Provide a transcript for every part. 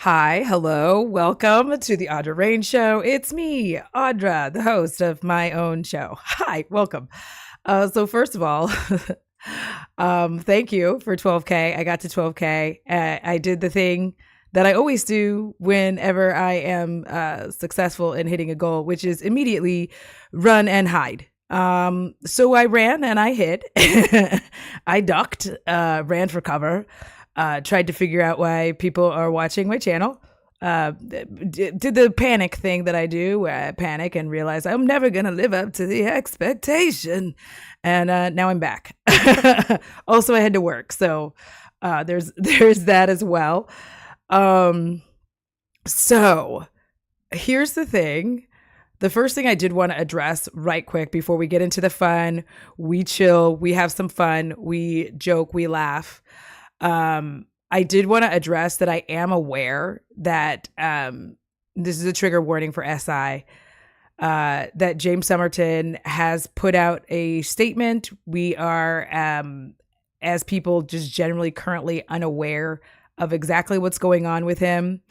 Hi, hello, welcome to the Audra Rain Show. It's me, Audra, the host of my own show. Hi, welcome. So first of all, thank you for 12K. I got to 12K. I did the thing that I always do whenever I am successful in hitting a goal, which is immediately run and hide. So I ran and I hid. I ducked, ran for cover, tried to figure out why people are watching my channel. Did the panic thing that I do, where I panic and realize I'm never going to live up to the expectation. And now I'm back. Also, I had to work. So there's that as well. So here's the thing. The first thing I did want to address right quick before we get into the fun, we chill, we have some fun, we joke, we laugh. I did want to address that I am aware that this is a trigger warning for SI, that James Somerton has put out a statement. We are, as people, just generally currently unaware of exactly what's going on with him.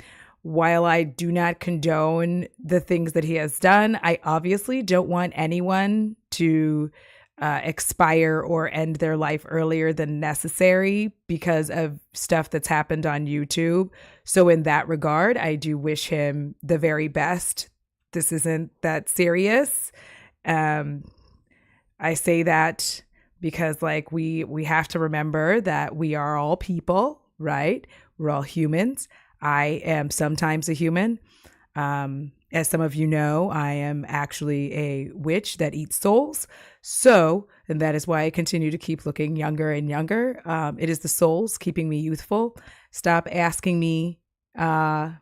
While I do not condone the things that he has done, I obviously don't want anyone to expire or end their life earlier than necessary because of stuff that's happened on YouTube. So in that regard, I do wish him the very best. This isn't that serious. I say that because we have to remember that we are all people, right? We're all humans. I am sometimes a human. As some of you know, I am actually a witch that eats souls. So, and that is why I continue to keep looking younger and younger. It is the souls keeping me youthful. Stop asking me, what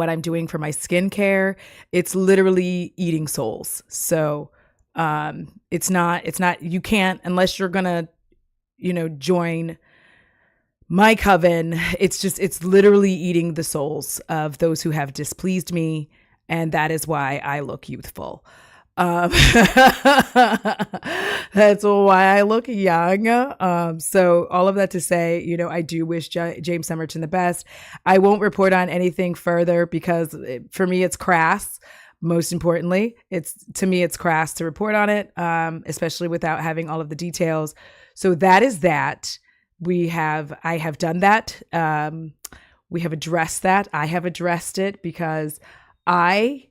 I'm doing for my skincare. It's literally eating souls. So, it's not, you can't, unless you're going to, join my coven. It's literally eating the souls of those who have displeased me. And that is why I look youthful. That's why I look young. So all of that to say, I do wish James Somerton the best. I won't report on anything further because for me, it's crass. Most importantly, to me, it's crass to report on it, especially without having all of the details. So that is that. I have done that. We have addressed that. I have addressed it because I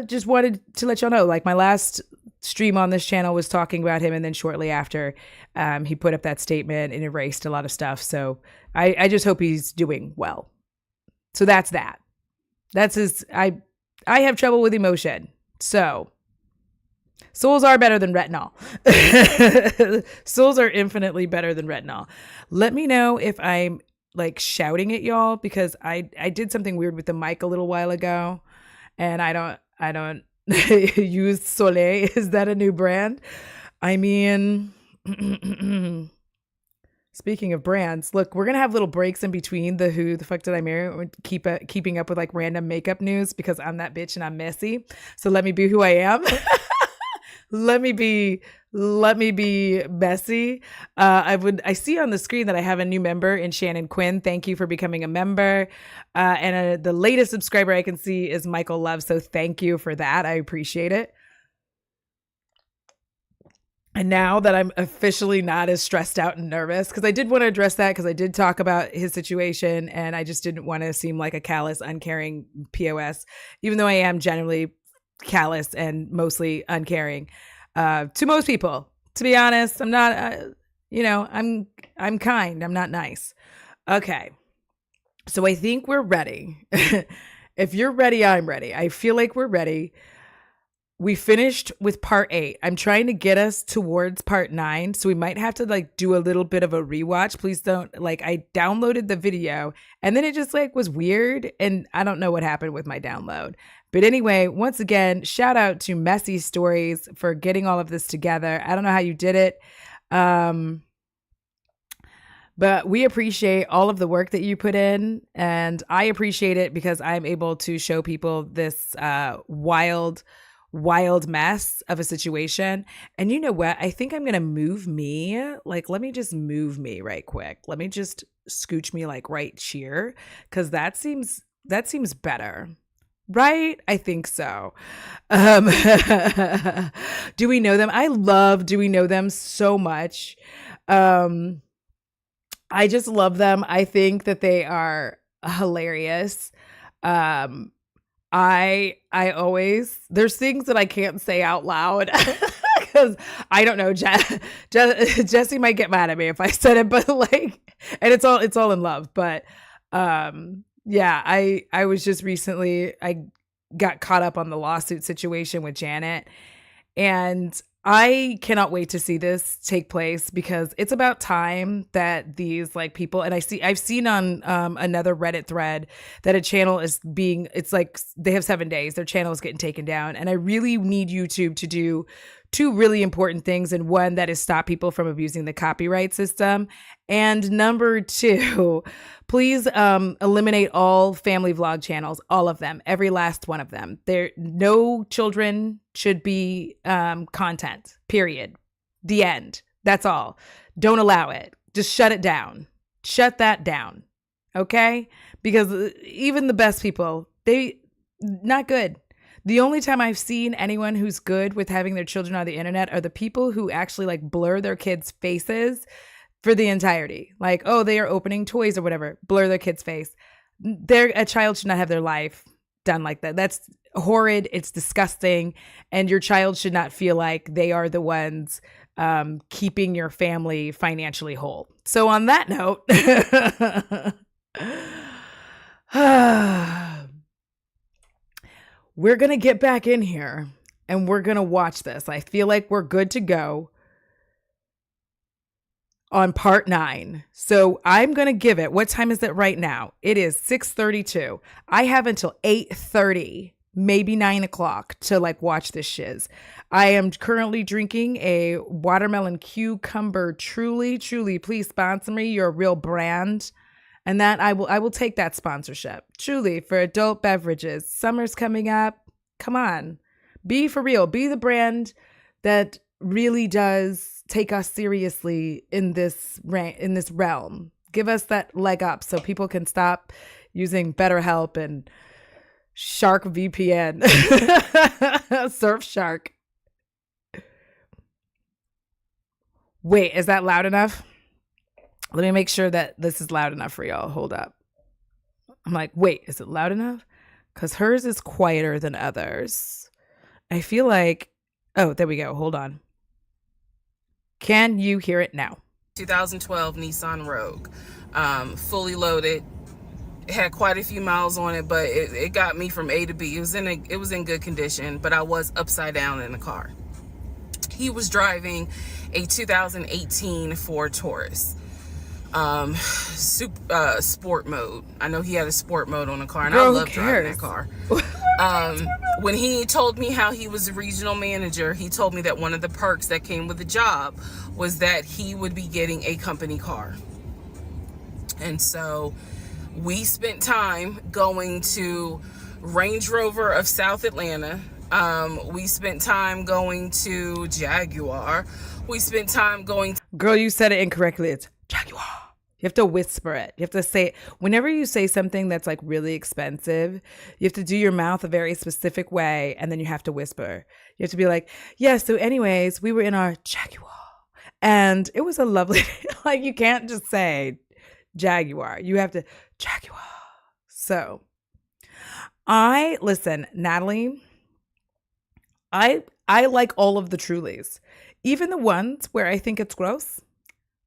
just wanted to let y'all know, my last stream on this channel was talking about him. And then shortly after, he put up that statement and erased a lot of stuff. So I just hope he's doing well. So that's that. That's I have trouble with emotion. So souls are better than retinol. Souls are infinitely better than retinol. Let me know if I'm shouting at y'all because I did something weird with the mic a little while ago, and I don't use Soleil. Is that a new brand? I mean, speaking of brands, look, we're gonna have little breaks in between the Who the Fuck Did I Marry? Keeping up with random makeup news because I'm that bitch and I'm messy. So let me be who I am. Let me be messy. I see on the screen that I have a new member in Shannon Quinn. Thank you for becoming a member. And the latest subscriber I can see is Michael Love. So thank you for that. I appreciate it. And now that I'm officially not as stressed out and nervous, because I did want to address that because I did talk about his situation and I just didn't want to seem like a callous, uncaring POS, even though I am generally callous and mostly uncaring to most people. To be honest, I'm not, I'm kind. I'm not nice. Okay. So I think we're ready. If you're ready, I'm ready. I feel like we're ready. We finished with part 8. I'm trying to get us towards part 9. So we might have to do a little bit of a rewatch. Please don't I downloaded the video and then it just was weird. And I don't know what happened with my download. But anyway, once again, shout out to Messy Stories for getting all of this together. I don't know how you did it. But we appreciate all of the work that you put in. And I appreciate it because I'm able to show people this wild, wild mess of a situation. And you know what? I think I'm going to move me. Like, let me just move me right quick. Let me just scooch me like right here, because that seems better. Right? I think so. Um, do we know them? I love Do We Know Them so much. Um, I just love them. I think that they are hilarious. Um, I always there's things that I can't say out loud because I don't know. Jesse might get mad at me if I said it, but like, and it's all in love. But yeah, I was just recently I got caught up on the lawsuit situation with Janet, and I cannot wait to see this take place because it's about time that these like people, and I've seen on another Reddit thread that a channel is it's like they have 7 days, their channel is getting taken down. And I really need YouTube to do two really important things. And one, that is stop people from abusing the copyright system. And number two, please eliminate all family vlog channels, all of them, every last one of them. No children should be content, period. The end. That's all. Don't allow it. Just shut it down. Shut that down. Okay? Because even the best people, not good. The only time I've seen anyone who's good with having their children on the internet are the people who actually like blur their kids' faces for the entirety. Like, oh, they are opening toys or whatever, blur their kid's face. A child should not have their life done like that. That's horrid. It's disgusting. And your child should not feel like they are the ones keeping your family financially whole. So on that note, we're going to get back in here and we're going to watch this. I feel like we're good to go on part 9. So I'm going to give it, what time is it right now? It is 6:32. I have until 8:30, maybe 9 o'clock to like watch this shiz. I am currently drinking a watermelon cucumber Truly. Please sponsor me. You're a real brand. And that I will take that sponsorship. Truly, for adult beverages. Summer's coming up. Come on. Be for real. Be the brand that really does take us seriously in this realm. Give us that leg up so people can stop using BetterHelp and Shark VPN. Surfshark. Wait, is that loud enough? Let me make sure that this is loud enough for y'all. Hold up. I'm like, wait, is it loud enough? Because hers is quieter than others. I feel like, oh, there we go. Hold on. Can you hear it now? 2012 Nissan Rogue, fully loaded. It had quite a few miles on it, but it got me from A to B. It was in good condition, but I was upside down in the car. He was driving a 2018 Ford Taurus. Sport mode. I know he had a sport mode on the car, and I love driving that car. When he told me how he was a regional manager, he told me that one of the perks that came with the job was that he would be getting a company car. And so we spent time going to Range Rover of South Atlanta. We spent time going to Jaguar. We spent time going to... Girl, you said it incorrectly. It's Jaguar. You have to whisper it. You have to say it. Whenever you say something that's like really expensive, you have to do your mouth a very specific way, and then you have to whisper. You have to be like, yeah, so anyways, we were in our Jaguar and it was a lovely, like you can't just say Jaguar. You have to Jaguar. So listen, Natalie, I like all of the Trulies, even the ones where I think it's gross.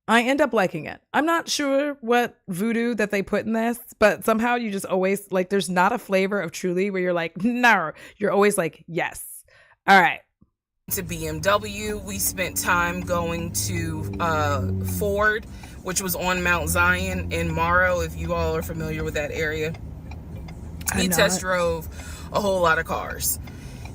I end up liking it. I'm not sure what voodoo that they put in this, but somehow you just always like, there's not a flavor of Truly where you're like, no, you're always like, yes. All right. To BMW. We spent time going to Ford, which was on Mount Zion in Morrow, if you all are familiar with that area. He test drove a whole lot of cars.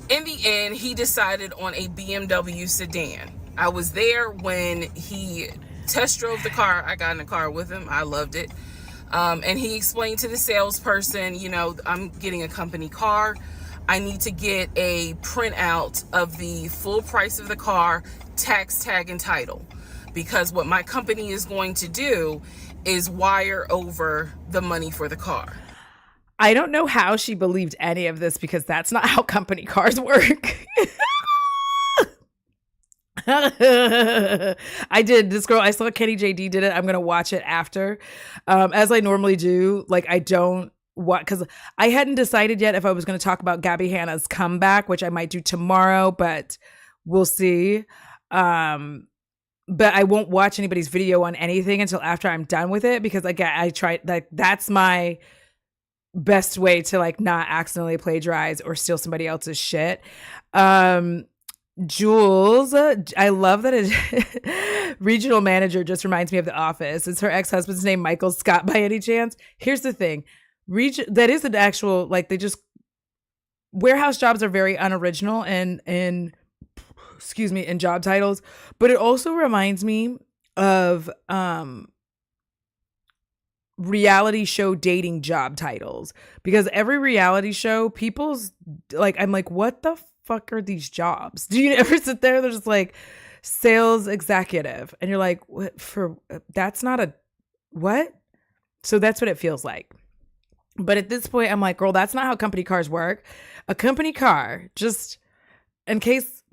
In the end, he decided on a BMW sedan. I was there when he test drove the car. I got in the car with him. I loved it. And he explained to the salesperson, you know, I'm getting a company car. I need to get a printout of the full price of the car, tax, tag, and title. Because what my company is going to do is wire over the money for the car. I don't know how she believed any of this, because that's not how company cars work. I did. This girl, I saw Kenny JD did it. I'm going to watch it after. As I normally do. Like, I don't what, because I hadn't decided yet if I was going to talk about Gabby Hanna's comeback, which I might do tomorrow, but we'll see. But I won't watch anybody's video on anything until after I'm done with it, because like I try, like, that's my best way to like not accidentally plagiarize or steal somebody else's shit. Jules, I love that it regional manager just reminds me of The Office. Is her ex-husband's name Michael Scott by any chance? Here's the thing. That is an actual, like, they just, warehouse jobs are very unoriginal and in job titles, but it also reminds me of reality show dating job titles, because every reality show, people's like, I'm like, what the fuck are these jobs? Do you ever sit there? They're just like sales executive, and you're like, what for? That's not a what? So that's what it feels like. But at this point, I'm like, girl, that's not how company cars work. A company car, just in case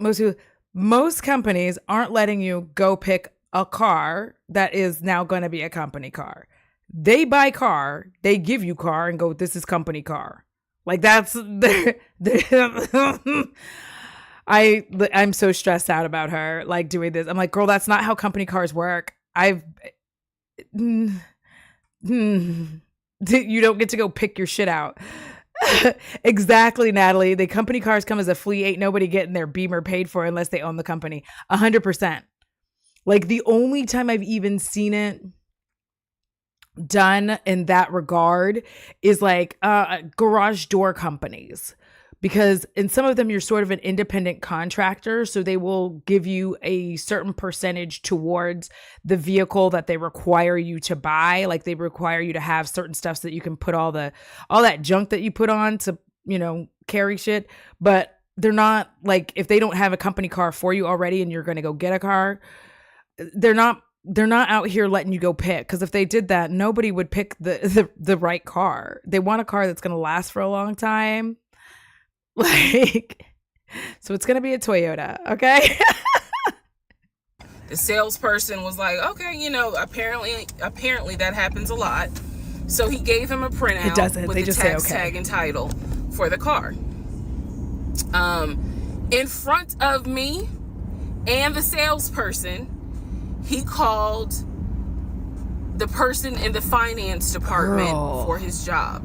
most companies aren't letting you go pick a car that is now going to be a company car. They buy car, they give you car and go, this is company car. Like, that's I'm so stressed out about her like doing this. I'm like, girl, that's not how company cars work. You don't get to go pick your shit out. Exactly, Natalie. The company cars come as a fleet. Ain't nobody getting their Beamer paid for unless they own the company. 100%. Like, the only time I've even seen it done in that regard is like garage door companies, because in some of them you're sort of an independent contractor, so they will give you a certain percentage towards the vehicle that they require you to buy. Like, they require you to have certain stuff so that you can put all that junk that you put on to, carry shit. But they're not like, if they don't have a company car for you already and you're going to go get a car, they're not out here letting you go pick, because if they did that, nobody would pick the right car. They want a car that's going to last for a long time. Like, so it's going to be a Toyota, okay? The salesperson was like, okay, apparently that happens a lot. So he gave him a printout. It doesn't. With they the just tax say okay. Tag and title for the car. In front of me and the salesperson, he called the person in the finance department for his job.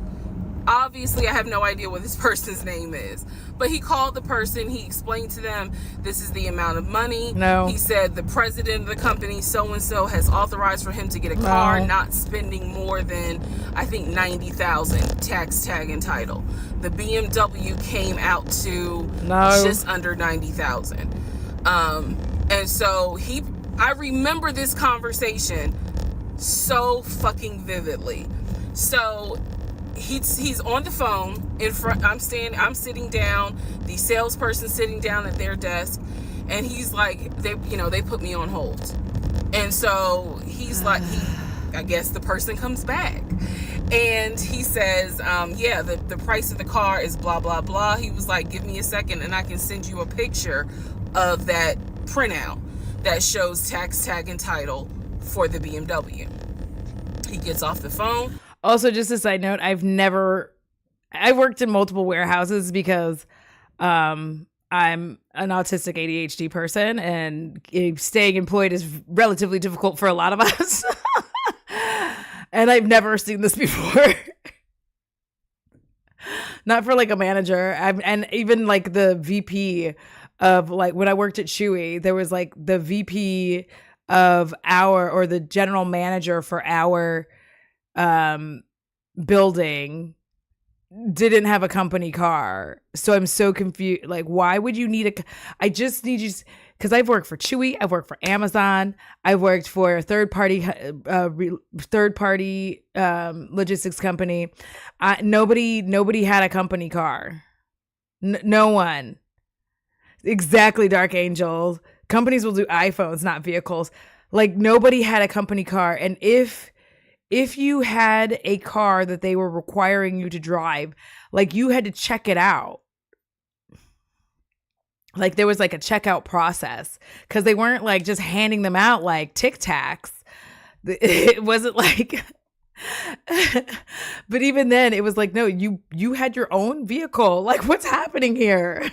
Obviously, I have no idea what this person's name is, but he called the person. He explained to them, this is the amount of money. No. He said the president of the company, so-and-so, has authorized for him to get a car, not spending more than, I think, $90,000 tax, tag, and title. The BMW came out to just under $90,000. And so I remember this conversation so fucking vividly. So he's on the phone in front. I'm sitting down. The salesperson sitting down at their desk, and he's like, they put me on hold. And so he's like, I guess the person comes back, and he says, the price of the car is blah blah blah. He was like, give me a second, and I can send you a picture of that printout that shows tax, tag, and title for the BMW. He gets off the phone. Also, just a side note, I worked in multiple warehouses because I'm an autistic ADHD person, and staying employed is relatively difficult for a lot of us. And I've never seen this before. Not for like a manager. And even like the VP of, like, when I worked at Chewy, there was like the VP of or the general manager for our building didn't have a company car. So I'm so confused. Like, why would you need I just need you, because I've worked for Chewy, I've worked for Amazon, I've worked for a third party logistics company. Nobody had a company car. No one. Exactly, Dark Angel. Companies will do iPhones, not vehicles. Like nobody had a company car, and if you had a car that they were requiring you to drive, like you had to check it out. Like there was like a checkout process because they weren't like just handing them out like Tic Tacs. It wasn't like but even then it was like, no, you had your own vehicle. Like what's happening here?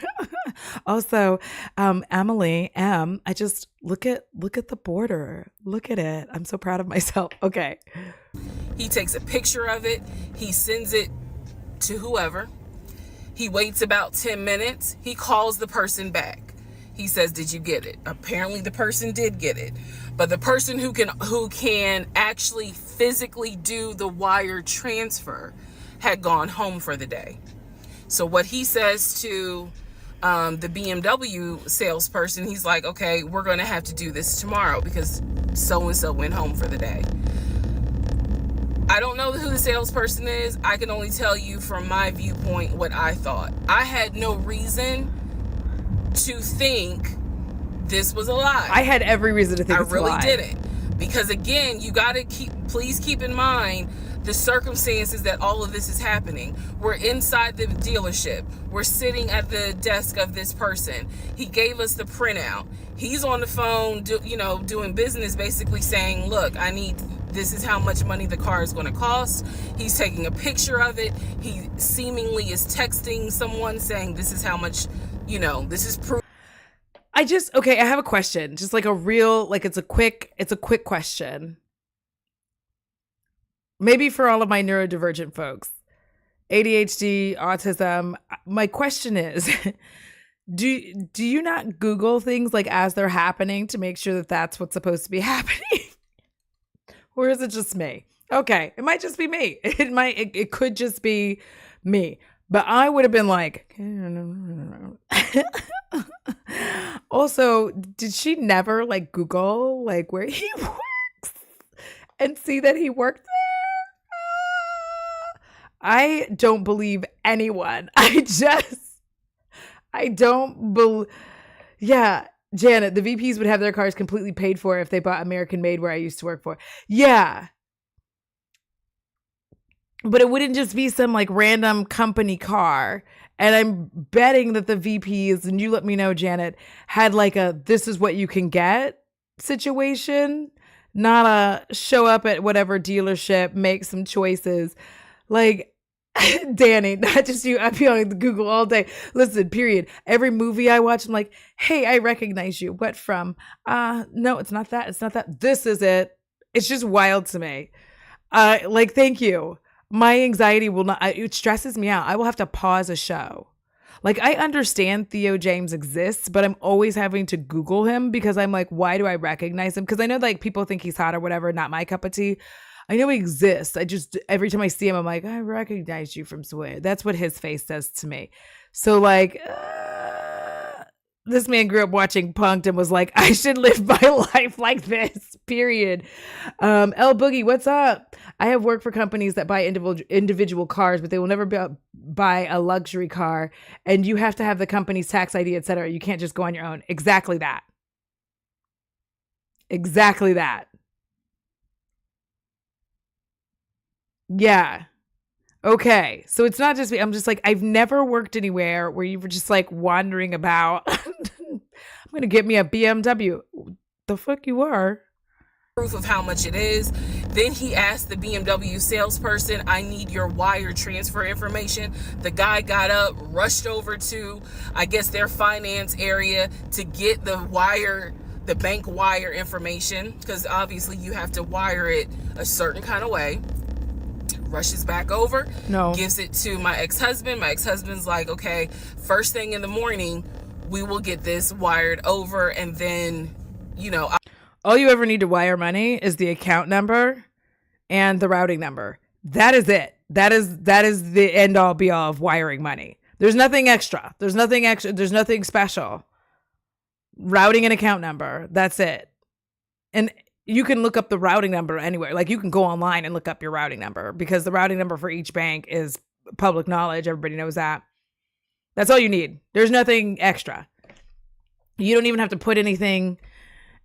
Also, Emily M, I just look at the border. Look at it. I'm so proud of myself. Okay. He takes a picture of it. He sends it to whoever. He waits about 10 minutes. He calls the person back. He says, "Did you get it?" Apparently the person did get it. But the person who can actually physically do the wire transfer had gone home for the day. So what he says to the BMW salesperson, he's like, "Okay, we're going to have to do this tomorrow because so-and-so went home for the day." I don't know who the salesperson is. I can only tell you from my viewpoint what I thought. I had no reason to think this was a lie. I had every reason to think it's a lie. I really didn't. Because again, you got to please keep in mind the circumstances that all of this is happening. We're inside the dealership. We're sitting at the desk of this person. He gave us the printout. He's on the phone, doing business, basically saying, "Look, this is how much money the car is going to cost." He's taking a picture of it. He seemingly is texting someone saying, "This is how much, this is proof." I have a question. Just like a real, like it's a quick question. Maybe for all of my neurodivergent folks, ADHD, autism. My question is, do you not Google things like as they're happening to make sure that that's what's supposed to be happening? Or is it just me? Okay, it might just be me. It could just be me. But I would have been like, also, did she never like Google like where he works and see that he worked there? I don't believe anyone. I don't believe. Yeah. Janet, the VPs would have their cars completely paid for if they bought American Made where I used to work for. Yeah. But it wouldn't just be some like random company car. And I'm betting that the VPs, and you let me know, Janet, had like a this is what you can get situation, not a show up at whatever dealership, make some choices. Like, Danny, not just you. I'd be on Google all day. Listen, period. Every movie I watch, I'm like, "Hey, I recognize you. What from? No, it's not that. It's not that. This is it." It's just wild to me. Like, thank you. My anxiety will not, it stresses me out. I will have to pause a show. Like, I understand Theo James exists, but I'm always having to Google him because I'm like, why do I recognize him? Because I know like people think he's hot or whatever, not my cup of tea. I know he exists. I just, every time I see him, I'm like, I recognize you from somewhere. That's what his face does to me. So like, this man grew up watching Punk'd and was like, I should live my life like this, period. L Boogie, what's up? I have worked for companies that buy individual cars, but they will never buy a luxury car. And you have to have the company's tax ID, etc. You can't just go on your own. Exactly that. Exactly that. Yeah. Okay. So it's not just me. I'm just like, I've never worked anywhere where you were just like wandering about. I'm going to get me a BMW. The fuck you are? Proof of how much it is. Then he asked the BMW salesperson, "I need your wire transfer information." The guy got up, rushed over to, I guess, their finance area to get the bank wire information, because obviously you have to wire it a certain kind of way. Rushes back over, gives it to my ex-husband. My ex-husband's like, "Okay, first thing in the morning, we will get this wired over." And then, all you ever need to wire money is the account number and the routing number. That is it. That is the end all be all of wiring money. There's nothing extra. There's nothing special. Routing and account number. That's it. And you can look up the routing number anywhere. Like you can go online and look up your routing number because the routing number for each bank is public knowledge. Everybody knows that. That's all you need. There's nothing extra. You don't even have to put anything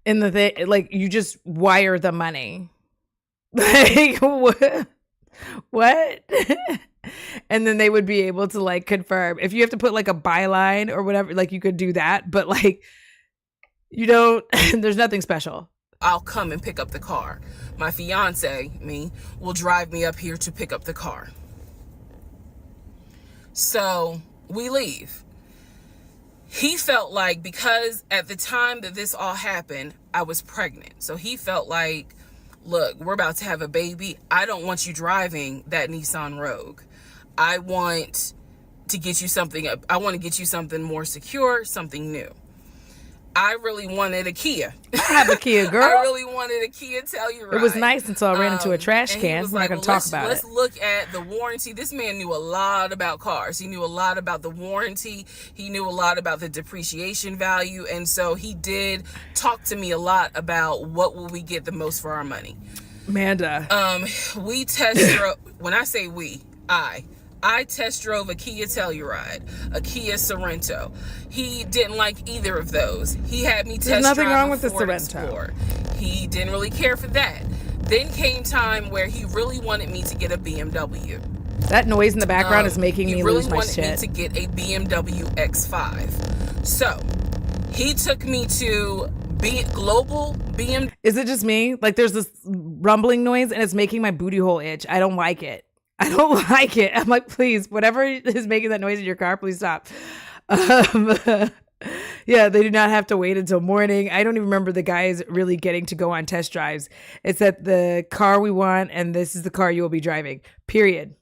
in the thing. Like, you just wire the money. Like, what? And then they would be able to like confirm. If you have to put like a byline or whatever, like you could do that. But like, you don't, there's nothing special. I'll come and pick up the car. My fiance, me, will drive me up here to pick up the car. So we leave. He felt like, because at the time that this all happened, I was pregnant. So he felt like, look, we're about to have a baby. I don't want you driving that Nissan Rogue. I want to get you something more secure, something new. I really wanted a Kia. I have a Kia, girl. I really wanted a Kia Telluride. It was nice until I ran into a trash can. We're not going to talk about it. Let's look at the warranty. This man knew a lot about cars. He knew a lot about the warranty. He knew a lot about the depreciation value. And so he did talk to me a lot about what will we get the most for our money. Amanda. We test drove, when I say we, I test drove a Kia Telluride, a Kia Sorento. He didn't like either of those. He had me test nothing drive wrong a with the Ford Sorento. Explorer. He didn't really care for that. Then came time where he really wanted me to get a BMW. That noise in the background is making me lose my shit. He really wanted me to get a BMW X5. So he took me to Global BMW. Is it just me? Like, there's this rumbling noise and it's making my booty hole itch. I don't like it. I don't like it. I'm like, please, whatever is making that noise in your car, please stop. Yeah, they do not have to wait until morning. I don't even remember the guys really getting to go on test drives. It's that the car we want, and this is the car you will be driving, period.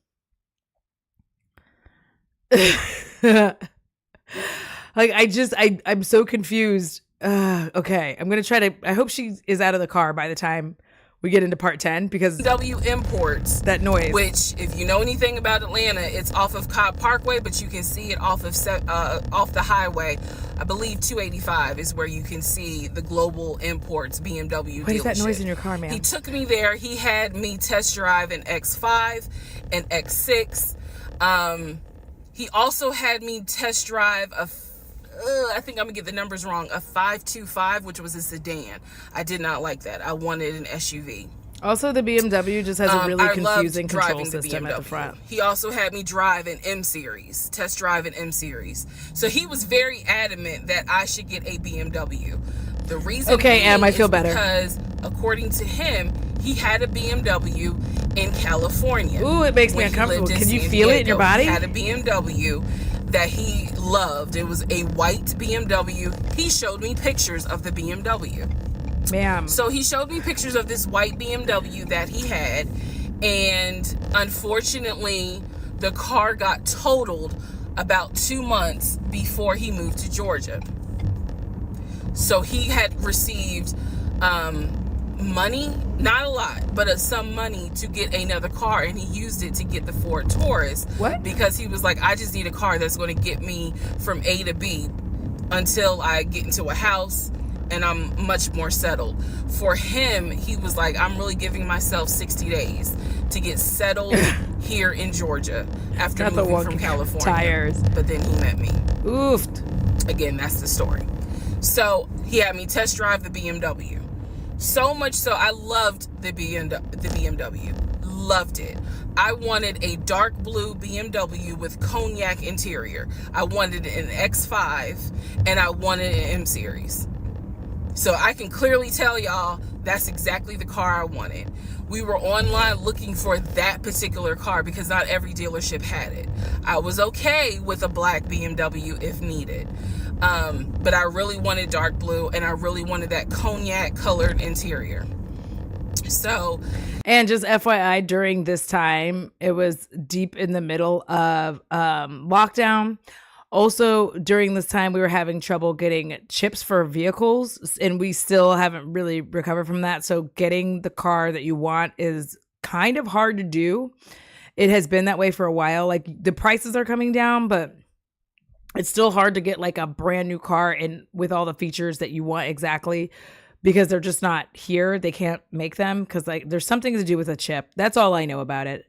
Like, I'm so confused. Okay, I'm going to try to, I hope she is out of the car by the time we get into part 10, because W Imports, that noise, which, if you know anything about Atlanta, it's off of Cobb Parkway, but you can see it off the highway. I believe 285 is where you can see the Global Imports BMW What dealership. is that noise in your car, man? He took me there. He had me test drive an X5, an X6. He also had me test drive I think I'm gonna get the numbers wrong, a 525, which was a sedan. I did not like that. I wanted an SUV. Also, the BMW just has a really confusing control system at the front. He also had me drive an M Series, test drive an M Series. So he was very adamant that I should get a BMW. The reason I feel better. Because according to him, he had a BMW in California. Ooh, it makes me uncomfortable. Can you feel it in your body? He had a BMW that he loved. It was a white BMW. He showed me pictures of the BMW. Ma'am. So he showed me pictures of this white BMW that he had, and unfortunately the car got totaled about 2 months before he moved to Georgia. So he had received money, not a lot, but some money to get another car, and he used it to get the Ford Taurus. What? Because he was like, I just need a car that's going to get me from A to B until I get into a house and I'm much more settled. For him, he was like, I'm really giving myself 60 days to get settled here in Georgia after moving from California. Tires. But then he met me. Oofed. Again, that's the story. So he had me test drive the BMW. So much so, I loved the BMW. Loved it. I wanted a dark blue BMW with cognac interior. I wanted an X5, and I wanted an M Series. So I can clearly tell y'all that's exactly the car I wanted. We were online looking for that particular car because not every dealership had it. I was okay with a black BMW if needed. But I really wanted dark blue, and I really wanted that cognac colored interior. So, and just FYI, during this time, it was deep in the middle of lockdown. Also, during this time, we were having trouble getting chips for vehicles, and we still haven't really recovered from that. So getting the car that you want is kind of hard to do. It has been that way for a while. Like, the prices are coming down, but it's still hard to get like a brand new car and with all the features that you want exactly, because they're just not here. They can't make them because like there's something to do with a chip. That's all I know about it.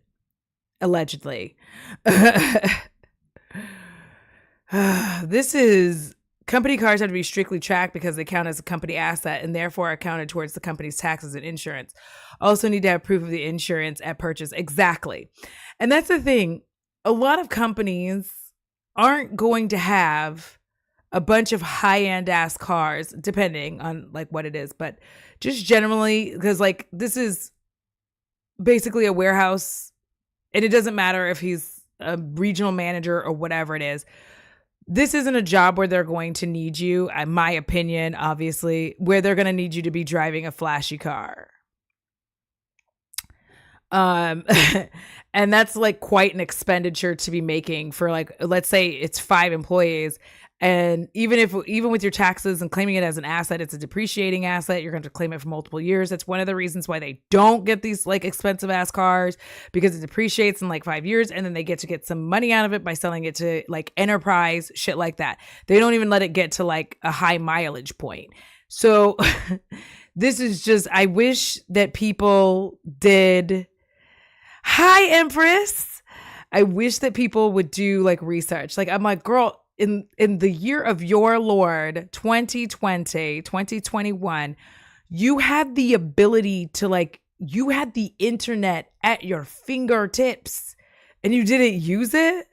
Allegedly. This is company cars have to be strictly tracked because they count as a company asset and therefore are counted towards the company's taxes and insurance. Also need to have proof of the insurance at purchase. Exactly. And that's the thing. A lot of companies aren't going to have a bunch of high-end ass cars, depending on like what it is, but just generally, because like this is basically a warehouse, and it doesn't matter if he's a regional manager or whatever it is. This isn't a job where they're going to need you, in my opinion, obviously, where they're going to need you to be driving a flashy car. And that's like quite an expenditure to be making for like, let's say it's 5 employees. And even with your taxes and claiming it as an asset, it's a depreciating asset. You're going to claim it for multiple years. That's one of the reasons why they don't get these like expensive ass cars, because it depreciates in like 5 years. And then they get some money out of it by selling it to like enterprise, shit like that. They don't even let it get to like a high mileage point. So this is just, I wish that people did. Hi, Empress. I wish that people would do like research. Like, I'm like, girl, in the year of your Lord, 2020, 2021, you had the ability to like, you had the internet at your fingertips and you didn't use it.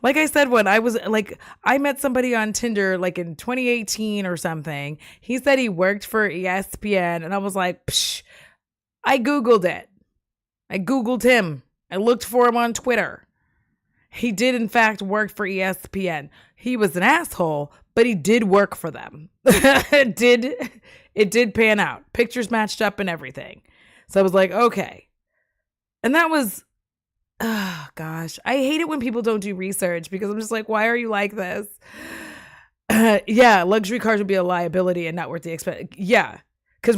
Like I said, when I was like, I met somebody on Tinder like in 2018 or something. He said he worked for ESPN and I was like, psh, I Googled it. I Googled him. I looked for him on Twitter. He did, in fact, work for ESPN. He was an asshole, but he did work for them. It did pan out. Pictures matched up and everything. So I was like, okay. And that was, oh gosh. I hate it when people don't do research because I'm just like, why are you like this? Yeah, luxury cars would be a liability and not worth the expense. Yeah. Because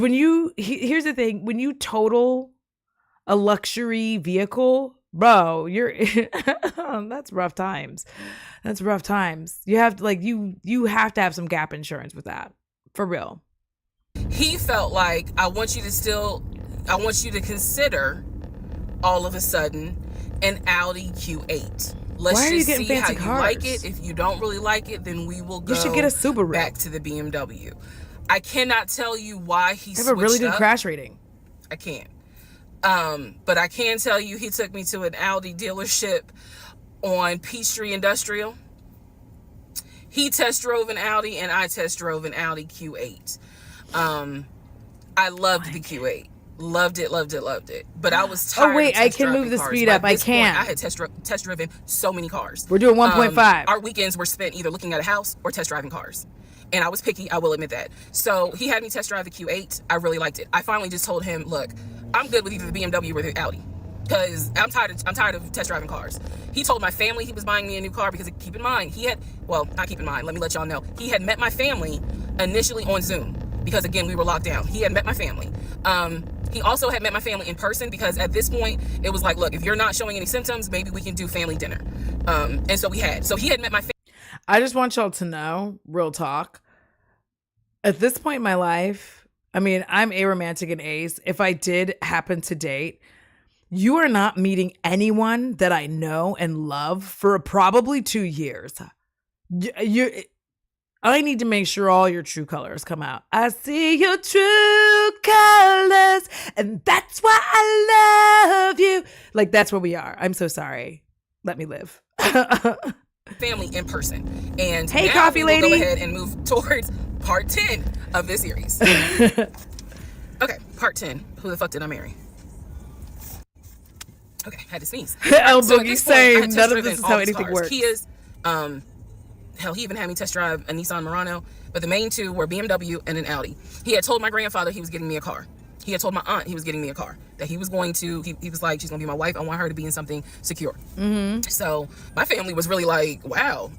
here's the thing, when you total a luxury vehicle, bro, that's rough times. That's rough times. You have to like, you have to have some gap insurance with that, for real. He felt like, I want you to consider all of a sudden an Audi Q8. Let's just see how you like it. If you don't really like it, then we will go. You should get a Subaru. Back to the BMW. I cannot tell you why he switched up. Have a really good crash rating. I can't. But I can tell you he took me to an Audi dealership on Peachtree Industrial. He test drove an Audi and I test drove an Audi Q8. I loved the Q8. Loved it. But I was tired. Oh wait, I can move the speed up. I can't. I had test driven so many cars. We're doing 1.5. Our weekends were spent either looking at a house or test driving cars. And I was picky, I will admit that. So he had me test drive the Q8. I really liked it. I finally just told him, look, I'm good with either the BMW or the Audi, because I'm tired of test driving cars. He told my family he was buying me a new car because, keep in mind, not keep in mind, let me let y'all know, he had met my family initially on Zoom because, again, we were locked down. He had met my family. He also had met my family in person because at this point it was like, look, if you're not showing any symptoms, maybe we can do family dinner. And so he had met my family. I just want y'all to know, real talk, at this point in my life, I mean, I'm aromantic and ace. If I did happen to date, you are not meeting anyone that I know and love for probably 2 years. I need to make sure all your true colors come out. I see your true colors, and that's why I love you. Like, that's where we are. I'm so sorry. Let me live. Family in person. And hey, now coffee lady, we'll go ahead and move towards part 10 of this series. Okay, part 10. Who the fuck did I marry? Okay, had to sneeze. El Boogie, same. None of this is how anything works. Kias, hell, he even had me test drive a Nissan Murano, but the main two were BMW and an Audi. He had told my grandfather he was getting me a car. He had told my aunt he was getting me a car, that he was going to, he was like, she's going to be my wife. I want her to be in something secure. Mm-hmm. So my family was really like, wow,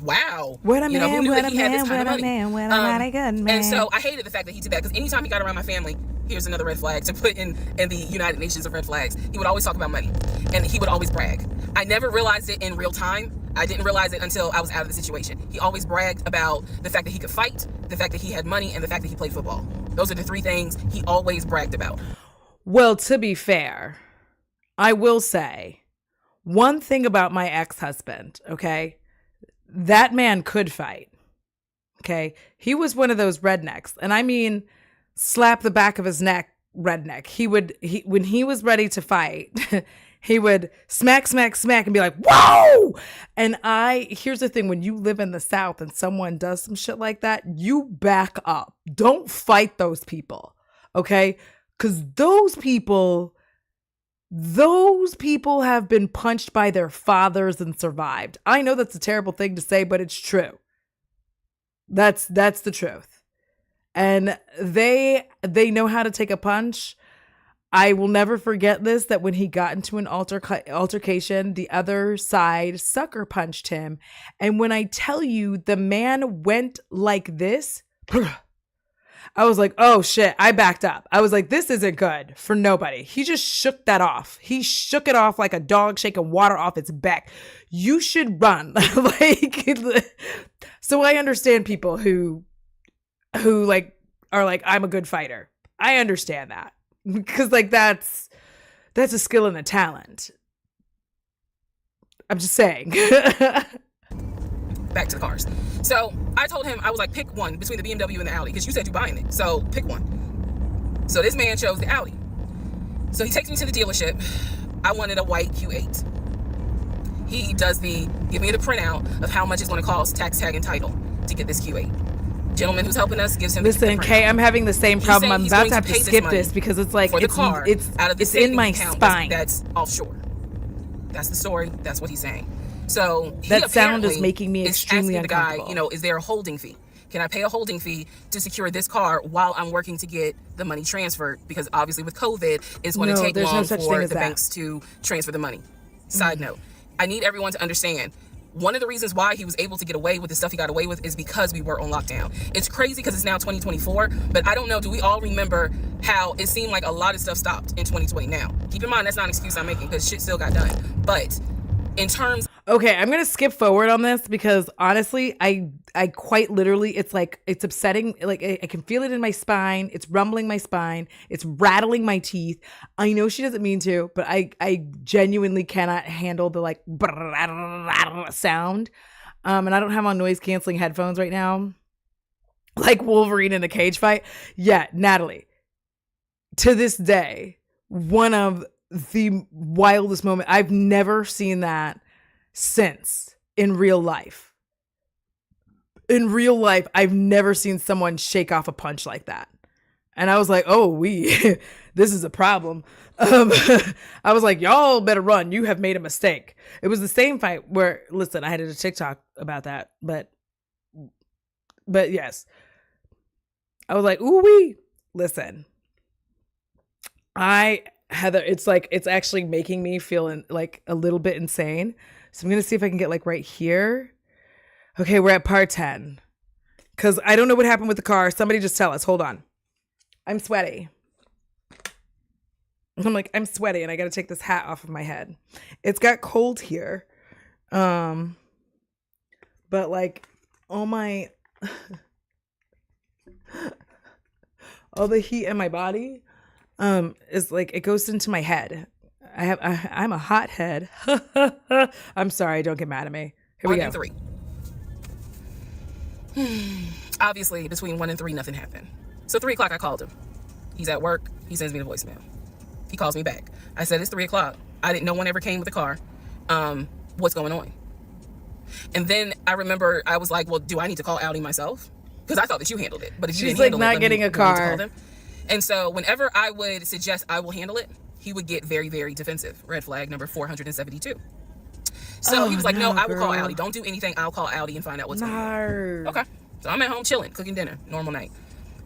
wow. What a man, who knew what that a he had man, this kind what of a money? man, what a mighty good man. And so I hated the fact that he did that, because anytime he got around my family, here's another red flag to put in the United Nations of red flags. He would always talk about money, and he would always brag. I never realized it in real time. I didn't realize it until I was out of the situation. He always bragged about the fact that he could fight, the fact that he had money, and the fact that he played football. Those are the 3 things he always bragged about. Well, to be fair, I will say one thing about my ex-husband, okay? that man could fight. Okay. He was one of those rednecks. And I mean, slap the back of his neck redneck. When he was ready to fight, he would smack, smack, smack and be like, whoa. And here's the thing. When you live in the South and someone does some shit like that, you back up. Don't fight those people. Okay. Because those people have been punched by their fathers and survived. I know that's a terrible thing to say, but it's true. That's the truth. And they know how to take a punch. I will never forget this, that when he got into an altercation, the other side sucker punched him. And when I tell you the man went like this, I was like, oh shit, I backed up. I was like, this isn't good for nobody. He just shook that off. He shook it off like a dog shaking water off its back. You should run. So I understand people who like are like, I'm a good fighter. I understand that. Because like that's a skill and a talent. I'm just saying. Back to the cars. So I told him, I was like, pick one between the BMW and the Audi, because you said you're buying it. So pick one. So this man chose the Audi. So he takes me to the dealership. I wanted a white Q8. He does give me the printout of how much it's going to cost, tax, tag, and title to get this Q8. Gentleman who's helping us gives him Listen, Kay, I'm having the same problem. I'm about to have to skip this because it's like it's in my spine. That's offshore. That's the story. That's what he's saying. So that sound is making me extremely uncomfortable. The guy, is there a holding fee? Can I pay a holding fee to secure this car while I'm working to get the money transferred? Because obviously with COVID, it's going to take long for the banks to transfer the money. Side note, I need everyone to understand, one of the reasons why he was able to get away with the stuff he got away with is because we were on lockdown. It's crazy because it's now 2024, but I don't know, do we all remember how it seemed like a lot of stuff stopped in 2020 now? Keep in mind, that's not an excuse I'm making because shit still got done. But in terms... Okay, I'm going to skip forward on this because honestly, I quite literally, it's like, it's upsetting. Like I can feel it in my spine. It's rumbling my spine. It's rattling my teeth. I know she doesn't mean to, but I genuinely cannot handle the like sound. And I don't have on noise canceling headphones right now. Like Wolverine in a cage fight. Yeah, Natalie, to this day, one of the wildest moments. I've never seen that since in real life. In real life, I've never seen someone shake off a punch like that. And I was like, oh, this is a problem. I was like, y'all better run. You have made a mistake. It was the same fight where, listen, I had a TikTok about that, but yes. I was like, ooh-wee. Listen, Heather, it's actually making me feel like a little bit insane. So I'm going to see if I can get like right here. Okay, we're at part 10. Because I don't know what happened with the car. Somebody just tell us. Hold on. I'm sweaty. I'm sweaty and I got to take this hat off of my head. It's got cold here. But like, all the heat in my body is like, it goes into my head. I'm a hot head. I'm sorry. Don't get mad at me. Here we go. 1 and 3. Obviously, between 1 and 3, nothing happened. So 3 o'clock, I called him. He's at work. He sends me the voicemail. He calls me back. I said, it's 3 o'clock. No one ever came with a car. What's going on? And then I remember I was like, well, do I need to call Audi myself? Because I thought that you handled it. But if you didn't handle it, not getting a car. And so whenever I would suggest I will handle it, he would get very, very defensive. Red flag number 472. So he was like, no, I will call Audi. Don't do anything. I'll call Audi and find out what's going on. Okay. So I'm at home chilling, cooking dinner, normal night.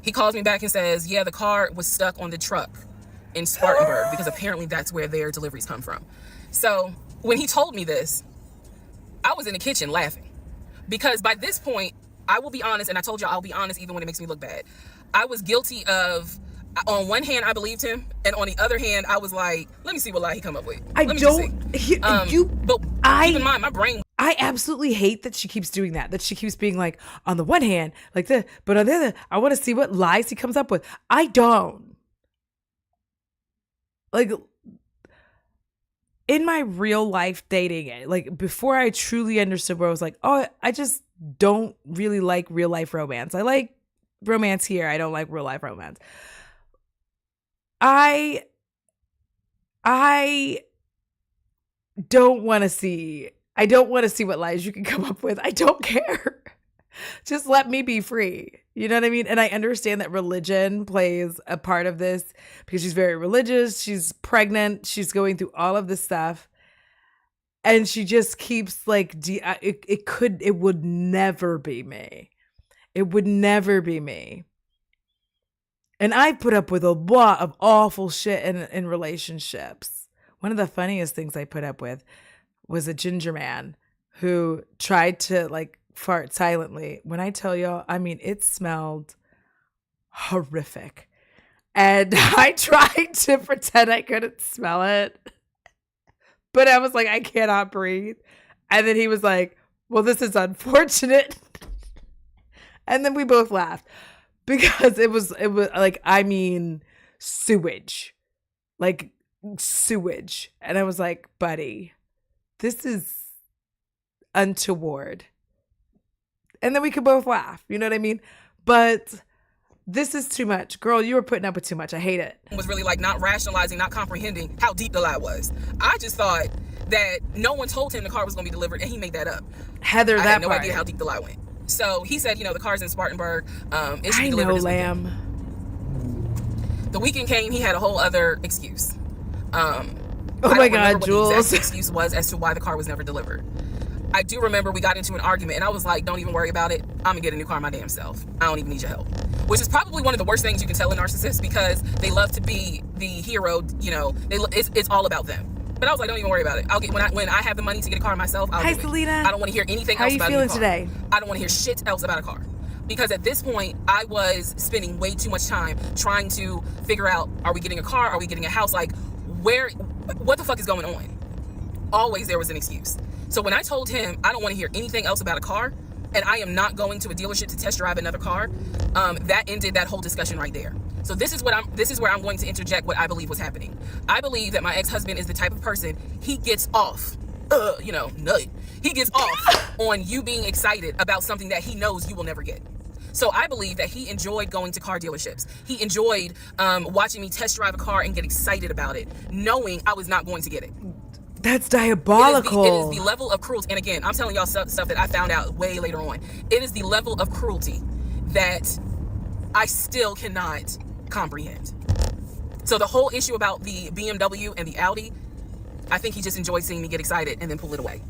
He calls me back and says, yeah, the car was stuck on the truck in Spartanburg because apparently that's where their deliveries come from. So when he told me this, I was in the kitchen laughing because by this point, I will be honest, and I told you I'll be honest even when it makes me look bad. I was guilty of, on one hand, I believed him, and on the other hand, I was like, let me see what lie he come up with. But keep in mind, my brain. I absolutely hate that she keeps doing that. That she keeps being like, on the one hand, like this, but on the other, I want to see what lies he comes up with. I don't. Like, in my real life dating, like before I truly understood where I was like, oh, I just don't really like real life romance. I like romance here. I don't like real life romance. I don't want to see what lies you can come up with. I don't care. Just let me be free. You know what I mean? And I understand that religion plays a part of this because she's very religious. She's pregnant. She's going through all of this stuff. And she just keeps like, it would never be me. It would never be me. And I put up with a lot of awful shit in relationships. One of the funniest things I put up with was a ginger man who tried to like fart silently. When I tell y'all, I mean, it smelled horrific. And I tried to pretend I couldn't smell it. But I was like, I cannot breathe. And then he was like, well, this is unfortunate. And then we both laughed because it was like, I mean, sewage. Like sewage. And I was like, buddy, this is untoward. And then we could both laugh. You know what I mean? But this is too much. Girl, you were putting up with too much. I hate it. Was really like not rationalizing, not comprehending how deep the lie was. I just thought that no one told him the car was going to be delivered, and he made that up. Heather, I had no idea how deep the lie went. So he said, the car's in Spartanburg. It should be delivered this weekend. The weekend came, he had a whole other excuse. Oh my God, Jules. What the exact excuse was as to why the car was never delivered. I do remember we got into an argument, and I was like, don't even worry about it. I'm gonna get a new car my damn self. I don't even need your help. Which is probably one of the worst things you can tell a narcissist, because they love to be the hero. It's all about them. But I was like, don't even worry about it. I'll get when I have the money to get a car myself. I'll do it. Selena. I don't want to hear anything else about a car. How are you feeling today? I don't want to hear shit else about a car, because at this point I was spending way too much time trying to figure out: are we getting a car? Are we getting a house? Like, what the fuck is going on? Always there was an excuse. So when I told him I don't want to hear anything else about a car, and I am not going to a dealership to test drive another car, that ended that whole discussion right there. So this is where I'm going to interject what I believe was happening. I believe that my ex-husband is the type of person, he gets off, nut. He gets off on you being excited about something that he knows you will never get. So I believe that he enjoyed going to car dealerships. He enjoyed watching me test drive a car and get excited about it, knowing I was not going to get it. That's diabolical. It is the level of cruelty. And again, I'm telling y'all stuff that I found out way later on. It is the level of cruelty that I still cannot comprehend. So the whole issue about the BMW and the Audi, I think he just enjoyed seeing me get excited and then pull it away.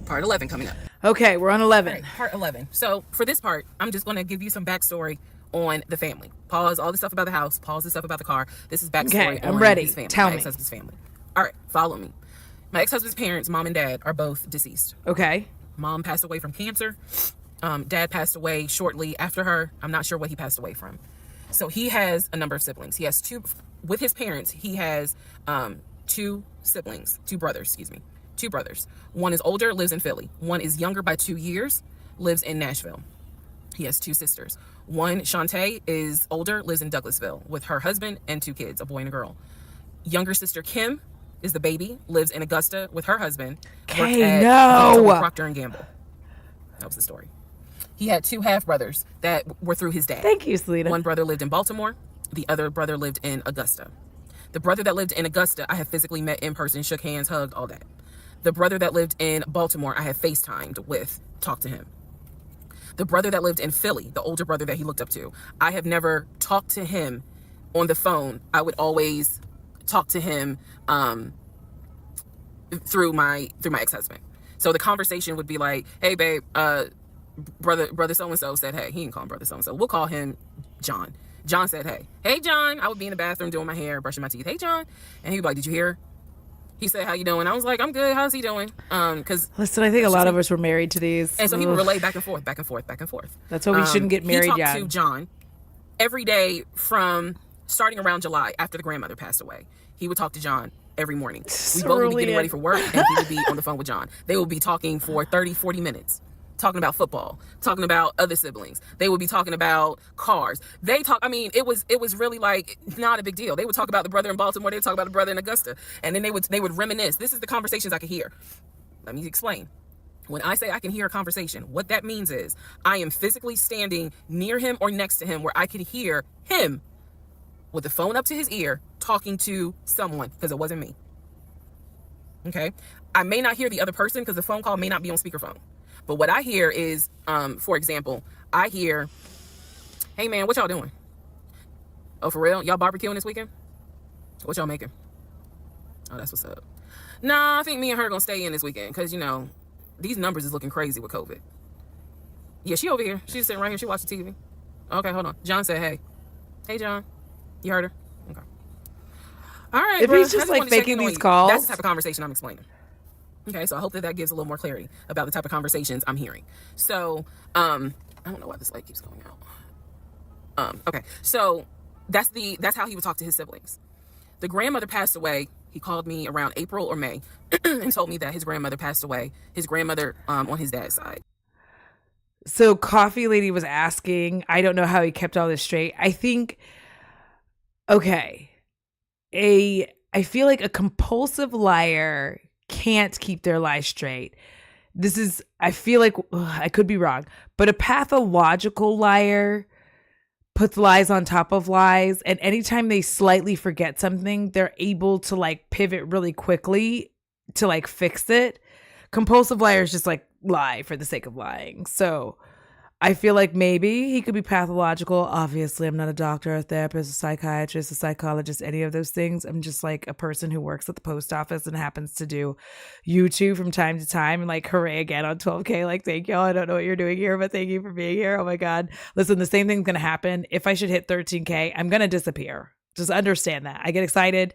Part 11 coming up. Okay, we're on 11. Right, part 11. So for this part, I'm just going to give you some backstory on the family. Pause all the stuff about the house. Pause the stuff about the car. This is backstory. Okay, I'm ready. His family, Tell my me. ex-husband's family. All right, follow me. My ex-husband's parents, mom and dad, are both deceased. Okay. Mom passed away from cancer. Dad passed away shortly after her. I'm not sure what he passed away from. So he has a number of siblings. He has with his parents, he has two brothers. One is older, lives in Philly. One is younger by 2 years, lives in Nashville. He has two sisters. One, Shantae, is older, lives in Douglasville with her husband and 2 kids, a boy and a girl. Younger sister Kim is the baby, lives in Augusta with her husband. Procter & Gamble. That was the story. He had 2 half-brothers that were through his dad. Thank you, Selena. One brother lived in Baltimore. The other brother lived in Augusta. The brother that lived in Augusta, I have physically met in person, shook hands, hugged, all that. The brother that lived in Baltimore, I have FaceTimed with, talked to him. The brother that lived in Philly, the older brother that he looked up to, I have never talked to him on the phone. I would always talk to him through my ex-husband. So the conversation would be like, hey babe, brother so-and-so said hey. He didn't call him brother so-and-so. We'll call him John. John said hey. Hey John. I would be in the bathroom doing my hair, brushing my teeth. Hey John. And he'd be like, did you hear? He said, how you doing? I was like, I'm good. How's he doing? Because listen, I think a lot of us were married to these. And so he would relay back and forth. That's why we shouldn't get married yet. He talked to John every day from starting around July after the grandmother passed away. He would talk to John every morning. We both would be getting ready for work, and he would be on the phone with John. They would be talking for 30, 40 minutes. talking about football, talking about other siblings. They would be talking about cars. It was really like not a big deal. They would talk about the brother in Baltimore. They would talk about the brother in Augusta. And then they would reminisce. This is the conversations I could hear. Let me explain. When I say I can hear a conversation, what that means is I am physically standing near him or next to him where I could hear him with the phone up to his ear talking to someone, because it wasn't me. Okay? I may not hear the other person because the phone call may not be on speakerphone. But what I hear is, for example, I hear, hey man, what y'all doing? Oh, for real? Y'all barbecuing this weekend? What y'all making? Oh, that's what's up. Nah, I think me and her gonna stay in this weekend because, you know, these numbers is looking crazy with COVID. Yeah, she over here. She's sitting right here. She watching TV. Okay, hold on. John said, hey. Hey, John. You heard her? Okay. All right, if he's just like faking these calls. That's the type of conversation I'm explaining. Okay, so I hope that gives a little more clarity about the type of conversations I'm hearing. So, I don't know why this light keeps going out. Okay, so that's how he would talk to his siblings. The grandmother passed away. He called me around April or May and told me that his grandmother passed away. His grandmother on his dad's side. So Coffee Lady was asking, I don't know how he kept all this straight. I think, okay, I feel like a compulsive liar can't keep their lies straight. I feel like, I could be wrong, but a pathological liar puts lies on top of lies. And anytime they slightly forget something, they're able to like pivot really quickly to like fix it. Compulsive liars just like lie for the sake of lying. So I feel like maybe he could be pathological. Obviously, I'm not a doctor, a therapist, a psychiatrist, a psychologist, any of those things. I'm just like a person who works at the post office and happens to do YouTube from time to time. And like, hooray again on 12K. Like, thank y'all. I don't know what you're doing here, but thank you for being here. Oh my God. Listen, the same thing's going to happen. If I should hit 13K, I'm going to disappear. Just understand that. I get excited.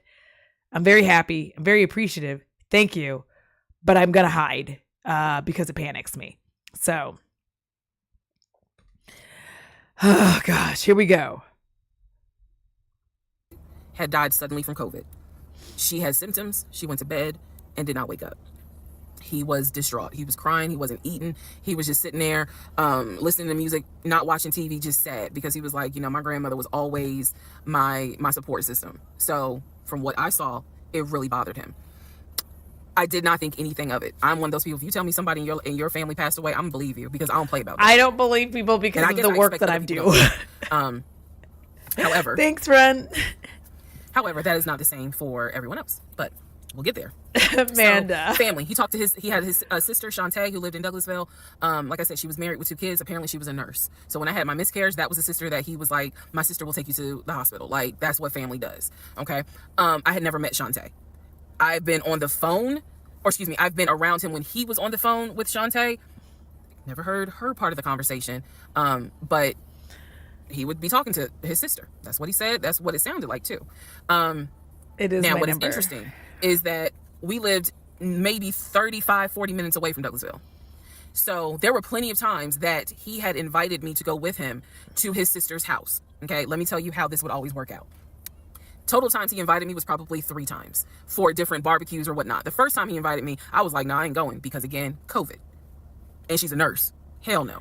I'm very happy. I'm very appreciative. Thank you. But I'm going to hide because it panics me. So... oh gosh, here we go. Had died suddenly from COVID. She had symptoms. She went to bed and did not wake up. He was distraught. He was crying. He wasn't eating. He was just sitting there, listening to music, not watching TV, just sad because he was like, you know, my grandmother was always my support system. So from what I saw, it really bothered him. I did not think anything of it. I'm one of those people. If you tell me somebody in your family passed away, I'm gonna believe you because I don't play about it. I don't believe people because of the work that I do. However, thanks, Ren. However, that is not the same for everyone else. But we'll get there. Amanda, so, family. He had his sister Shantae who lived in Douglasville. Like I said, she was married with 2 kids. Apparently, she was a nurse. So when I had my miscarriage, that was a sister that he was like, my sister will take you to the hospital. Like that's what family does. Okay. I had never met Shantae. I've been on the phone, I've been around him when he was on the phone with Shantae. Never heard her part of the conversation. But he would be talking to his sister. That's what he said. That's what it sounded like too. It is. Now, what is interesting is that we lived maybe 35, 40 minutes away from Douglasville. So there were plenty of times that he had invited me to go with him to his sister's house. Okay, let me tell you how this would always work out. Total times he invited me was probably 3 times for different barbecues or whatnot. The first time he invited me, I was like, nah, I ain't going because again, COVID. And she's a nurse. Hell no.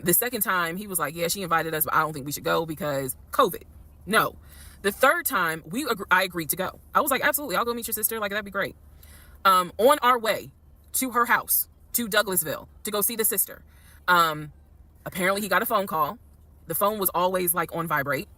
The second time he was like, yeah, she invited us, but I don't think we should go because COVID. No. The third time I agreed to go. I was like, absolutely. I'll go meet your sister. Like, that'd be great. On our way to her house, to Douglasville, to go see the sister. Apparently he got a phone call. The phone was always like on vibrate.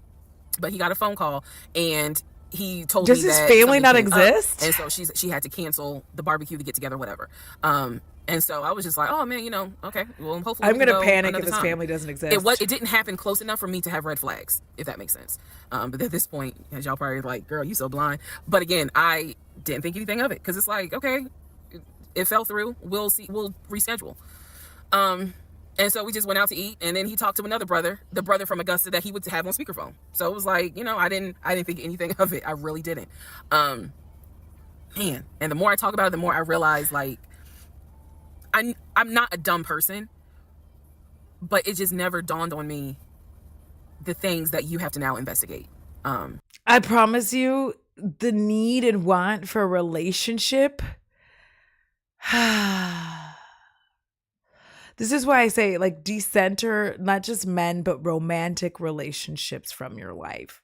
But he got a phone call and he told me that does his family not exist? And so she had to cancel the barbecue to get together, whatever. And so I was just like, oh man, you know, okay. Well, hopefully I'm gonna panic if his family doesn't exist. It didn't happen close enough for me to have red flags, if that makes sense. But at this point, as y'all probably like, girl, you so blind. But again, I didn't think anything of it because it's like, okay, it fell through. We'll see. We'll reschedule. And so we just went out to eat, and then he talked to another brother, the brother from Augusta that he would have on speakerphone. So it was like, you know, I didn't think anything of it. I really didn't. Man, and the more I talk about it, the more I realize like I'm not a dumb person, but it just never dawned on me the things that you have to now investigate. I promise you, the need and want for a relationship. This is why I say, like, decenter not just men, but romantic relationships from your life.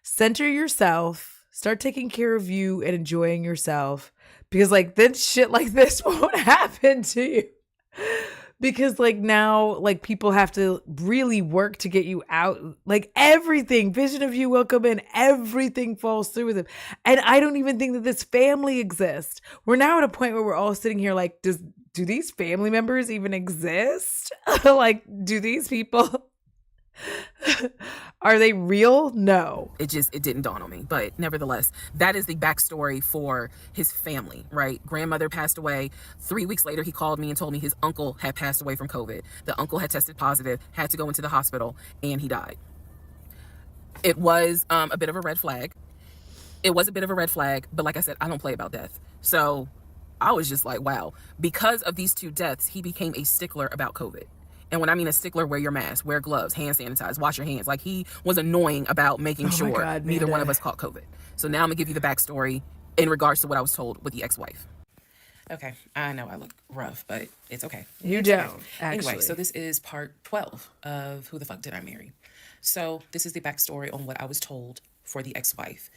Center yourself, start taking care of you and enjoying yourself, because like then shit like this won't happen to you. Because like now, like people have to really work to get you out. Like everything, vision of you will come in, everything falls through with him. And I don't even think that this family exists. We're now at a point where we're all sitting here like, do these family members even exist? Like, do these people are they real? No. It didn't dawn on me. But nevertheless, that is the backstory for his family, right? Grandmother passed away. 3 weeks later, he called me and told me his uncle had passed away from COVID. The uncle had tested positive, had to go into the hospital, and he died. It was a bit of a red flag. It was a bit of a red flag, but like I said, I don't play about death. So I was just like, wow. Because of these two deaths, he became a stickler about COVID. And when I mean a stickler, wear your mask, wear gloves, hand sanitize, wash your hands. Like he was annoying about making sure neither one of us caught COVID. So now I'm gonna give you the backstory in regards to what I was told with the ex-wife. Okay, I know I look rough, but it's okay. You don't, actually. Anyway, so this is part 12 of Who the Fuck Did I Marry? So this is the backstory on what I was told for the ex-wife.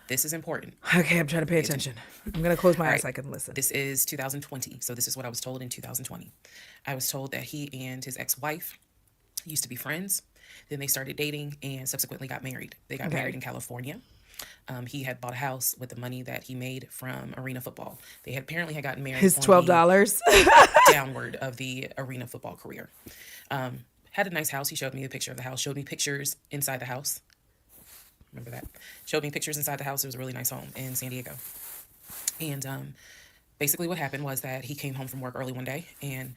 This is important. Okay, I'm trying to pay attention. I'm going to close my eyes so I can listen. This is 2020. So this is what I was told in 2020. I was told that he and his ex-wife used to be friends. Then they started dating and subsequently got married. They got married in California. He had bought a house with the money that he made from arena football. They had apparently gotten married. His $12 downward of the arena football career. Had a nice house. He showed me a picture of the house. Showed me pictures inside the house. Remember that? Showed me pictures inside the house. It was a really nice home in San Diego. And basically what happened was that he came home from work early one day and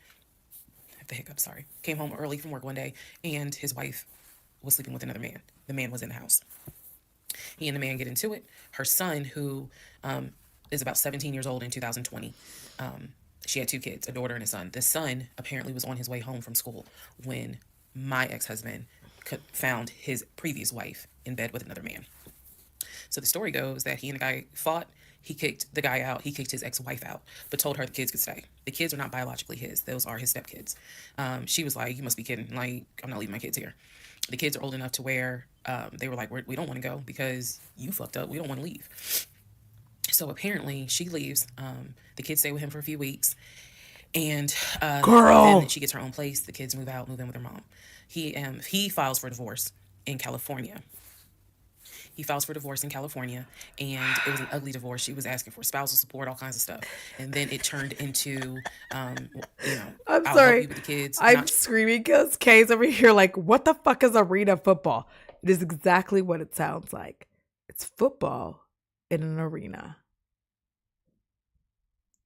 came home early from work one day and his wife was sleeping with another man. The man was in the house. He and the man get into it. Her son, who is about 17 years old in 2020, she had two kids, a daughter and a son. The son apparently was on his way home from school when my ex-husband found his previous wife in bed with another man. So the story goes that he and the guy fought. He kicked the guy out. He kicked his ex-wife out, but told her the kids could stay. The kids are not biologically his. Those are his stepkids. She was like, you must be kidding. Like, I'm not leaving my kids here. The kids are old enough to where they were like, we don't want to go because you fucked up. We don't want to leave. So apparently she leaves. The kids stay with him for a few weeks. And then she gets her own place. The kids move out, move in with her mom. He files for divorce in California. He files for divorce in California, and it was an ugly divorce. She was asking for spousal support, all kinds of stuff. And then it turned into, I'm sorry. With the kids. I'm screaming because Kay's over here like, what the fuck is arena football? It is exactly what it sounds like. It's football in an arena.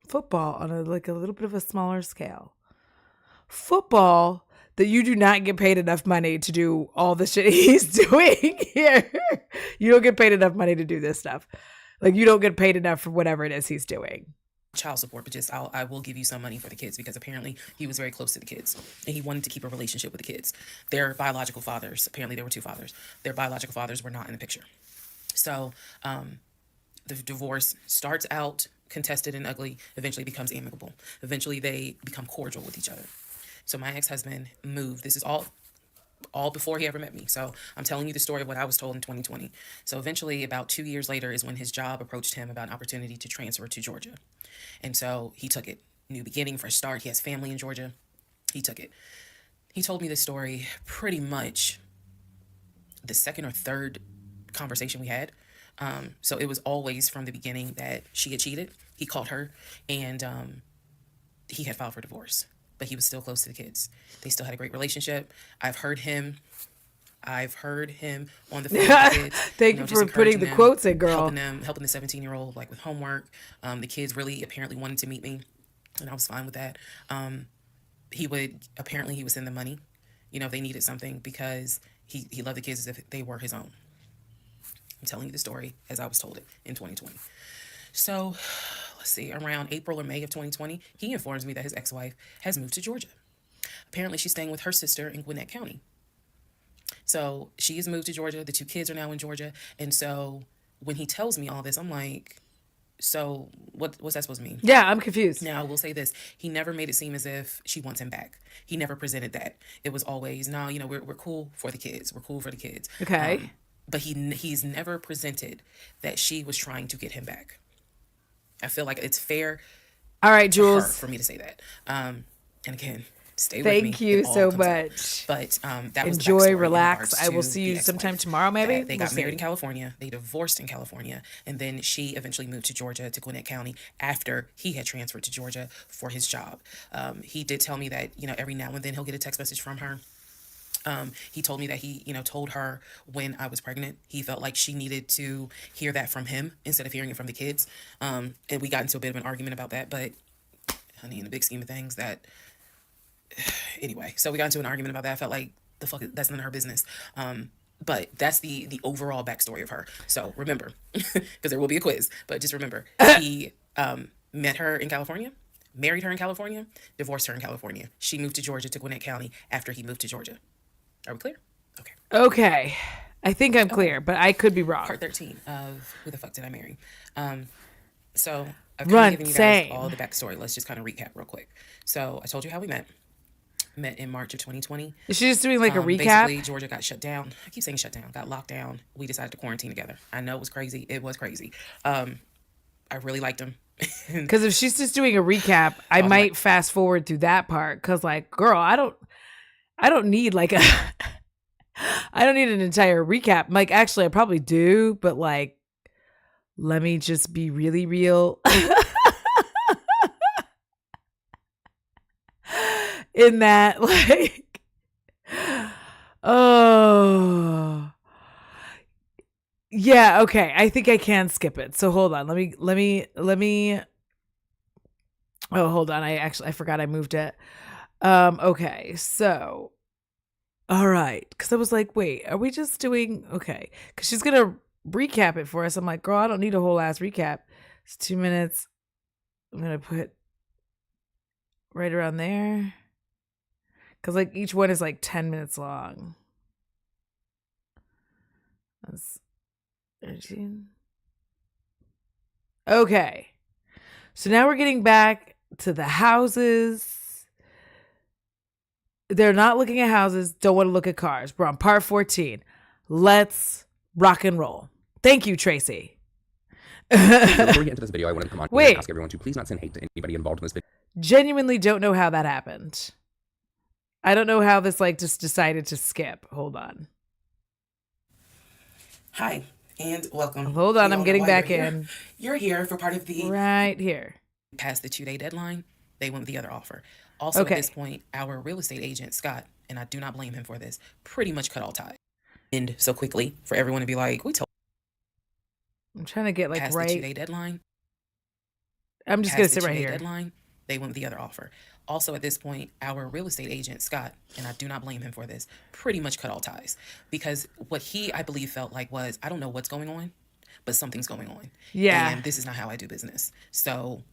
Football on a little bit of a smaller scale. Football that you do not get paid enough money to do all the shit he's doing here. You don't get paid enough money to do this stuff. Like, you don't get paid enough for whatever it is he's doing. Child support, but just I will give you some money for the kids, because apparently he was very close to the kids and he wanted to keep a relationship with the kids. Their biological fathers, apparently there were two fathers, their biological fathers were not in the picture. So the divorce starts out contested and ugly, eventually becomes amicable. Eventually they become cordial with each other. So my ex-husband moved. This is all before he ever met me. So I'm telling you the story of what I was told in 2020. So eventually, about 2 years later, is when his job approached him about an opportunity to transfer to Georgia. And so he took it. New beginning, fresh start. He has family in Georgia. He took it. He told me this story pretty much the second or third conversation we had. So it was always from the beginning that she had cheated. He caught her, and he had filed for divorce. But he was still close to the kids. They still had a great relationship. I've heard him on the phone with the kids. Thank you for putting the quotes in, girl. Helping the 17-year-old like with homework. The kids really apparently wanted to meet me, and I was fine with that. He was in the money, if they needed something, because he loved the kids as if they were his own. I'm telling you the story as I was told it in 2020. So, let's see, around April or May of 2020, he informs me that his ex-wife has moved to Georgia. Apparently, she's staying with her sister in Gwinnett County. So, she has moved to Georgia. The two kids are now in Georgia. And so, when he tells me all this, I'm like, So what's that supposed to mean? Yeah, I'm confused. Now, I will say this. He never made it seem as if she wants him back. He never presented that. It was always, no, we're cool for the kids. We're cool for the kids. Okay. But he's never presented that she was trying to get him back. I feel like it's fair. All right, Jules. For me to say that. And again, stay with me. Thank you so much. But that was enjoy, relax. I will see you sometime tomorrow, maybe. They got married in California. They divorced in California. And then she eventually moved to Georgia, to Gwinnett County, after he had transferred to Georgia for his job. He did tell me that, every now and then he'll get a text message from her. He told me that he, told her when I was pregnant, he felt like she needed to hear that from him instead of hearing it from the kids. And we got into a bit of an argument about that, but honey, in the big scheme of things, anyway, so we got into an argument about that. I felt like that's none of her business. But that's the overall backstory of her. So remember, because there will be a quiz, but just remember, he met her in California, married her in California, divorced her in California. She moved to Georgia, to Gwinnett County, after he moved to Georgia. Are we clear? Okay. Okay. I think I'm clear, but I could be wrong. Part 13 of Who the Fuck Did I Marry? So I've kind of given you guys all the backstory. Let's just kind of recap real quick. So I told you how we met. Met in March of 2020. Is she just doing like a recap? Basically, Georgia got shut down. I keep saying shut down. Got locked down. We decided to quarantine together. I know it was crazy. It was crazy. I really liked him. Because if she's just doing a recap, I might fast forward through that part. Because like, girl, I don't need like I don't need an entire recap. Like, actually, I probably do, but like, let me just be really real. In that, like, oh, yeah, okay. I think I can skip it. So hold on. Let me. Oh, hold on. I forgot I moved it. Okay. So, all right. Because I was like, wait, are we just doing okay? Because she's gonna recap it for us. I'm like, girl, I don't need a whole ass recap. It's 2 minutes. I'm gonna put right around there. Because, like, each one is, like, 10 minutes long. That's 13. Okay. So now we're getting back to the houses. They're not looking at houses. Don't want to look at cars. We're on part 14. Let's rock and roll. Thank you, Tracy. Before we get into this video, I want to come on and ask everyone to please not send hate to anybody involved in this video. Genuinely don't know how that happened. I don't know how this like just decided to skip. Hold on. Hi and welcome. Hold on, I'm getting back in. You're here for part of the right here. Past the 2-day deadline, they went with the other offer. Also, at this point, our real estate agent, Scott, and I do not blame him for this, pretty much cut all ties. And so quickly for everyone to be like, we told. I'm trying to get like past right. the 2-day deadline. I'm just going to sit right here. Deadline, they went with the other offer. Also, at this point, our real estate agent, Scott, and I do not blame him for this, pretty much cut all ties. Because what he, I believe, felt like was, I don't know what's going on, but something's going on. Yeah. And this is not how I do business. So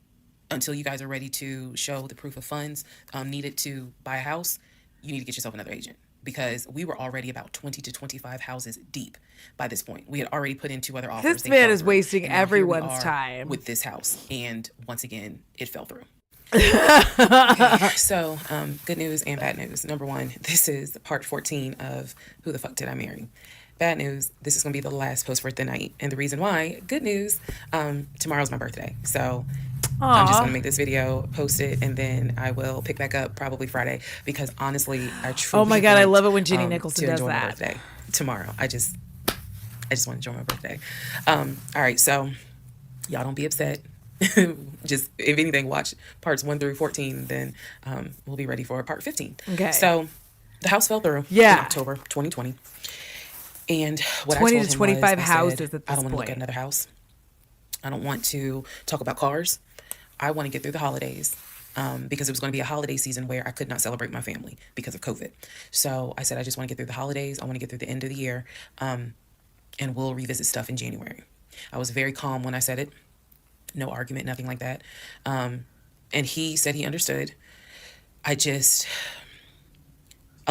until you guys are ready to show the proof of funds needed to buy a house, you need to get yourself another agent. Because we were already about 20 to 25 houses deep by this point. We had already put in 2 other offers. This man is wasting everyone's time with this house. And once again, it fell through. Okay, so good news and bad news. Number one, this is part 14 of Who the Fuck Did I Marry? Bad news, this is going to be the last post for the night. And the reason why, good news, tomorrow's my birthday. So I'm just going to make this video, post it, and then I will pick back up probably Friday. Because honestly, I truly oh my God, I love it when Jenny Nicholson does that. My birthday tomorrow. I just want to enjoy my birthday. All right, so y'all don't be upset. Just if anything, watch parts 1 through 14, then we'll be ready for part 15. Okay. So the house fell through in October 2020. And what 20 I told to 25 him was, houses at this I don't want to point. look at another house. I don't want to talk about cars. I want to get through the holidays because it was going to be a holiday season where I could not celebrate my family because of COVID. So I said, I just want to get through the holidays. I want to get through the end of the year, and we'll revisit stuff in January. I was very calm when I said it. No argument, nothing like that. And he said he understood. A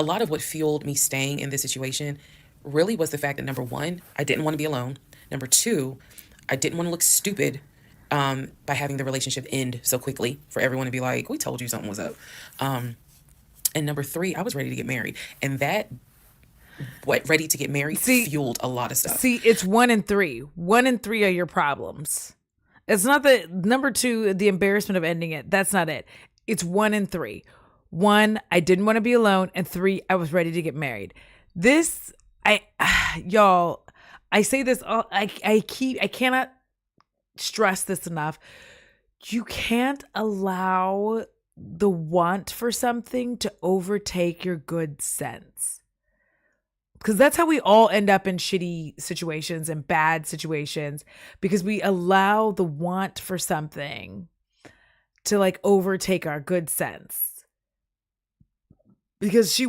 lot of what fueled me staying in this situation really was the fact that, number one, I didn't want to be alone. Number two, I didn't want to look stupid by having the relationship end so quickly, for everyone to be like, we told you something was up. And number 3, I was ready to get married. And that, ready to get married fueled a lot of stuff. See, it's 1 and 3. 1 and 3 are your problems. It's not the number 2, the embarrassment of ending it. That's not it. It's 1 and 3. 1, I didn't want to be alone. And 3, I was ready to get married. This, y'all, I say this, I cannot stress this enough. You can't allow the want for something to overtake your good sense. Because that's how we all end up in shitty situations and bad situations, because we allow the want for something to like overtake our good sense. Because she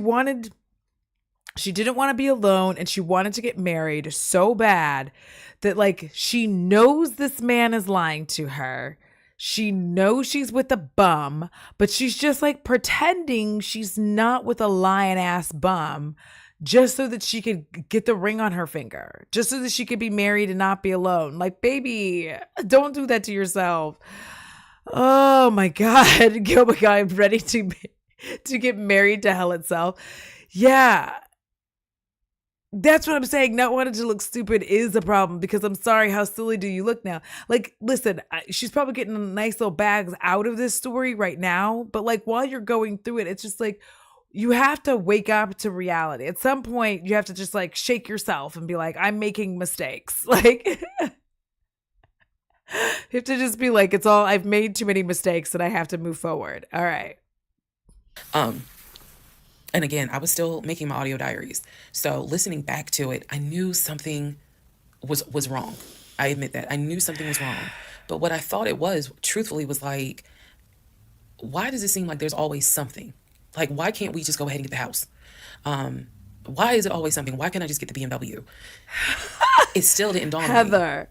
didn't want to be alone, and she wanted to get married so bad that like she knows this man is lying to her. She knows she's with a bum, but she's just like pretending she's not with a lying ass bum just so that she could get the ring on her finger, just so that she could be married and not be alone. Like, baby, don't do that to yourself. Oh my God. Oh my God. I'm ready to get married to hell itself. Yeah. That's what I'm saying. Not wanting to look stupid is a problem, because I'm sorry, how silly do you look now? Like, listen, she's probably getting nice little bags out of this story right now, but like while you're going through it, it's just like, you have to wake up to reality. At some point, you have to just like shake yourself and be like, I'm making mistakes. Like, you have to just be like, I've made too many mistakes and I have to move forward. All right. And again, I was still making my audio diaries. So listening back to it, I knew something was wrong. I admit that. I knew something was wrong. But what I thought it was, truthfully, was like, why does it seem like there's always something? Like, why can't we just go ahead and get the house? Why is it always something? Why can't I just get the BMW? It still didn't dawn on me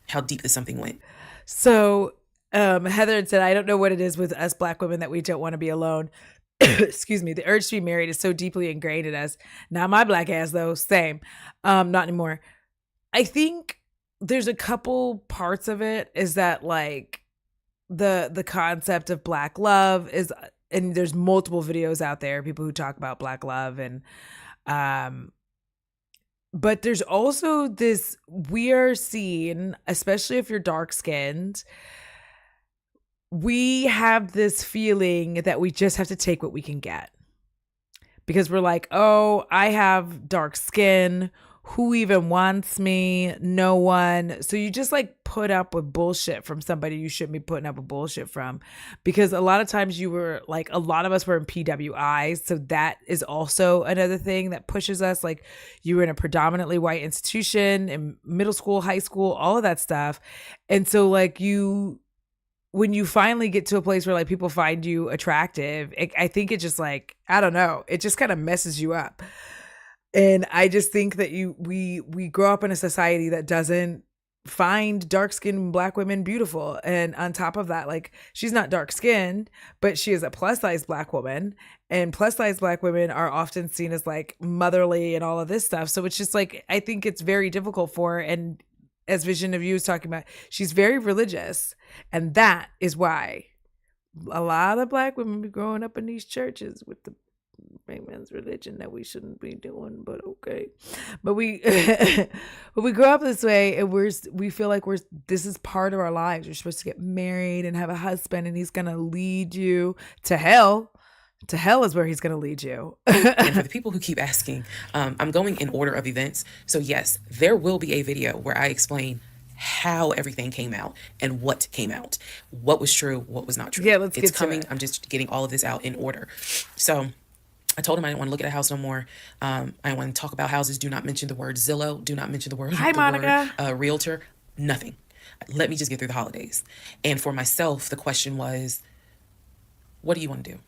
how deep this something went. So Heather had said, I don't know what it is with us Black women that we don't want to be alone. Excuse me. The urge to be married is so deeply ingrained in us. Not my Black ass though. Same. Not anymore. I think there's a couple parts of it, is that like the concept of Black love is, and there's multiple videos out there, people who talk about Black love, and but there's also this, we are seen, especially if you're dark skinned, we have this feeling that we just have to take what we can get, because we're like, oh, I have dark skin. Who even wants me? No one. So you just like put up with bullshit from somebody you shouldn't be putting up with bullshit from, because a lot of times you were like, a lot of us were in PWIs. So that is also another thing that pushes us. Like, you were in a predominantly white institution in middle school, high school, all of that stuff. And so like when you finally get to a place where like people find you attractive, I think it just like, I don't know, it just kind of messes you up. And I just think that we grow up in a society that doesn't find dark-skinned Black women beautiful. And on top of that, like, she's not dark-skinned, but she is a plus-size Black woman. And plus-size Black women are often seen as like motherly and all of this stuff. So it's just like, I think it's very difficult for her. And as Vision of You was talking about, she's very religious. And that is why a lot of Black women be growing up in these churches with the white man's religion that we shouldn't be doing, but okay. But we but we grow up this way, and we feel like this is part of our lives. You're supposed to get married and have a husband, and he's gonna lead you to hell. To hell is where he's gonna lead you. And for the people who keep asking, I'm going in order of events. So yes, there will be a video where I explain how everything came out and what came out, what was true, what was not true. Yeah, let's get it's to coming. it. I'm just getting all of this out in order. So I told him I didn't want to look at a house no more. I didn't want to talk about houses. Do not mention the word Zillow. Do not mention the word, Hi, Monica. Realtor. Nothing. Let me just get through the holidays. And for myself, the question was, what do you want to do? Do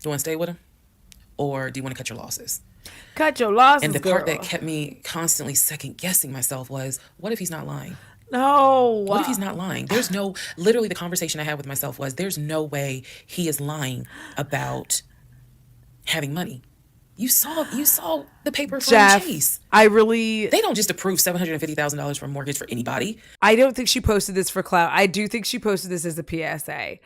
you want to stay with him? Or do you want to cut your losses? Cut your losses, And the girl. part that kept me constantly second guessing myself was, what if he's not lying? No. What if he's not lying? Literally the conversation I had with myself was, there's no way he is lying about having money. You saw the paper from Jeff, Chase. they don't just approve $750,000 for a mortgage for anybody. I don't think she posted this for clout. I do think she posted this as a PSA.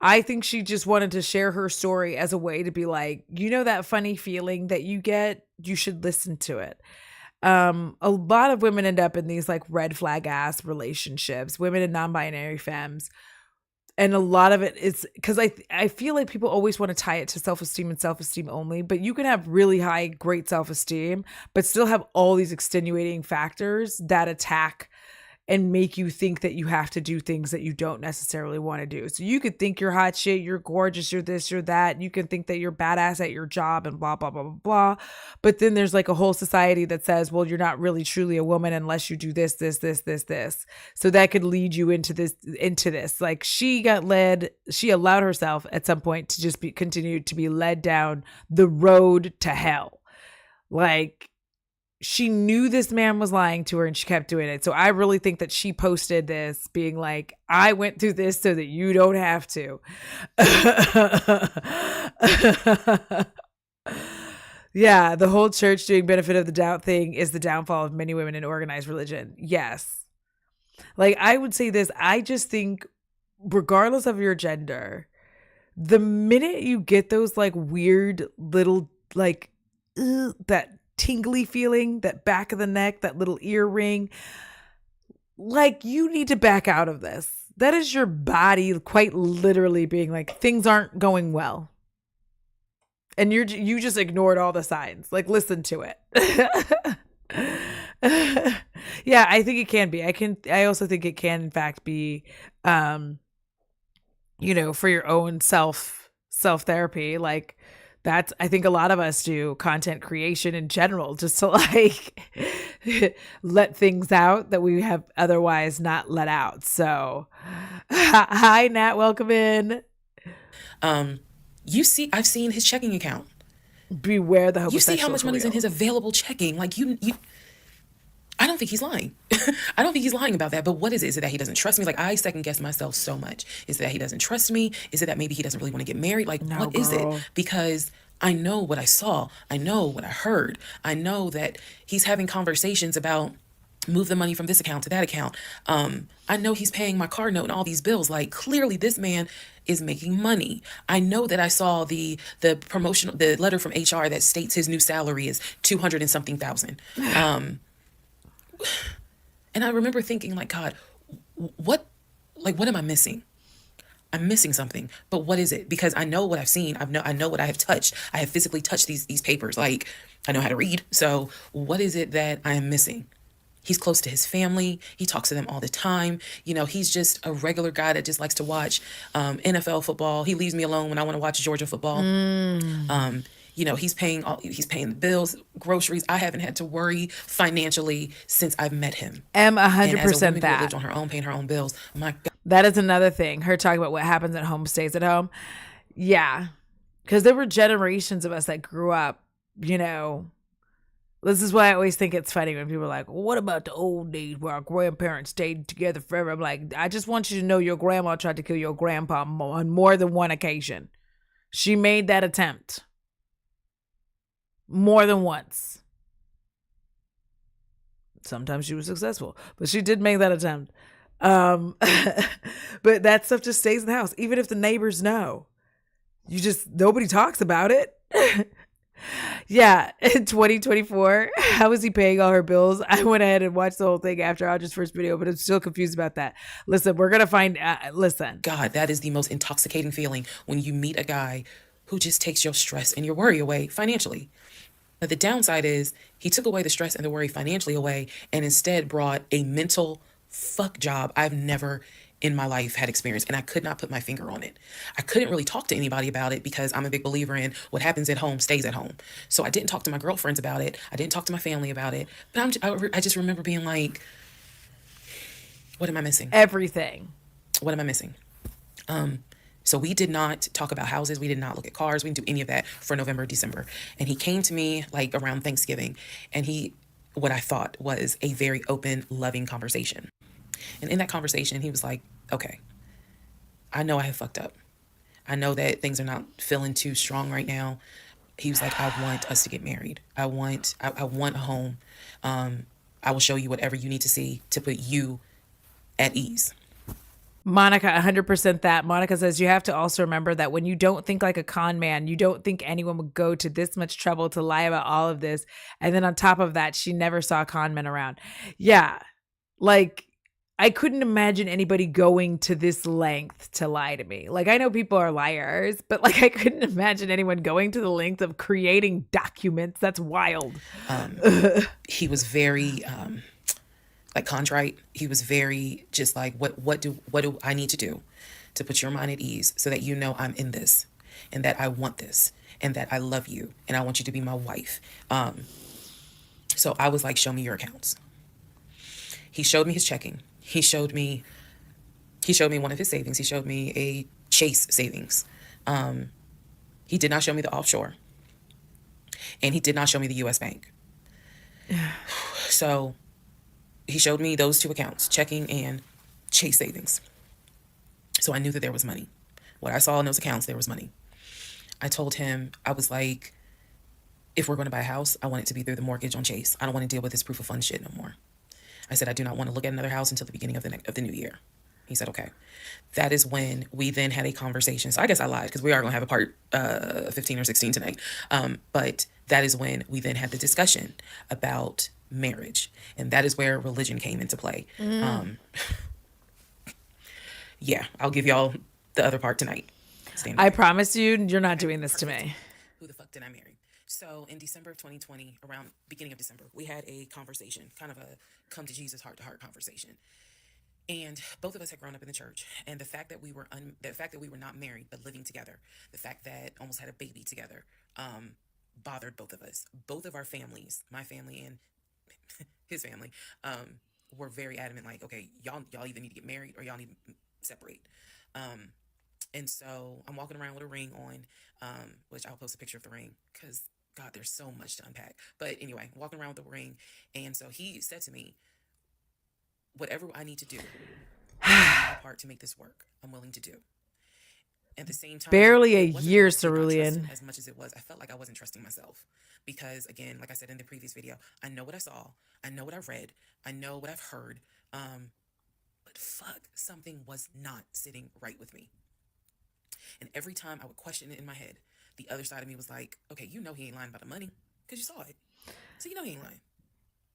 I think she just wanted to share her story as a way to be like, you know, that funny feeling that you get, you should listen to it. A lot of women end up in these like red flag ass relationships, women and non-binary femmes. And a lot of it is because I feel like people always want to tie it to self-esteem and self-esteem only, but you can have really high, great self-esteem, but still have all these extenuating factors that attack and make you think that you have to do things that you don't necessarily want to do. So you could think you're hot shit, you're gorgeous, you're this, you're that. You can think that you're badass at your job and blah, blah, blah, blah, blah. But then there's like a whole society that says, well, you're not really truly a woman unless you do this, this, this, this, this. So that could lead you into this. Like she allowed herself at some point to just continue to be led down the road to hell. Like, she knew this man was lying to her and she kept doing it. So I really think that she posted this being like, I went through this so that you don't have to. Yeah, the whole church doing benefit of the doubt thing is the downfall of many women in organized religion. Yes. Like, I would say this. I just think, regardless of your gender, the minute you get those like weird little like that tingly feeling, that back of the neck, that little ear ring, like you need to back out of this. That is your body quite literally being like, things aren't going well. And you just ignored all the signs. Like, listen to it. Yeah, I think it can be. I also think it can in fact be you know, for your own self therapy. Like, that's, I think a lot of us do content creation in general, just to like let things out that we have otherwise not let out. So hi, Nat, welcome in. I've seen his checking account. Beware the homosexual. You see how much money's in his available checking. Like you I don't think he's lying. I don't think he's lying about that. But what is it? Is it that he doesn't trust me? Like, I second guess myself so much. Is it that he doesn't trust me? Is it that maybe he doesn't really want to get married? Like, no, what girl. Is it? Because I know what I saw. I know what I heard. I know that he's having conversations about move the money from this account to that account. I know he's paying my car note and all these bills. Like, clearly this man is making money. I know that I saw the letter from HR that states his new salary is 200 and something thousand. And I remember thinking, like, God, what am I missing? I'm missing something, but what is it? Because I know what I've seen. I know what I have touched. I have physically touched these papers. Like, I know how to read. So what is it that I am missing? He's close to his family. He talks to them all the time. You know, he's just a regular guy that just likes to watch NFL football. He leaves me alone when I want to watch Georgia football. You know, he's paying the bills, groceries. I haven't had to worry financially since I've met him. 100% that. Who lived on her own, paying her own bills. My God. That is another thing. Her talking about what happens at home stays at home. Yeah. Because there were generations of us that grew up, you know. This is why I always think it's funny when people are like, well, what about the old days where our grandparents stayed together forever? I'm like, I just want you to know your grandma tried to kill your grandpa on more than one occasion. She made that attempt. More than once. Sometimes she was successful, but she did make that attempt. But that stuff just stays in the house. Even if the neighbors know, nobody talks about it. Yeah. In 2024, how is he paying all her bills? I went ahead and watched the whole thing after Audra's first video, but I'm still confused about that. Listen, we're going to find, God, that is the most intoxicating feeling when you meet a guy who just takes your stress and your worry away financially. But the downside is he took away the stress and the worry financially away and instead brought a mental fuck job I've never in my life had experienced. And I could not put my finger on it. I couldn't really talk to anybody about it because I'm a big believer in what happens at home stays at home. So I didn't talk to my girlfriends about it. I didn't talk to my family about it. But I just remember being like, what am I missing? Everything. What am I missing? So we did not talk about houses. We did not look at cars. We didn't do any of that for November, December. And he came to me like around Thanksgiving. And what I thought was a very open, loving conversation. And in that conversation, he was like, okay, I know I have fucked up. I know that things are not feeling too strong right now. He was like, I want us to get married. I want a home. I will show you whatever you need to see to put you at ease. Monica, 100% that. Monica says you have to also remember that when you don't think like a con man, you don't think anyone would go to this much trouble to lie about all of this. And then on top of that, she never saw con men around. Yeah. Like, I couldn't imagine anybody going to this length to lie to me. Like, I know people are liars, but like, I couldn't imagine anyone going to the length of creating documents. That's wild. He was very like contrite. He was very just like, what do I need to do to put your mind at ease so that you know I'm in this and that I want this and that I love you and I want you to be my wife. So I was like, show me your accounts. He showed me his checking. He showed me one of his savings. He showed me a Chase savings. He did not show me the offshore. And he did not show me the US Bank. So he showed me those two accounts, checking and Chase savings. So I knew that there was money. What I saw in those accounts, there was money. I told him, I was like, if we're going to buy a house, I want it to be through the mortgage on Chase. I don't want to deal with this proof of funds shit no more. I said, I do not want to look at another house until the beginning of the new year. He said, okay. That is when we then had a conversation. So I guess I lied because we are going to have a part 15 or 16 tonight. But that is when we then had the discussion about marriage. And that is where religion came into play. Yeah, I'll give y'all the other part tonight. I promise you, you're not doing this to me. Who the fuck did I marry? So in December of 2020, around beginning of December, we had a conversation, kind of a come to Jesus heart-to-heart conversation. And both of us had grown up in the church, and the fact that we were not married but living together, the fact that almost had a baby together, bothered both of us. Both of our families, my family and his family, were very adamant. Like, okay, y'all either need to get married or y'all need to separate. And so I'm walking around with a ring on, which I'll post a picture of the ring because God, there's so much to unpack. But anyway, walking around with the ring, and so he said to me, whatever I need to do, my part to make this work, I'm willing to do. At the same time, barely a year, Cerulean. As much as it was, I felt like I wasn't trusting myself because, again, like I said in the previous video, I know what I saw, I know what I've read, I know what I've heard, but fuck, something was not sitting right with me. And every time I would question it in my head, the other side of me was like, okay, you know he ain't lying about the money because you saw it, so you know he ain't lying.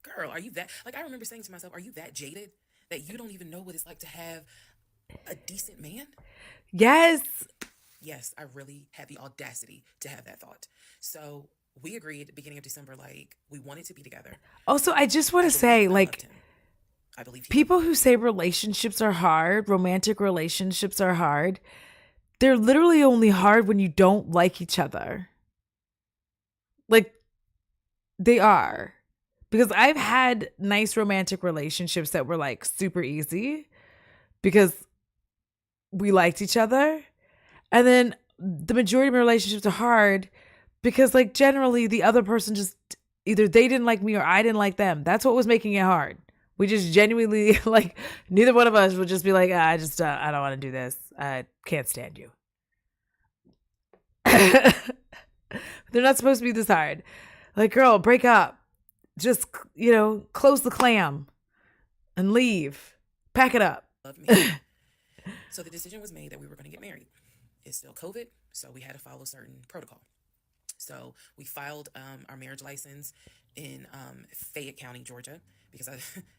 Girl, are you that, like, I remember saying to myself, are you that jaded that you don't even know what it's like to have a decent man? Yes. Yes, I really had the audacity to have that thought. So we agreed at the beginning of December, like, we wanted to be together. Also, I just want to say, like, I believe people who say relationships are hard, romantic relationships are hard, they're literally only hard when you don't like each other. Like, they are. Because I've had nice romantic relationships that were like super easy because we liked each other. And then the majority of my relationships are hard because like generally the other person just either they didn't like me or I didn't like them. That's what was making it hard. We just genuinely like neither one of us would just be like, I don't want to do this. I can't stand you. They're not supposed to be this hard. Like, girl, break up. Just, close the clam and leave. Pack it up. Love me. So the decision was made that we were going to get married. It's still COVID, so we had to follow certain protocol. So we filed our marriage license in Fayette County, Georgia, because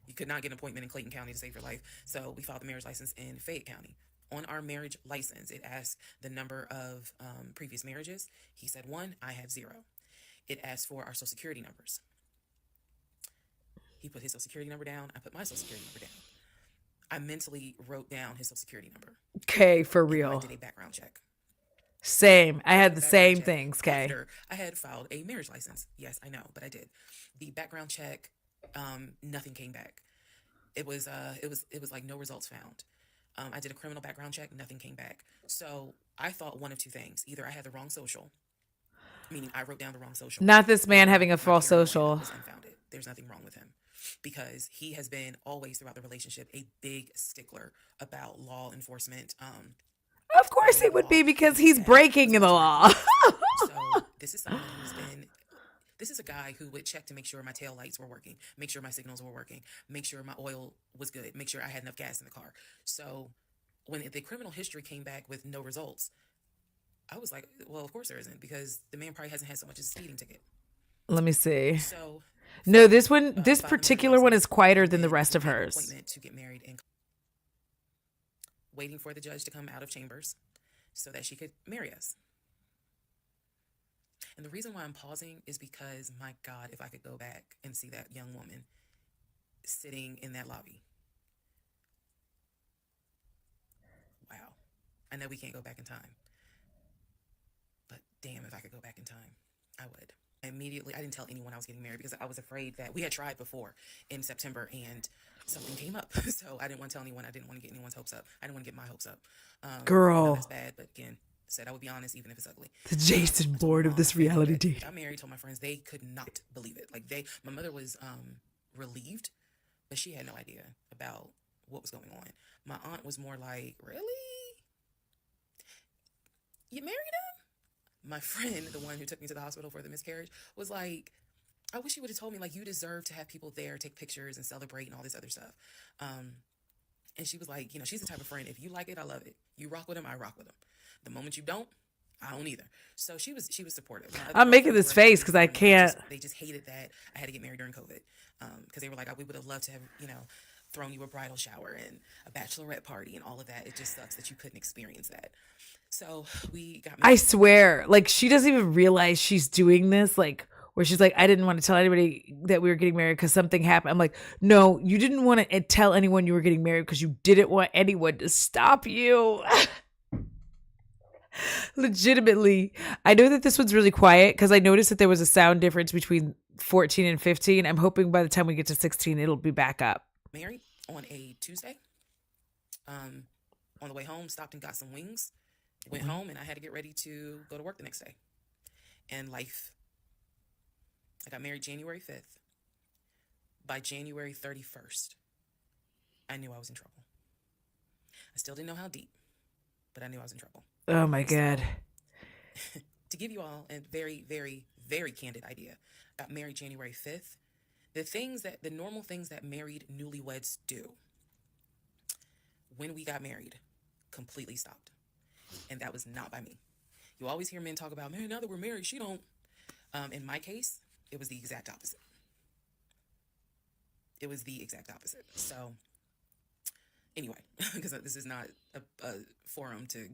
you could not get an appointment in Clayton County to save your life. So we filed the marriage license in Fayette County. On our marriage license, it asked the number of previous marriages. He said 1, I had 0. It asked for our social security numbers. He put his social security number down. I put my social security number down. I mentally wrote down his social security number. Okay, for real. I did a background check. Same. I had the same things, Kay. After I had filed a marriage license. Yes, I know, but I did. The background check, nothing came back. It was like no results found. I did a criminal background check, nothing came back. So I thought one of two things. Either I had the wrong social, meaning I wrote down the wrong social. Not this man having a false social. Was unfounded. There's nothing wrong with him. Because he has been always throughout the relationship a big stickler about law enforcement Of course it would be, because he's breaking the law. So this is someone who's been. This is a guy who would check to make sure my tail lights were working, make sure my signals were working, make sure my oil was good, make sure I had enough gas in the car. So when the criminal history came back with no results, I was like, well, of course there isn't, because the man probably hasn't had so much as a speeding ticket. Let me see. So no, this particular one is quieter than the rest of hers. Appointment to get married and waiting for the judge to come out of chambers so that she could marry us. And the reason why I'm pausing is because, my God, if I could go back and see that young woman sitting in that lobby. Wow. I know we can't go back in time. But damn, if I could go back in time, I would. Immediately, I didn't tell anyone I was getting married because I was afraid that we had tried before in September and something came up. So I didn't want to tell anyone. I didn't want to get anyone's hopes up. I didn't want to get my hopes up. Girl. That's bad, but again, said I would be honest, even if it's ugly. The Jason board of this reality TV. I married, told my friends, they could not believe it. Like my mother was relieved, but she had no idea about what was going on. My aunt was more like, really? You married him? My friend, the one who took me to the hospital for the miscarriage, was like, I wish you would have told me, like, you deserve to have people there, take pictures and celebrate and all this other stuff. And she was like, she's the type of friend, if you like it, I love it. You rock with him, I rock with him. The moment you don't, I don't either. So she was supportive. I'm making this face because I can't. They just hated that I had to get married during COVID, because they were like, we would have loved to have, thrown you a bridal shower and a bachelorette party and all of that. It just sucks that you couldn't experience that. So we got married. I swear, like, she doesn't even realize she's doing this, like, where she's like, I didn't want to tell anybody that we were getting married because something happened. I'm like, no, you didn't want to tell anyone you were getting married because you didn't want anyone to stop you. Legitimately. I know that this one's really quiet because I noticed that there was a sound difference between 14 and 15. I'm hoping by the time we get to 16, it'll be back up. Married on a Tuesday. On the way home, stopped and got some wings. Went home, and I had to get ready to go to work the next day. And life. I got married January 5th. By January 31st, I knew I was in trouble. I still didn't know how deep, but I knew I was in trouble. Oh my God. So, to give you all a very, very, very candid idea, got married January 5th. The normal things that married newlyweds do, when we got married, completely stopped. And that was not by me. You always hear men talk about, man, now that we're married, she don't. In my case, it was the exact opposite. It was the exact opposite. So, anyway, because this is not a forum to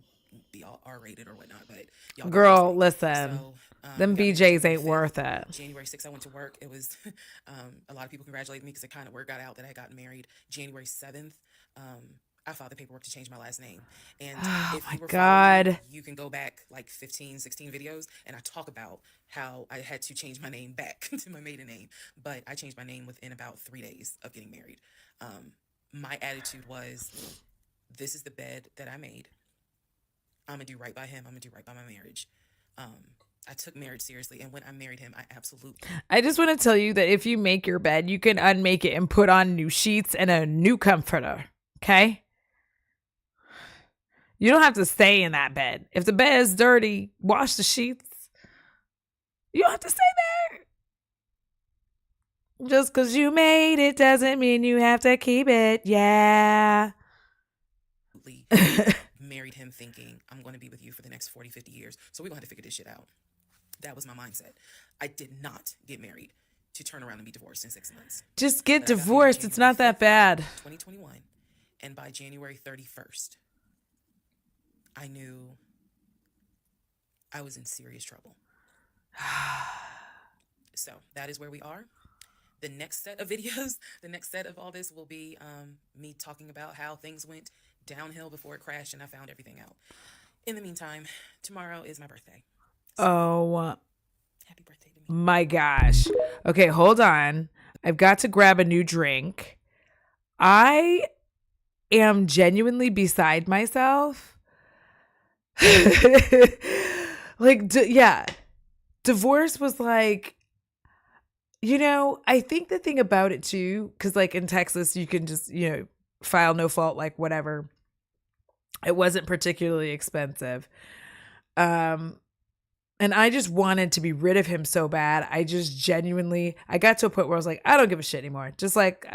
be all R-rated or whatnot, but y'all. Girl, listen, so, them BJs ain't worth it. January 6th, I went to work. It was a lot of people congratulated me because it kind of word got out that I had gotten married. January 7th, I filed the paperwork to change my last name. And if you were following me, you can go back like 15, 16 videos, and I talk about how I had to change my name back to my maiden name. But I changed my name within about 3 days of getting married. My attitude was, this is the bed that I made. I'm going to do right by him. I'm going to do right by my marriage. I took marriage seriously, and when I married him, I just want to tell you that if you make your bed, you can unmake it and put on new sheets and a new comforter, okay? You don't have to stay in that bed. If the bed is dirty, wash the sheets. You don't have to stay there. Just because you made it doesn't mean you have to keep it. Yeah. Married him thinking, I'm going to be with you for the next 40, 50 years. So we're going to have to figure this shit out. That was my mindset. I did not get married to turn around and be divorced in 6 months. Just get divorced. It's not that bad. 2021. And by January 31st, I knew I was in serious trouble. So that is where we are. The next set of videos, the next set of all this will be me talking about how things went downhill before it crashed and I found everything out. In the meantime, tomorrow is my birthday. So, oh, happy birthday to me. My gosh. Okay, hold on. I've got to grab a new drink. I am genuinely beside myself. Like, yeah. Divorce was like, I think the thing about it too, because like in Texas, you can just, file no fault, like whatever. It wasn't particularly expensive. And I just wanted to be rid of him so bad. I just genuinely, I got to a point where I was like, I don't give a shit anymore. Just like,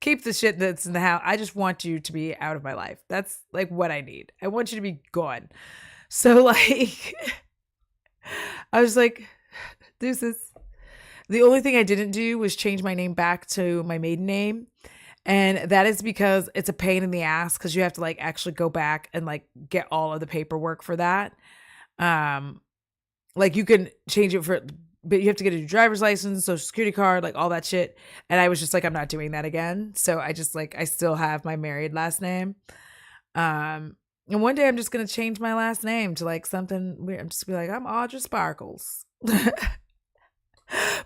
keep the shit that's in the house. I just want you to be out of my life. That's like what I need. I want you to be gone. So like, I was like, deuces. The only thing I didn't do was change my name back to my maiden name. And that is because it's a pain in the ass because you have to like actually go back and like get all of the paperwork for that. Like you can change it but you have to get a new driver's license, social security card, like all that shit. And I was just like, I'm not doing that again. So I just like, I still have my married last name. And one day I'm just going to change my last name to like something weird. I'm just gonna be like, I'm Audra Sparkles.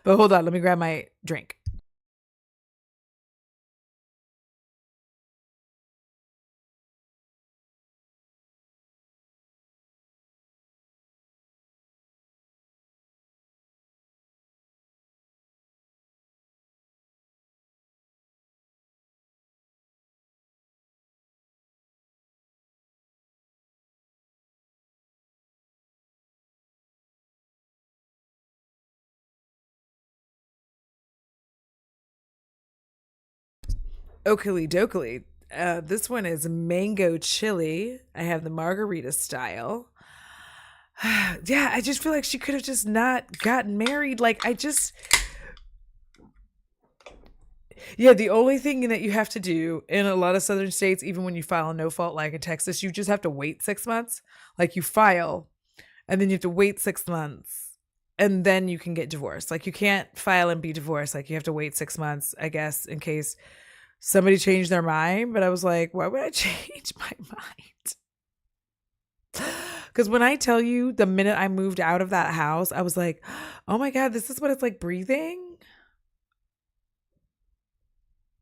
But hold on, let me grab my drink. Oakley dokley. This one is mango chili. I have the margarita style. Yeah, I just feel like she could have just not gotten married. Like, yeah, the only thing that you have to do in a lot of southern states, even when you file a no fault, like in Texas, you just have to wait 6 months. Like, you file, and then you have to wait 6 months, and then you can get divorced. Like, you can't file and be divorced. Like, you have to wait 6 months, I guess, in case somebody changed their mind. But I was like, why would I change my mind? Because when I tell you, the minute I moved out of that house, I was like, oh my God, this is what it's like breathing.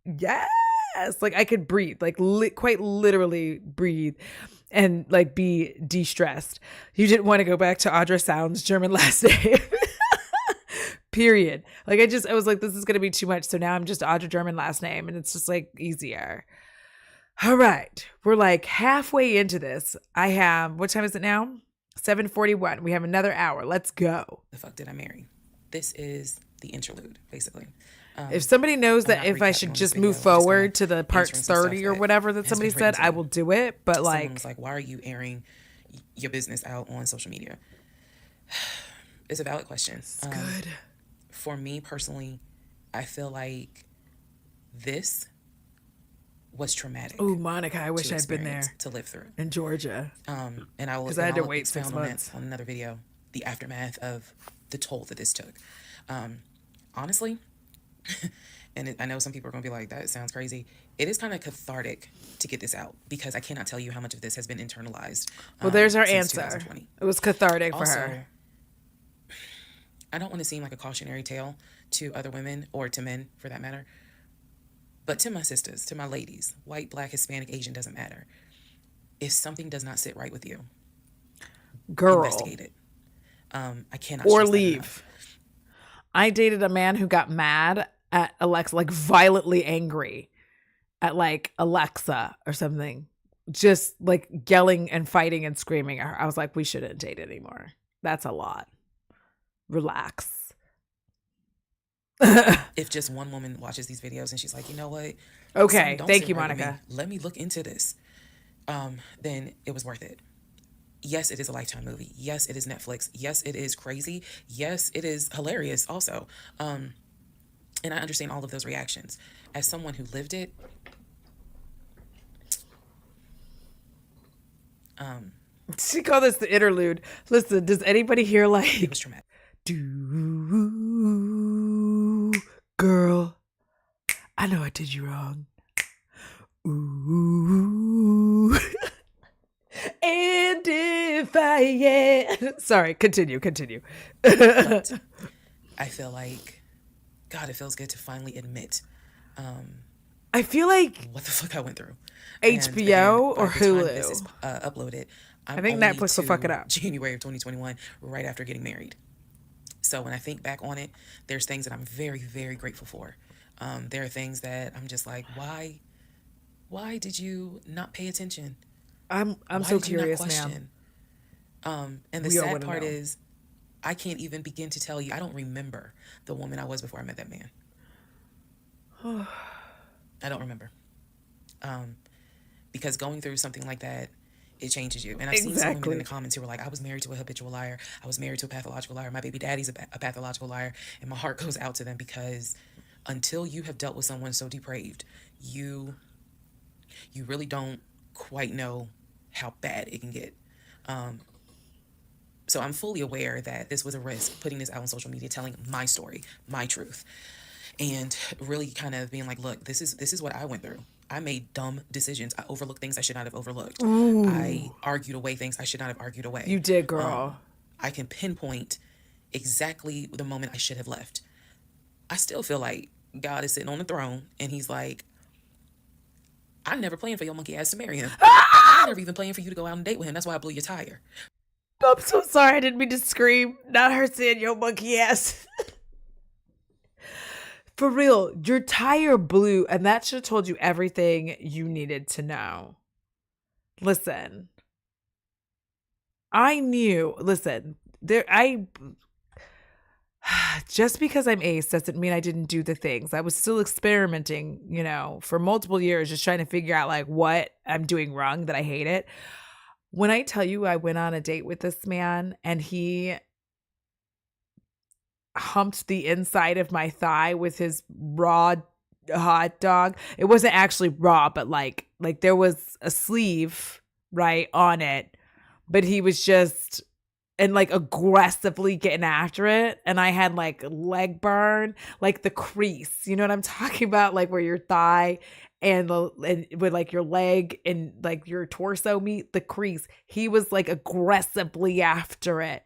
Yes. Like I could breathe, like quite literally breathe and like be de-stressed. You didn't want to go back to Audra Sound's German last name. Period. Like I was like, this is going to be too much. So now I'm just Audra German last name, and it's just like easier. All right. We're like halfway into this. What time is it now? 7:41. We have another hour. Let's go. The fuck did I marry? This is the interlude, basically. If somebody knows that if I should just move forward to the parts 30 or whatever that somebody said, I will do it. But like, someone was like, why are you airing your business out on social media? It's a valid question. It's good. For me personally, I feel like this was traumatic. Oh, Monica, I wish I'd been there to live through in Georgia. And I will, because I had to wait 6 months on another video, the aftermath of the toll that this took. Honestly, and I know some people are going to be like, that sounds crazy. It is kind of cathartic to get this out because I cannot tell you how much of this has been internalized. Well, there's our answer. It was cathartic for her. I don't want to seem like a cautionary tale to other women or to men for that matter. But to my sisters, to my ladies, white, black, Hispanic, Asian, doesn't matter. If something does not sit right with you, girl, investigate it. I cannot. Or leave. I dated a man who got mad at Alexa, like violently angry at like Alexa or something, just like yelling and fighting and screaming at her. I was like, we shouldn't date anymore. That's a lot. Relax. If just one woman watches these videos and she's like, you know what? Okay, thank you, Monica. Let me look into this. Then it was worth it. Yes, it is a Lifetime movie. Yes, it is Netflix. Yes, it is crazy. Yes, it is hilarious also. And I understand all of those reactions. As someone who lived it, she called this the interlude. Listen, does anybody hear like it was traumatic? Do girl, I know I did you wrong. Ooh. And if sorry, continue. But I feel like, God, it feels good to finally admit. I feel like what the fuck I went through. HBO or Hulu. This is uploaded. I think Netflix will fuck it up. January of 2021, right after getting married. So when I think back on it, there's things that I'm very, very grateful for. There are things that I'm just like, why did you not pay attention? I'm Why so did you not curious, question? And the We all sad want to part know. is, I can't even begin to tell you. I don't remember the woman I was before I met that man. I don't remember. Because going through something like that, it changes you. And I've seen some women in the comments who were like, I was married to a habitual liar. I was married to a pathological liar. My baby daddy's a pathological liar. And my heart goes out to them, because until you have dealt with someone so depraved, you really don't quite know how bad it can get. So I'm fully aware that this was a risk, putting this out on social media, telling my story, my truth, and really kind of being like, look, this is what I went through. I made dumb decisions. I overlooked things I should not have overlooked. Ooh. I argued away things I should not have argued away. You did, girl. I can pinpoint exactly the moment I should have left. I still feel like God is sitting on the throne and he's like, I never planned for your monkey ass to marry him. I never even planned for you to go out and date with him. That's why I blew your tire. I'm so sorry. I didn't mean to scream. Not her saying yo monkey ass. For real, your tire blew, and that should have told you everything you needed to know. Listen, I knew. Listen, just because I'm ace doesn't mean I didn't do the things. I was still experimenting, for multiple years, just trying to figure out like what I'm doing wrong that I hate it. When I tell you I went on a date with this man and he humped the inside of my thigh with his raw hot dog. It wasn't actually raw, but like there was a sleeve right on it, but he was just and like aggressively getting after it. And I had like leg burn, like the crease, you know what I'm talking about? Like where your thigh and with like your leg and like your torso meet the crease. He was like aggressively after it.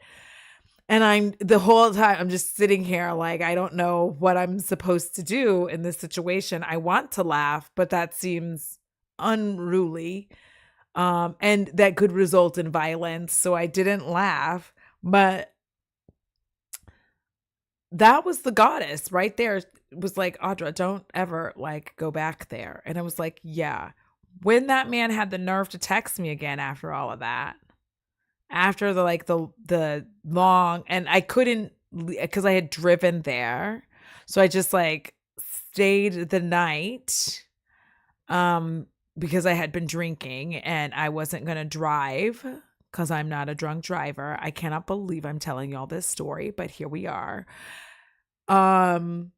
And the whole time I'm just sitting here like, I don't know what I'm supposed to do in this situation. I want to laugh, but that seems unruly. And that could result in violence. So I didn't laugh, but that was the goddess right there. It was like, Audra, don't ever like go back there. And I was like, yeah. When that man had the nerve to text me again after all of that, after the long, and I couldn't, because I had driven there. So I just like stayed the night, because I had been drinking and I wasn't going to drive because I'm not a drunk driver. I cannot believe I'm telling y'all this story, but here we are. And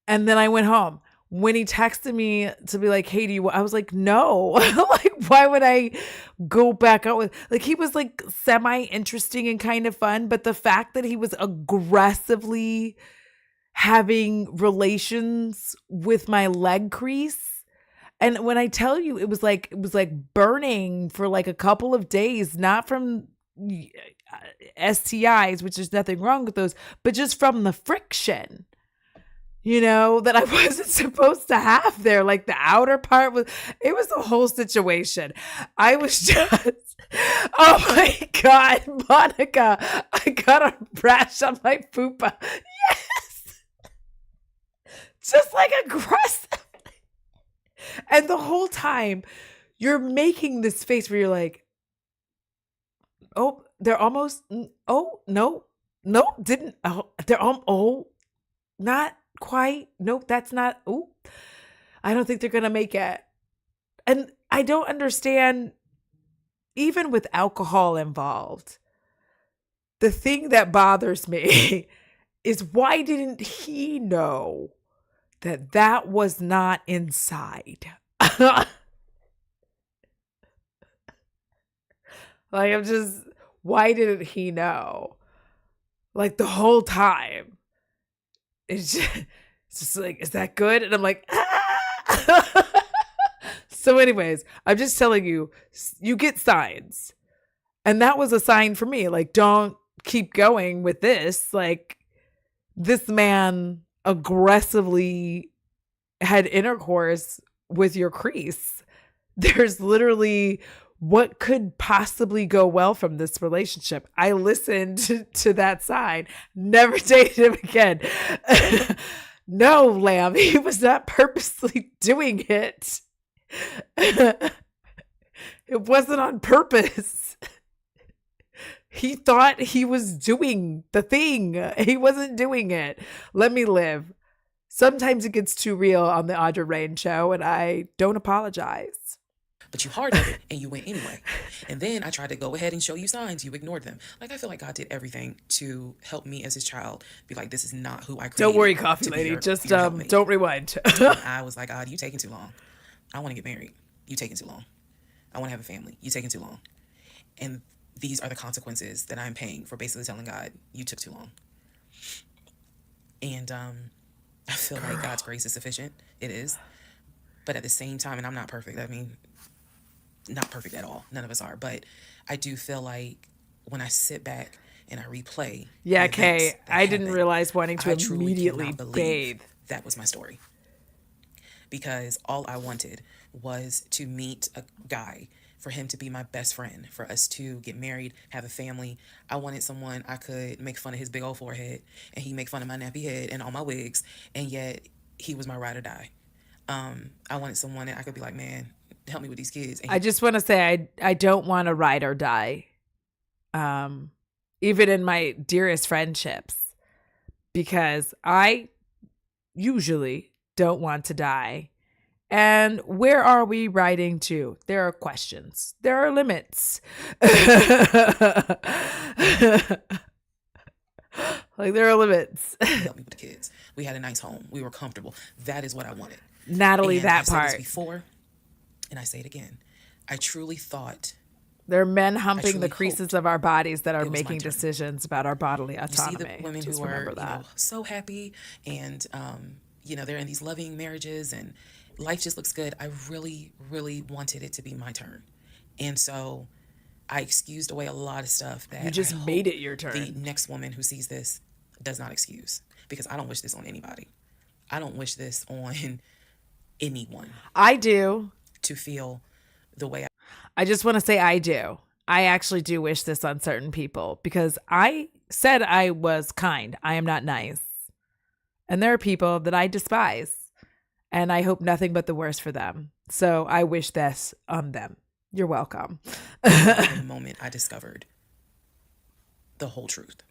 then I went home. When he texted me to be like, hey, I was like, no, like, why would I go back out with, like, he was like semi-interesting and kind of fun, but the fact that he was aggressively having relations with my leg crease, and when I tell you, it was like burning for like a couple of days, not from STIs, which there's nothing wrong with those, but just from the friction. That I wasn't supposed to have there. Like the outer part it was the whole situation. I was just, oh my God, Monica, I got a rash on my fupa. Yes. Just like aggressive. And the whole time you're making this face where you're like, oh, they're almost, oh, no, didn't, oh, they're not quite. Nope, that's not. Oh, I don't think they're gonna make it. And I don't understand, even with alcohol involved, the thing that bothers me is why didn't he know that was not inside? Like, I'm just, why didn't he know? Like the whole time. It's just like, is that good? And I'm like, ah! So anyways, I'm just telling you, you get signs. And that was a sign for me. Like, don't keep going with this. Like, this man aggressively had intercourse with your crease. There's literally, what could possibly go well from this relationship? I listened to that sign, never dated him again. No, lamb, he was not purposely doing it. It wasn't on purpose. He thought he was doing the thing. He wasn't doing it. Let me live. Sometimes it gets too real on the Audra Rain show, and I don't apologize. But you hard-headed and you went anyway. And then I tried to go ahead and show you signs. You ignored them. Like, I feel like God did everything to help me as his child be like, this is not who I created. Don't worry, coffee lady. Just don't rewind. I was like, God, you taking too long. I want to get married. You taking too long. I want to have a family. You taking too long. And these are the consequences that I'm paying for basically telling God, you took too long. And I feel like God's grace is sufficient. It is. But at the same time, and I'm not perfect. I mean, not perfect at all. None of us are. But I do feel like when I sit back and I replay. Yeah, Kay, I didn't realize wanting to immediately bathe. That was my story. Because all I wanted was to meet a guy, for him to be my best friend, for us to get married, have a family. I wanted someone I could make fun of his big old forehead, and he make fun of my nappy head and all my wigs, and yet he was my ride or die. I wanted someone that I could be like, man, help me with these kids. And I just want to say I don't want to ride or die, even in my dearest friendships, because I usually don't want to die. And where are we riding to? There are questions. There are limits. Like, there are limits. Help me with the kids. We had a nice home. We were comfortable. That is what I wanted. Natalie, and that I've said part. this before, and I say it again. I truly thought. There are men humping the creases of our bodies that are it was my making turn. decisions about our bodily You see autonomy. the women Just who are remember that. so happy, and they're in these loving marriages, and life just looks good. I really, really wanted it to be my turn, and so I excused away a lot of stuff that You just I made hope it your turn. The next woman who sees this does not excuse, because I don't wish this on anybody. I don't wish this on anyone. I do. To feel the way I just want to say I do. I actually do wish this on certain people, because I said I was kind. I am not nice. And there are people that I despise, and I hope nothing but the worst for them. So I wish this on them. You're welcome. in the moment I discovered the whole truth.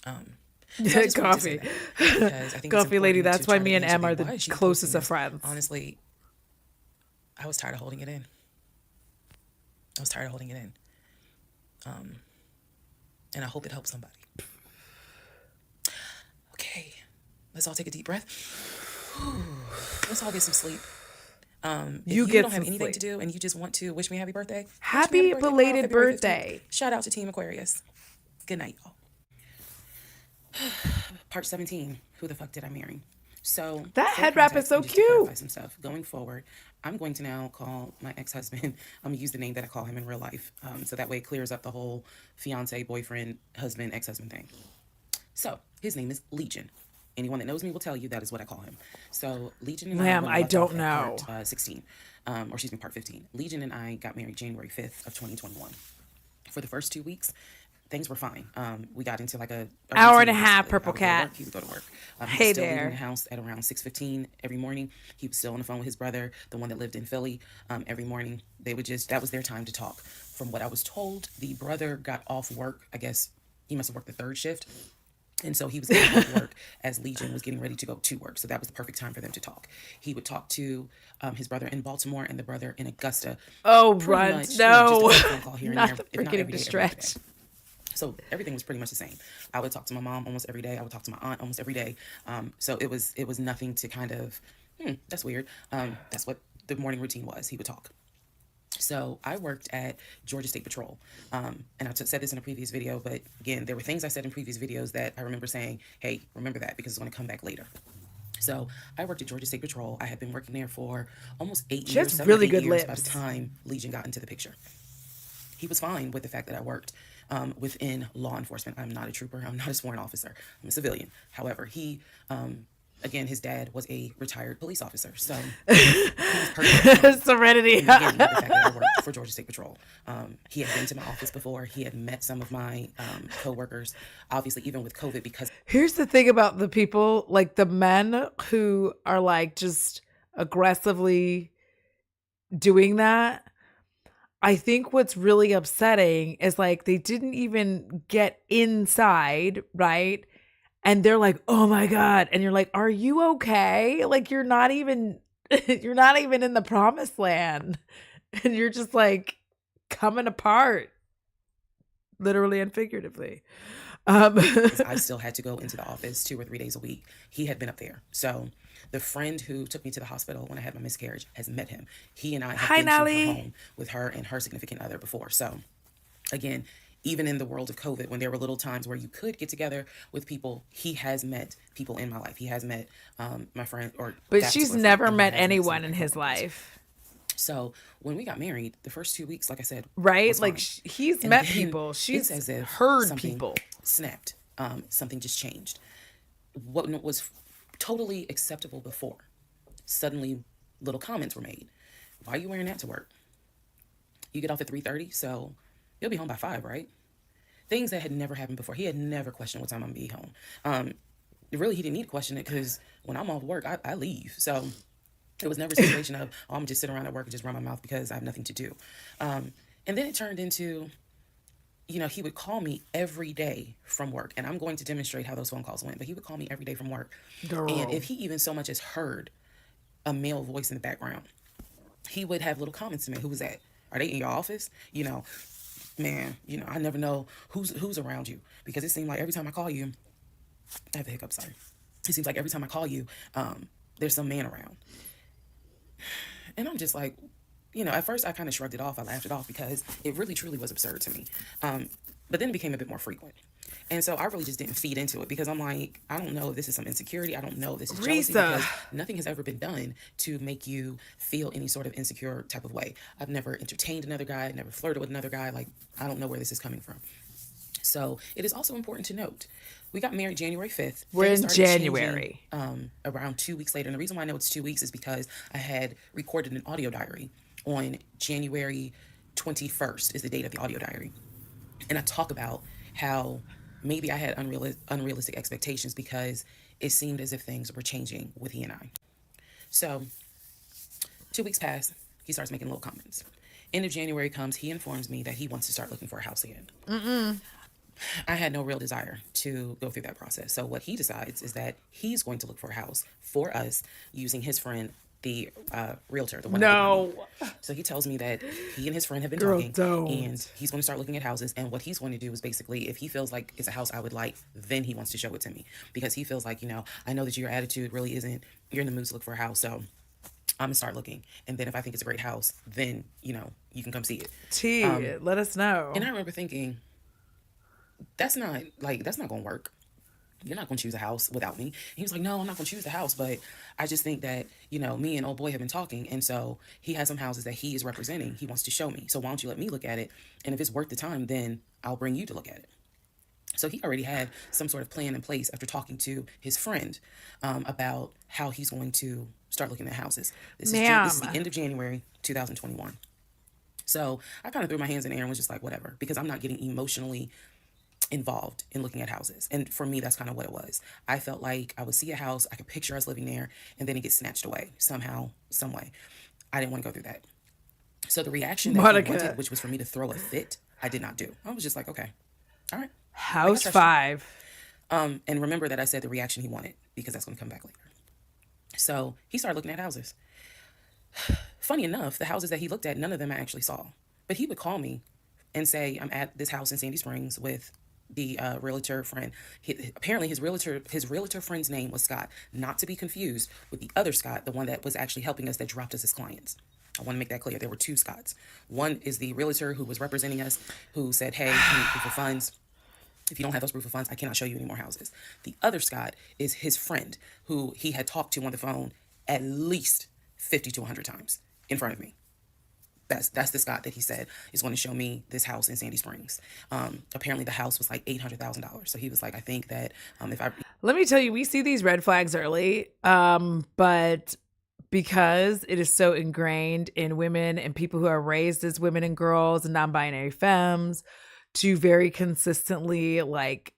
So Coffee. I think Coffee lady, that's why me and Em are the closest of friends. Honestly, I was tired of holding it in. And I hope it helps somebody. Okay, let's all take a deep breath. Let's all get some sleep. If you don't have anything to do and you just want to wish me happy birthday, happy belated birthday. Shout out to Team Aquarius. Good night, y'all. Part 17. Who the fuck did I marry? So that head wrap is so cute. Some stuff going forward. I'm going to now call my ex-husband. I'm gonna use the name that I call him in real life, so that way it clears up the whole fiance, boyfriend, husband, ex-husband thing. So his name is Legion. Anyone that knows me will tell you that is what I call him. So Legion and I don't know. Part 16, or excuse me, part 15. Legion and I got married January 5th of 2021. For the first 2 weeks, things were fine. We got into like a hour and a half. Purple cat. He would go to work. Hey was still there. leaving the house at around 6:15 every morning. He was still on the phone with his brother, the one that lived in Philly. Every morning, that was their time to talk. From what I was told, the brother got off work. I guess he must have worked the third shift. And so he was getting off work as Legion was getting ready to go to work. So that was the perfect time for them to talk. He would talk to his brother in Baltimore and the brother in Augusta. Oh, run. No. Just a phone call here and Not there, the freaking stretch. So everything was pretty much the same. I would talk to my mom almost every day. I would talk to my aunt almost every day. So it was nothing to kind of, that's weird. That's what the morning routine was. He would talk. So I worked at Georgia State Patrol. And I said this in a previous video, but again, there were things I said in previous videos that I remember saying, hey, remember that because it's going to come back later. So I worked at Georgia State Patrol. I had been working there for almost 8 years. Just really good years lips. By the time Legion got into the picture. He was fine with the fact that I worked within law enforcement. I'm not a trooper. I'm not a sworn officer. I'm a civilian. However, he, again, his dad was a retired police officer. So he was perfect. Serenity. The fact that I worked for Georgia State Patrol. He had been to my office before. He had met some of my co-workers, obviously even with COVID because... Here's the thing about the people, like the men who are like just aggressively doing that. I think what's really upsetting is like they didn't even get inside, right? And they're like, "Oh my God." And you're like, "Are you okay? Like you're not even you're not even in the promised land." And you're just like coming apart, literally and figuratively. I still had to go into the office 2 or 3 days a week. He had been up there. So the friend who took me to the hospital when I had my miscarriage has met him. He and I have Hi, been to her Nelly. home with her and her significant other before. So again, even in the world of COVID, when there were little times where you could get together with people, he has met people in my life. He has met my friend, or But that she's particular friend, never and he met has met some anyone of in my his coworkers. life, So when we got married, the first 2 weeks, like I said, right? was Like fine. he's And met then people. it's She's as if heard something people. snapped. Something just changed. What was totally acceptable before, suddenly little comments were made. Why are you wearing that to work? You get off at 3:30, so you'll be home by 5, right? Things that had never happened before. He had never questioned what time I'm going to be home. Really, he didn't need to question it because when I'm off work, I leave. So it was never a situation of, oh, I'm just sitting around at work and just run my mouth because I have nothing to do. And then it turned into, he would call me every day from work, and I'm going to demonstrate how those phone calls went, but he would call me every day from work. Girl. And if he even so much as heard a male voice in the background, he would have little comments to me. Who was that? Are they in your office? Man, I never know who's around you, because it seemed like every time I call you, I have the hiccup, sorry. It seems like every time I call you, there's some man around. And I'm just like, at first I kind of shrugged it off. I laughed it off because it really, truly was absurd to me. But then it became a bit more frequent. And so I really just didn't feed into it because I'm like, I don't know if this is some insecurity. I don't know if this is jealousy, because nothing has ever been done to make you feel any sort of insecure type of way. I've never entertained another guy. I've never flirted with another guy. Like, I don't know where this is coming from. So it is also important to note, we got married January 5th. We're in January. Around 2 weeks later. And the reason why I know it's 2 weeks is because I had recorded an audio diary on January 21st is the date of the audio diary. And I talk about how maybe I had unrealistic expectations because it seemed as if things were changing with he and I. So 2 weeks pass. He starts making little comments. End of January comes. He informs me that he wants to start looking for a house again. I had no real desire to go through that process. So what he decides is that he's going to look for a house for us using his friend, the realtor, the one. No. So he tells me that he and his friend have been Girl, talking, don't. and he's going to start looking at houses. And what he's going to do is basically, if he feels like it's a house I would like, then he wants to show it to me, because he feels like, I know that your attitude really isn't, you're in the mood to look for a house. So I'm going to start looking. And then if I think it's a great house, then, you can come see it. Let us know. And I remember thinking, that's not going to work. You're not going to choose a house without me. And he was like, no, I'm not going to choose the house, but I just think that, me and old boy have been talking. And so he has some houses that he is representing. He wants to show me. So why don't you let me look at it? And if it's worth the time, then I'll bring you to look at it. So he already had some sort of plan in place after talking to his friend about how he's going to start looking at houses. This is the end of January 2021. So I kind of threw my hands in the air and was just like, whatever, because I'm not getting emotionally involved in looking at houses. And for me, that's kind of what it was. I felt like I would see a house, I could picture us living there, and then it gets snatched away somehow, some way. I didn't want to go through that. So the reaction that he wanted, which was for me to throw a fit, I did not do. I was just like, okay, all right. House 5. And remember that I said the reaction he wanted, because that's going to come back later. So he started looking at houses. Funny enough, the houses that he looked at, none of them I actually saw. But he would call me and say, I'm at this house in Sandy Springs with the realtor friend. Apparently his realtor friend's name was Scott, not to be confused with the other Scott, the one that was actually helping us, that dropped us as clients. I want to make that clear. There were 2 Scotts. One is the realtor who was representing us, who said, hey, I need proof of funds. If you don't have those proof of funds, I cannot show you any more houses. The other Scott is his friend, who he had talked to on the phone at least 50 to 100 times in front of me. That's the Scott that he said is going to show me this house in Sandy Springs. Apparently the house was like $800,000. So he was like, I think that Let me tell you, we see these red flags early, but because it is so ingrained in women and people who are raised as women and girls and non-binary femmes to very consistently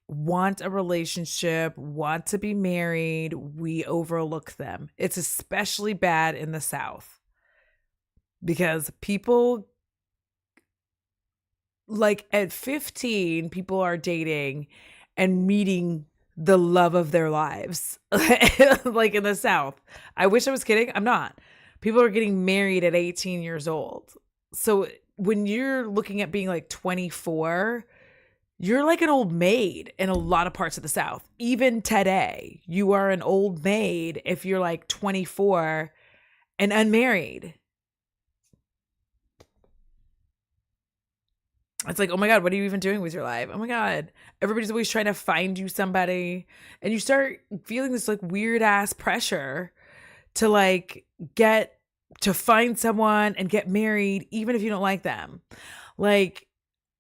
want a relationship, want to be married, we overlook them. It's especially bad in the South. Because people like at 15, people are dating and meeting the love of their lives. Like in the South. I wish I was kidding. I'm not. People are getting married at 18 years old. So when you're looking at being like 24, you're like an old maid in a lot of parts of the South. Even today, you are an old maid if you're like 24 and unmarried. It's like, oh my God, what are you even doing with your life? Oh my God. Everybody's always trying to find you somebody. And you start feeling this like weird ass pressure to like get to find someone and get married, even if you don't like them. Like,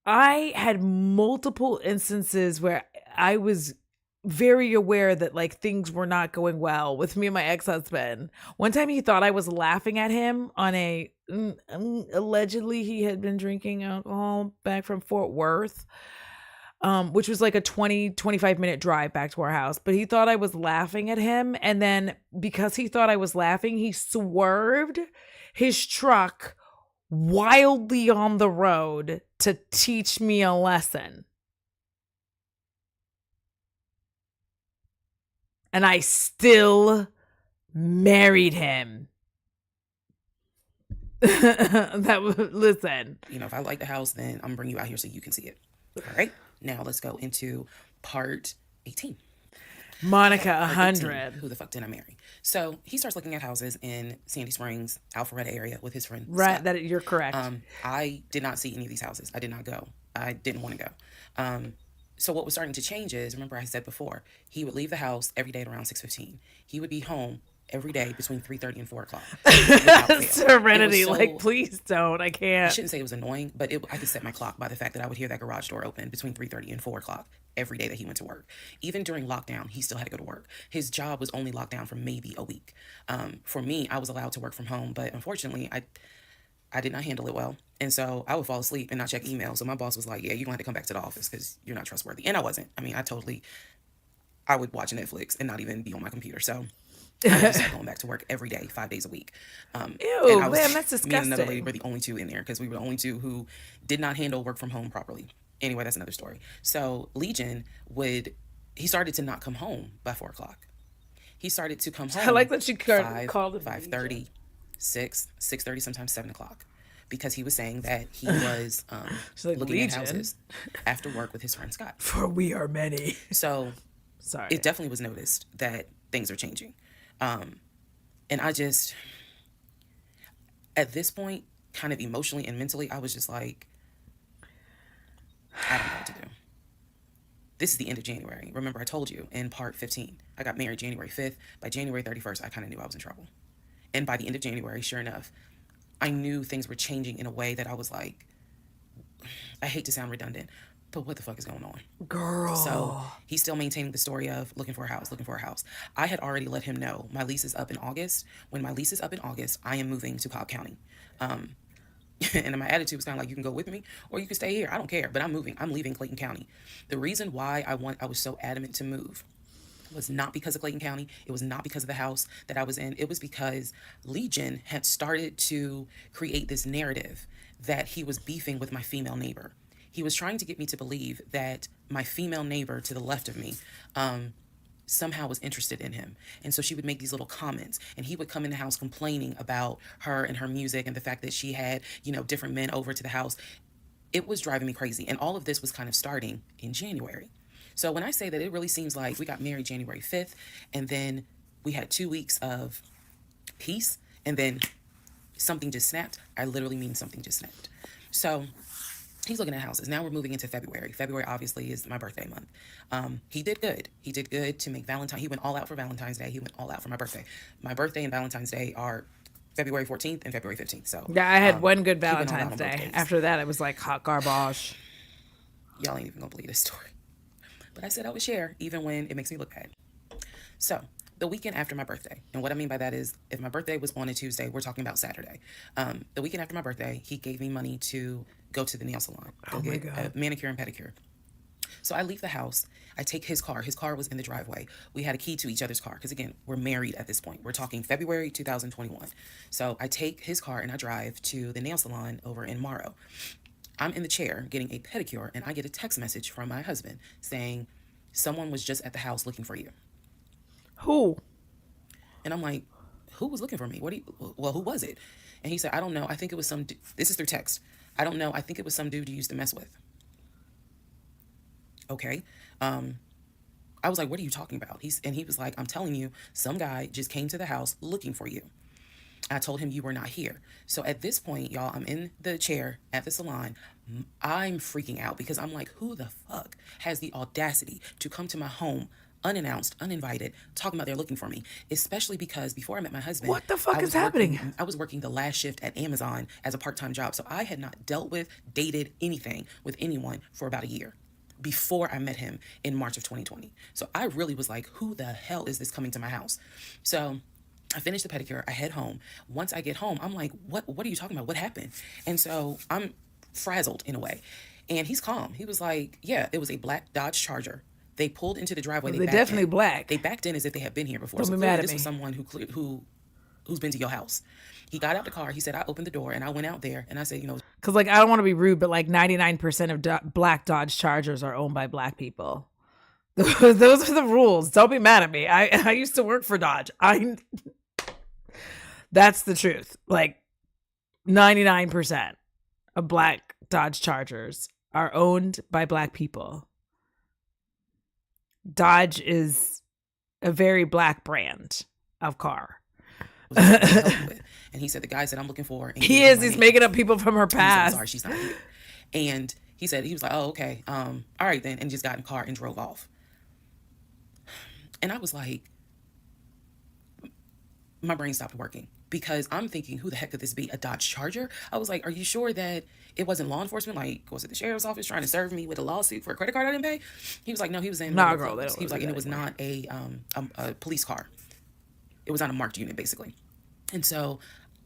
I had multiple instances where I was very aware that like things were not going well with me and my ex-husband. One time he thought I was laughing at him on allegedly he had been drinking alcohol back from Fort Worth, which was like a 25 minute drive back to our house. But he thought I was laughing at him. And then because he thought I was laughing, he swerved his truck wildly on the road to teach me a lesson. And I still married him. Listen. You know, if I like the house, then I'm gonna bring you out here so you can see it. All right. Now let's go into part 18. Monica 100. Who the fuck did I marry? So he starts looking at houses in Sandy Springs, Alpharetta area with his friend Right, Scott. that you're correct. I did not see any of these houses. I did not go. I didn't want to go. So what was starting to change is, remember I said before, he would leave the house every day at around 6:15. He would be home every day between 3:30 and 4 o'clock. Serenity, like, please don't. I I can't. shouldn't say it was annoying, but I could set my clock by the fact that I would hear that garage door open between 3:30 and 4 o'clock every day that he went to work. Even during lockdown, he still had to go to work. His job was only locked down for maybe a week. For me, I was allowed to work from home, but unfortunately, I did not handle it well. And so I would fall asleep and not check email. So my boss was like, yeah, you're going to have to come back to the office because you're not trustworthy. And I wasn't. I mean, I would watch Netflix and not even be on my computer. So I was going back to work every day, 5 days a week. Ew, and I was, man, that's me and another disgusting. lady were the only two in there because we were the only two who did not handle work from home properly. Anyway, that's another story. So Legion he started to not come home by 4 o'clock. He started to come home. I like that you called it 5:30, 6:30, sometimes 7 o'clock. Because he was saying that he was like, looking Legion? at houses after work with his friend Scott. For we are many. So Sorry. it definitely was noticed that things are changing. And I just, at this point, kind of emotionally and mentally, I was just like, I don't know what to do. This is the end of January. Remember, I told you in part 15, I got married January 5th. By January 31st, I kind of knew I was in trouble. And by the end of January, sure enough, I knew things were changing in a way that I was like, I hate to sound redundant, but what the fuck is going on? Girl. So he's still maintaining the story of looking for a house. I had already let him know my lease is up in August. When my lease is up in August, I am moving to Cobb County. And my attitude was kind of like, you can go with me or you can stay here. I don't care, but I'm moving. I'm leaving Clayton County. The reason why I was so adamant to move was not because of Clayton County. It was not because of the house that I was in. It was because Legion had started to create this narrative that he was beefing with my female neighbor. He was trying to get me to believe that my female neighbor to the left of me somehow was interested in him. And so she would make these little comments and he would come in the house complaining about her and her music and the fact that she had, different men over to the house. It was driving me crazy. And all of this was kind of starting in January. So when I say that, it really seems like we got married January 5th, and then we had 2 weeks of peace, and then something just snapped. I literally mean something just snapped. So he's looking at houses. Now we're moving into February. February obviously is my birthday month. He did good. He did good to make Valentine. He went all out for Valentine's Day. He went all out for my birthday. My birthday and Valentine's Day are February 14th and February 15th. So yeah, I had one good Valentine's Day. After that, it was like hot garbage. Y'all ain't even gonna believe this story. But I said I would share even when it makes me look bad. So the weekend after my birthday, and what I mean by that is if my birthday was on a Tuesday, we're talking about Saturday. The weekend after my birthday, he gave me money to go to the nail salon, go get a manicure and pedicure. So I leave the house. I take his car. His car was in the driveway. We had a key to each other's car because, again, we're married at this point. We're talking February 2021. So I take his car and I drive to the nail salon over in Morrow. I'm in the chair getting a pedicure, and I get a text message from my husband saying, someone was just at the house looking for you. Who? And I'm like, who was looking for me? Who was it? And he said, I don't know. I think it was some, this is through text. I don't know. I think it was some dude you used to mess with. Okay. I was like, what are you talking about? He was like, I'm telling you, some guy just came to the house looking for you. I told him you were not here. So at this point, y'all, I'm in the chair at the salon. I'm freaking out because I'm like, who the fuck has the audacity to come to my home unannounced, uninvited, talking about they're looking for me? Especially because before I met my husband, what the fuck is happening? I was working the last shift at Amazon as a part-time job. So I had not dealt with, dated anything with anyone for about a year before I met him in March of 2020. So I really was like, who the hell is this coming to my house? So I finished the pedicure. I head home. Once I get home, I'm like, what are you talking about? What happened? And so I'm frazzled in a way. And he's calm. He was like, yeah, it was a black Dodge Charger. They pulled into the driveway. They're definitely black. They backed in as if they had been here before. Don't so be mad at this me. was someone who's been to your house. He got out the car. He said, I opened the door and I went out there and I said, because like, I don't want to be rude, but like 99% of black Dodge Chargers are owned by black people. Those are the rules. Don't be mad at me. I used to work for Dodge. That's the truth. Like 99% of black Dodge Chargers are owned by black people. Dodge is a very black brand of car. And he said, the guy said, I'm looking for. And he's making up people from her past. Said, sorry, she's not here. And he was like, oh, okay. All right then. And just got in the car and drove off. And I was like, my brain stopped working because I'm thinking, who the heck could this be? A Dodge Charger? I was like, are you sure that it wasn't law enforcement? Like, was it the sheriff's office trying to serve me with a lawsuit for a credit card I didn't pay? He was like, no, he was saying, nah, girl, he was like, and it was not a police car. It was on a marked unit, basically. And so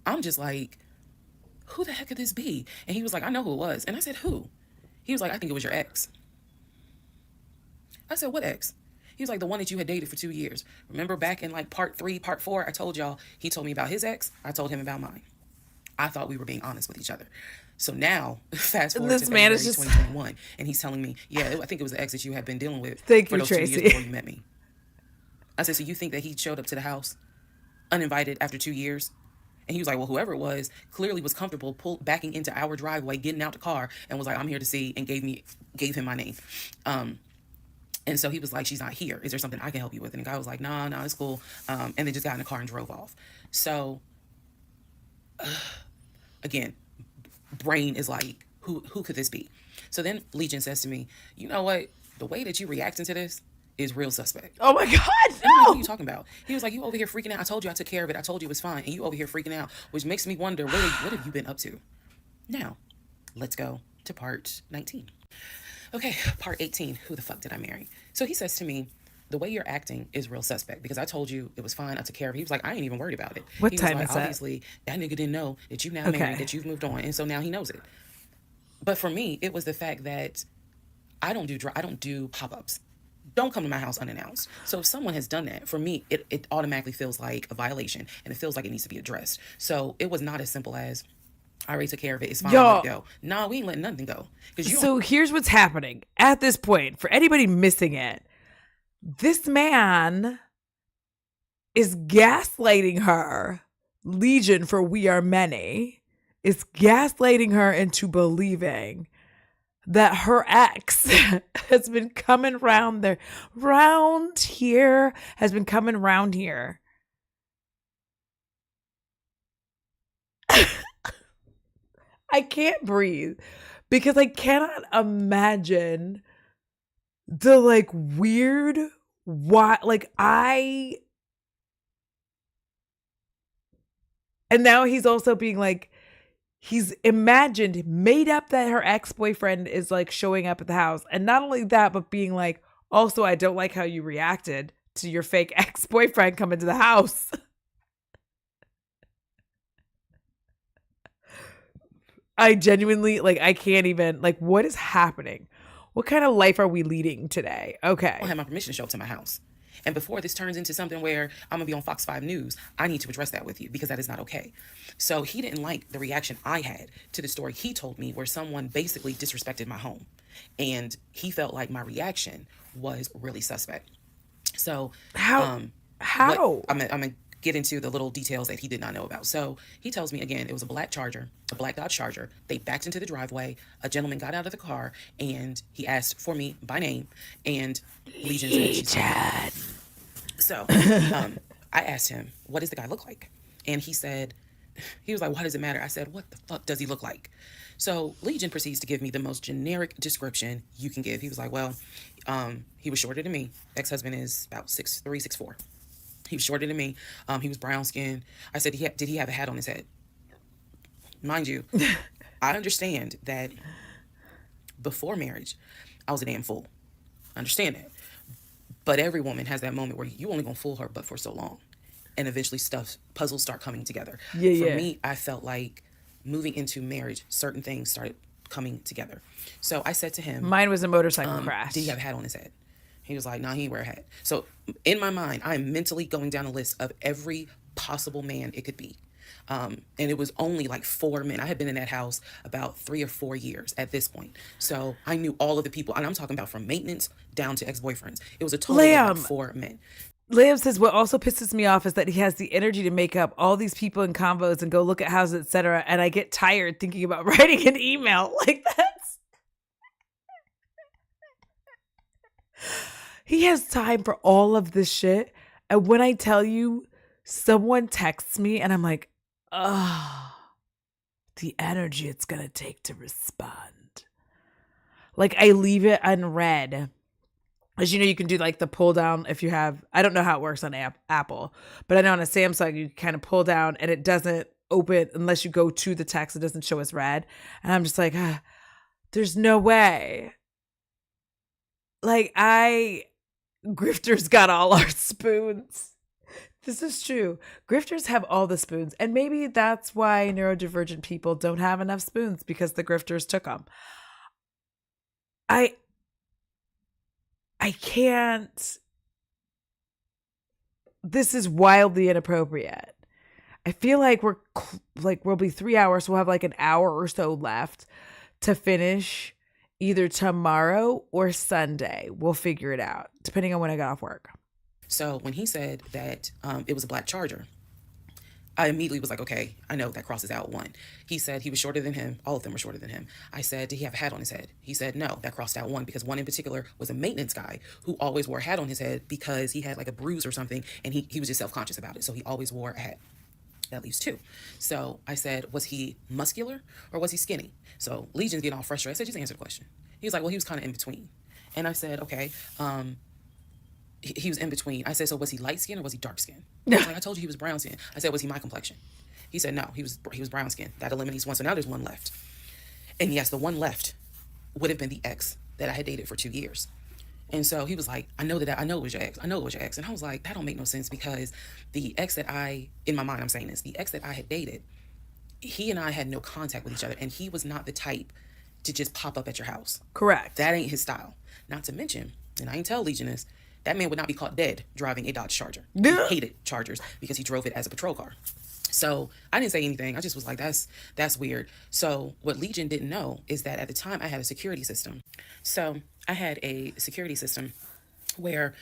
I'm just like, who the heck could this be? And he was like, I know who it was. And I said, who? He was like, I think it was your ex. I said, what ex? He was like, the one that you had dated for 2 years. Remember back in like part 3, part 4, I told y'all, he told me about his ex. I told him about mine. I thought we were being honest with each other. So now, fast forward to February 2021, and he's telling me, yeah, I think it was the ex that you had been dealing with for those Tracy. 2 years before you met me. I said, so you think that he showed up to the house uninvited after 2 years? And he was like, well, whoever it was clearly was comfortable backing into our driveway, getting out the car, and was like, I'm here to see, and gave him my name. And so he was like, she's not here. Is there something I can help you with? And the guy was like, no, it's cool. And they just got in the car and drove off. So, again, brain is like, who could this be? So then Legion says to me, you know what? The way that you reacting to this is real suspect. Oh my God, no! Like, what are you talking about? He was like, you over here freaking out. I told you I took care of it. I told you it was fine. And you over here freaking out, which makes me wonder, what have you been up to? Now, let's go to part 19. Okay, part 18, who the fuck did I marry? So he says to me, the way you're acting is real suspect because I told you it was fine. I took care of it. He was like, I ain't even worried about it. What he time was like, is that? obviously, that nigga didn't know that you now married, that you've moved on. And so now he knows it. But for me, it was the fact that I don't do pop-ups. Don't come to my house unannounced. So if someone has done that, for me, it automatically feels like a violation and it feels like it needs to be addressed. So it was not as simple as, I already took care of it. It's fine. Let it go. No, we ain't letting nothing go. So here's what's happening at this point. For anybody missing it, this man is gaslighting her. Legion for We Are Many is gaslighting her into believing that her ex has been coming round here. I can't breathe because I cannot imagine the like weird and now he's also being like, he's made up that her ex-boyfriend is like showing up at the house. And not only that, but being like, also, I don't like how you reacted to your fake ex-boyfriend coming to the house. I genuinely, I can't even, what is happening? What kind of life are we leading today? Okay. I don't have my permission to show up to my house. And before this turns into something where I'm going to be on Fox 5 News, I need to address that with you because that is not okay. So he didn't like the reaction I had to the story he told me where someone basically disrespected my home. And he felt like my reaction was really suspect. So how? I'm gonna get into the little details that he did not know about. So he tells me again, it was a black Dodge Charger. They backed into the driveway. A gentleman got out of the car and he asked for me by name, and Legion said she's fine. So I asked him, what does the guy look like? And he was like, why does it matter? I said, what the fuck does he look like? So Legion proceeds to give me the most generic description you can give. He was like, well, he was shorter than me. Ex-husband is about 6'3", 6'4". He was shorter than me. He was brown skinned. I said, did he have a hat on his head? Mind you, I understand that before marriage, I was a damn fool. I understand that. But every woman has that moment where you only gonna fool her but for so long. And eventually puzzles start coming together. For me, I felt like moving into marriage, certain things started coming together. So I said to him, mine was a motorcycle crash. Did he have a hat on his head? He was like, no, he didn't wear a hat. So in my mind, I'm mentally going down a list of every possible man it could be. And it was only like 4 men. I had been in that house about 3 or 4 years at this point. So I knew all of the people, and I'm talking about from maintenance down to ex-boyfriends. It was a total of like 4 men. Liam says, what also pisses me off is that he has the energy to make up all these people in combos and go look at houses, etc. And I get tired thinking about writing an email like that. He has time for all of this shit. And when I tell you, someone texts me and I'm like, the energy it's going to take to respond. Like I leave it unread. As you know, you can do like the pull down if you have, I don't know how it works on Apple, but I know on a Samsung, you kind of pull down and it doesn't open unless you go to the text. It doesn't show as read. And I'm just like, there's no way. Like grifters got all our spoons. This is true. Grifters have all the spoons. And maybe that's why neurodivergent people don't have enough spoons because the grifters took them. I can't. This is wildly inappropriate. I feel like we'll be 3 hours. So we'll have like an hour or so left to finish either tomorrow or Sunday. We'll figure it out depending on when I got off work. So when he said that it was a black Charger, I immediately was like, okay, I know that crosses out one. He said he was shorter than him. All of them were shorter than him. I said, did he have a hat on his head? He said, no, that crossed out one because one in particular was a maintenance guy who always wore a hat on his head because he had like a bruise or something and he was just self-conscious about it. So he always wore a hat. That leaves two. So I said, was he muscular or was he skinny? So Legion's getting all frustrated. I said, just answer the question. He was like, well, he was kind of in between. And I said, okay, he was in between. I said, so was he light skinned or was he dark skinned? Like, I told you he was brown skinned. I said, was he my complexion? He said, no, he was brown skinned. That eliminates one. So now there's one left. And yes, the one left would have been the ex that I had dated for 2 years. And so he was like, I know it was your ex. I know it was your ex. And I was like, that don't make no sense because the ex that in my mind, I'm saying this, the ex that I had dated, he and I had no contact with each other. And he was not the type to just pop up at your house. Correct. That ain't his style. Not to mention, and I ain't tell Legion this, that man would not be caught dead driving a Dodge Charger. He hated Chargers because he drove it as a patrol car. So I didn't say anything. I just was like, that's weird. So what Legion didn't know is that at the time I had a security system. So I had a security system where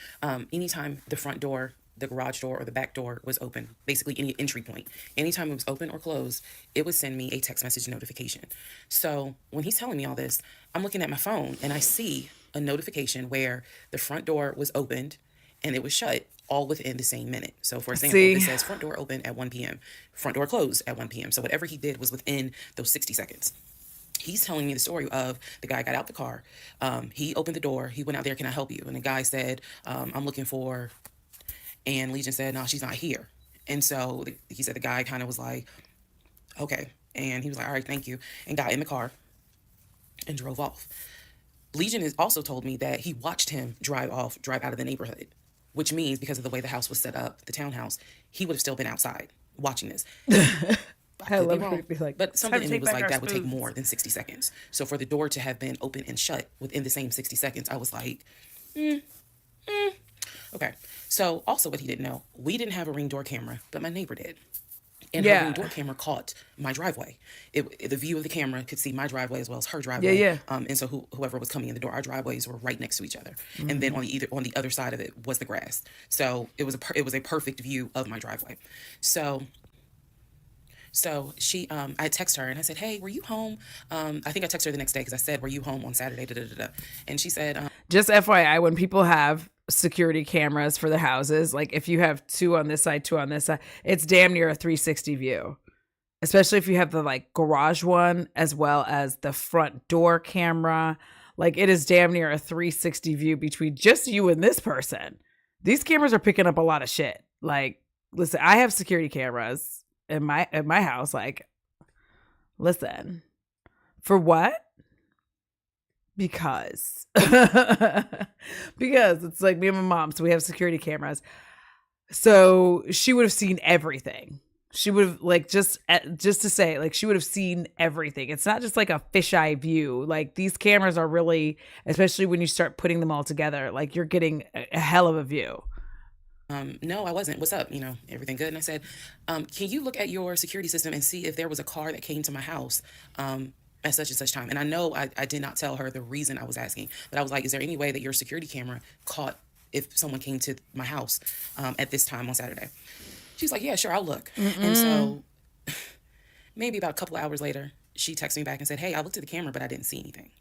anytime the front door, the garage door, or the back door was open, basically any entry point, anytime it was open or closed, it would send me a text message notification. So when he's telling me all this, I'm looking at my phone and I see a notification where the front door was opened and it was shut all within the same minute. So for example, it says front door open at 1 p.m., front door closed at 1 p.m. So whatever he did was within those 60 seconds. He's telling me the story of the guy got out the car. He opened the door. He went out there, can I help you? And the guy said, I'm looking for, and Legion said, no, she's not here. And so he said the guy kind of was like, okay. And he was like, all right, thank you. And got in the car and drove off. Legion has also told me that he watched him drive out of the neighborhood, which means because of the way the house was set up, the townhouse, he would have still been outside watching this. I love it. Be like, but something in me was like, that would take more than 60 seconds. So for the door to have been open and shut within the same 60 seconds, I was like, Okay. So also what he didn't know, we didn't have a Ring door camera, but my neighbor did. And her Ring door camera caught my driveway. The view of the camera could see my driveway as well as her driveway. And so whoever was coming in the door, our driveways were right next to each other. And then on the other side of it was the grass. So it was a perfect view of my driveway. So she, I text her and I said, hey, were you home? I think I texted her the next day because I said, were you home on Saturday? And she said, just FYI, when people have security cameras for the houses, like if you have 2 on this side, 2 on this side, it's damn near a 360 view, especially if you have the like garage one as well as the front door camera. Like it is damn near a 360 view between just you and this person. These cameras are picking up a lot of shit. Like, listen, I have security cameras in my house. Like, listen, for what? Because it's like me and my mom, so we have security cameras. So she would have seen everything. She would have like just to say, like, she would have seen everything. It's not just like a fisheye view. Like these cameras are really, especially when you start putting them all together, like you're getting a hell of a view. No, I wasn't. What's up? Everything good? And I said, can you look at your security system and see if there was a car that came to my house at such and such time? And I know I did not tell her the reason I was asking, but I was like, is there any way that your security camera caught if someone came to my house at this time on Saturday? She's like, yeah, sure, I'll look. And so maybe about a couple of hours later, she texted me back and said, hey, I looked at the camera, but I didn't see anything.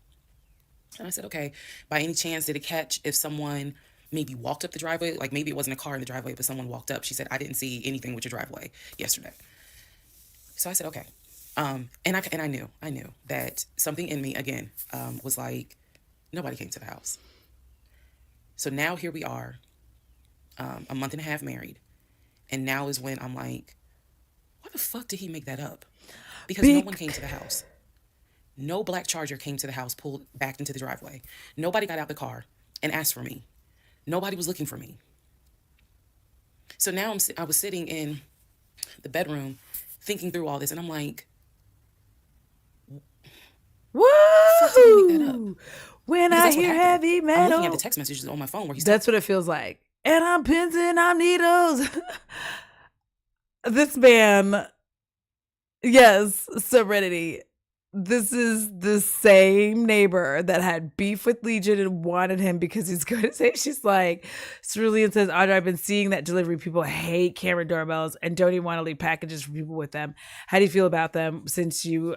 And I said, okay, by any chance, did it catch if someone maybe walked up the driveway? Like maybe it wasn't a car in the driveway, but someone walked up. She said, I didn't see anything with your driveway yesterday. So I said, okay. And I knew that something in me, again, was like, nobody came to the house. So now here we are, a month and a half married. And now is when I'm like, why the fuck did he make that up? Because no one came to the house. No black Charger came to the house, pulled back into the driveway. Nobody got out the car and asked for me. Nobody was looking for me. So now I was sitting in the bedroom thinking through all this, and I'm like, woo! When I hear heavy metal. I'm looking at the text messages on my phone where he's That's what it feels like. And I'm pins and I'm needles. This man, yes, Serenity. This is the same neighbor that had beef with Legion and wanted him because he's good at saying. She's like, Cerulean says, Audra, I've been seeing that delivery people hate camera doorbells and don't even want to leave packages for people with them. How do you feel about them since you,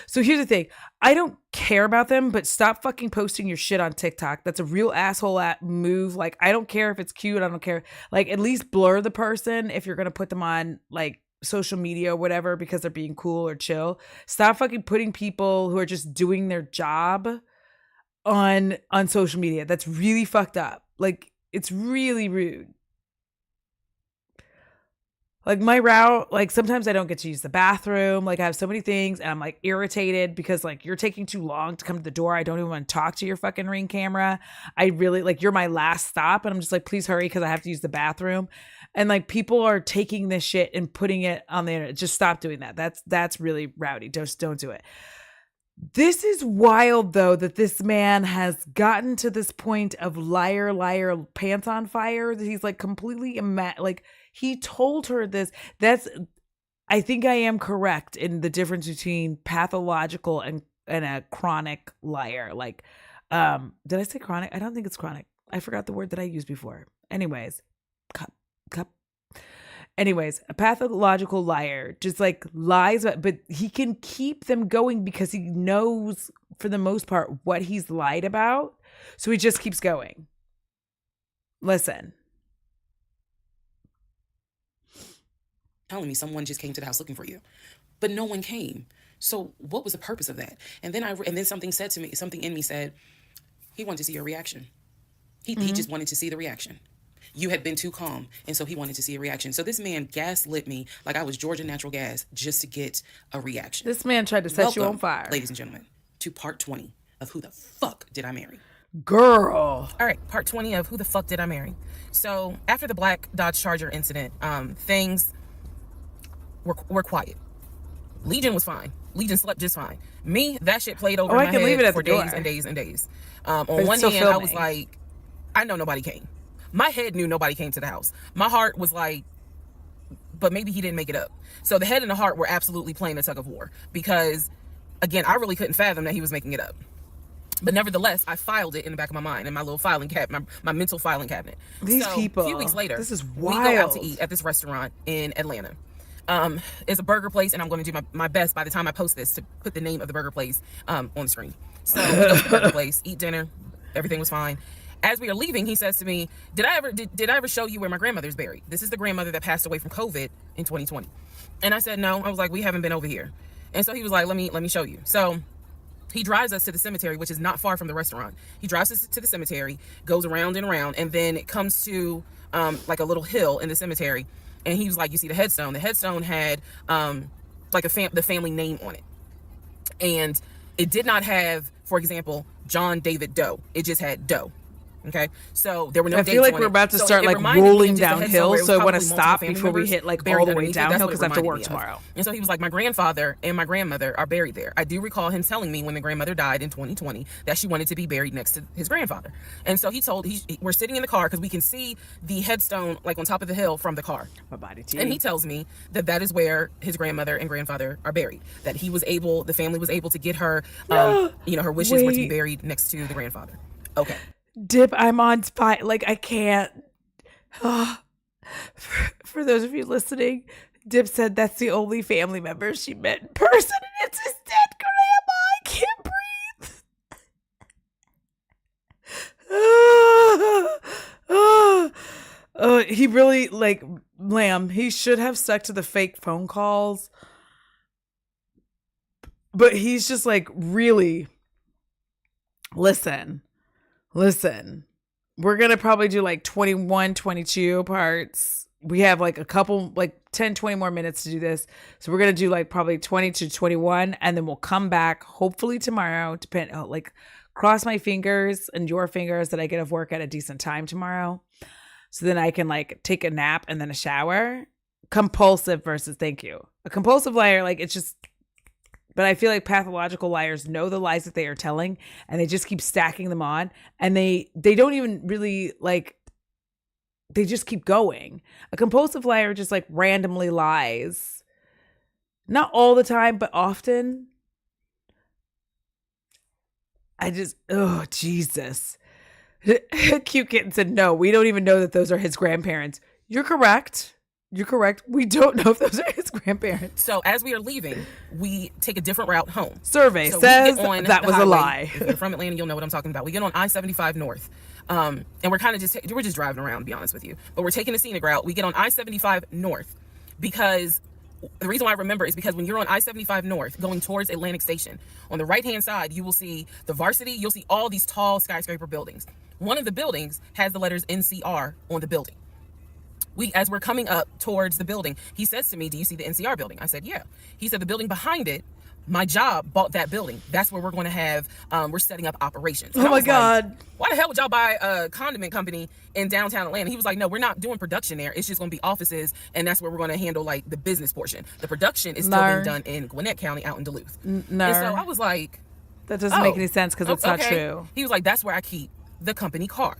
so here's the thing. I don't care about them, but stop fucking posting your shit on TikTok. That's a real asshole move. Like, I don't care if it's cute. I don't care. Like, at least blur the person if you're going to put them on, like, social media or whatever because they're being cool or chill. Stop fucking putting people who are just doing their job on social media. That's really fucked up. Like, it's really rude. Like my route, like sometimes I don't get to use the bathroom. Like I have so many things and I'm like irritated because like you're taking too long to come to the door. I don't even want to talk to your fucking Ring camera. I really like, you're my last stop. And I'm just like, please hurry because I have to use the bathroom. And like people are taking this shit and putting it on the internet. Just stop doing that. That's really rowdy. Just don't do it. This is wild though, that this man has gotten to this point of liar, pants on fire. That he's like completely like he told her this. I think I am correct in the difference between pathological and a chronic liar. Like, did I say chronic? I don't think it's chronic. I forgot the word that I used before. Anyways, cup. Anyways, a pathological liar just like lies, but he can keep them going because he knows for the most part what he's lied about. So he just keeps going. Listen. Telling me someone just came to the house looking for you, but no one came. So what was the purpose of that? And then something said to me, something in me said, he wanted to see your reaction. He just wanted to see the reaction. You had been too calm, and so he wanted to see a reaction. So this man gaslit me like I was Georgia Natural Gas just to get a reaction. This man tried to set you on fire. Ladies and gentlemen, to part 20 of Who the Fuck Did I Marry? Girl. All right, part 20 of Who the Fuck Did I Marry? So after the black Dodge Charger incident, things were quiet. Legion was fine. Legion slept just fine. Me, that shit played over my head for days and days and days. On one hand, I was like, I know nobody came. My head knew nobody came to the house. My heart was like, but maybe he didn't make it up. So the head and the heart were absolutely playing a tug of war because, again, I really couldn't fathom that he was making it up. But nevertheless, I filed it in the back of my mind in my little filing cabinet, my mental filing cabinet. These people. A few weeks later, this is wild. We go out to eat at this restaurant in Atlanta. It's a burger place, and I'm going to do my best by the time I post this to put the name of the burger place on the screen. So we go to the burger place, eat dinner, everything was fine. As we are leaving, he says to me, did I ever show you where my grandmother's buried? This is the grandmother that passed away from COVID in 2020. And I said, no. I was like, we haven't been over here. And so he was like, let me show you. So he drives us to the cemetery, which is not far from the restaurant. He drives us to the cemetery, goes around and around, and then it comes to like a little hill in the cemetery. And he was like, you see the headstone? The headstone had like the family name on it. And it did not have, for example, John David Doe. It just had Doe. Okay, so there were no dates. I feel like on we're it. about to So start it like reminded me rolling of just a headstone downhill, where it was so I want to probably stop multiple family before we members hit like buried all the way underneath it. downhill That's what because it I have to reminded work me of. tomorrow. And so he was like, my grandfather and my grandmother are buried there. I do recall him telling me when the grandmother died in 2020 that she wanted to be buried next to his grandfather. And so we're sitting in the car because we can see the headstone like on top of the hill from the car. My body too. And he tells me that is where his grandmother and grandfather are buried. That the family was able to get her, her wishes were to be buried next to the grandfather. Okay. Dip, I'm on spot. Like, I can't. For those of you listening, Dip said that's the only family member she met in person, and it's his dead grandma. I can't breathe. He really, like, Lamb, he should have stuck to the fake phone calls. But he's just like, really, listen, we're going to probably do like 21, 22 parts. We have like a couple, like 10, 20 more minutes to do this. So we're going to do like probably 20 to 21. And then we'll come back hopefully tomorrow. Cross my fingers and your fingers that I get off work at a decent time tomorrow. So then I can like take a nap and then a shower. Compulsive versus thank you. A compulsive liar, like it's just... But I feel like pathological liars know the lies that they are telling, and they just keep stacking them on, and they don't even really like, they just keep going. A compulsive liar just like randomly lies. Not all the time, but often. Jesus. Cute Kitten said, no, we don't even know that those are his grandparents. You're correct. We don't know if those are his grandparents. So as we are leaving, we take a different route home. Survey says that was a lie. If you're from Atlanta, you'll know what I'm talking about. We get on I-75 North, and we're kind of we're just driving around, to be honest with you. But we're taking a scenic route. We get on I-75 North because the reason why I remember is because when you're on I-75 North going towards Atlantic Station, on the right-hand side, you will see the Varsity. You'll see all these tall skyscraper buildings. One of the buildings has the letters NCR on the building. As we're coming up towards the building, he says to me, do you see the NCR building? I said, yeah. He said, the building behind it, my job bought that building. That's where we're going to have, we're setting up operations. And oh my God. Like, why the hell would y'all buy a condiment company in downtown Atlanta? He was like, no, we're not doing production there. It's just going to be offices. And that's where we're going to handle like the business portion. The production is still being done in Gwinnett County out in Duluth. No. And so I was like, that doesn't make any sense because it's not true. He was like, that's where I keep the company car.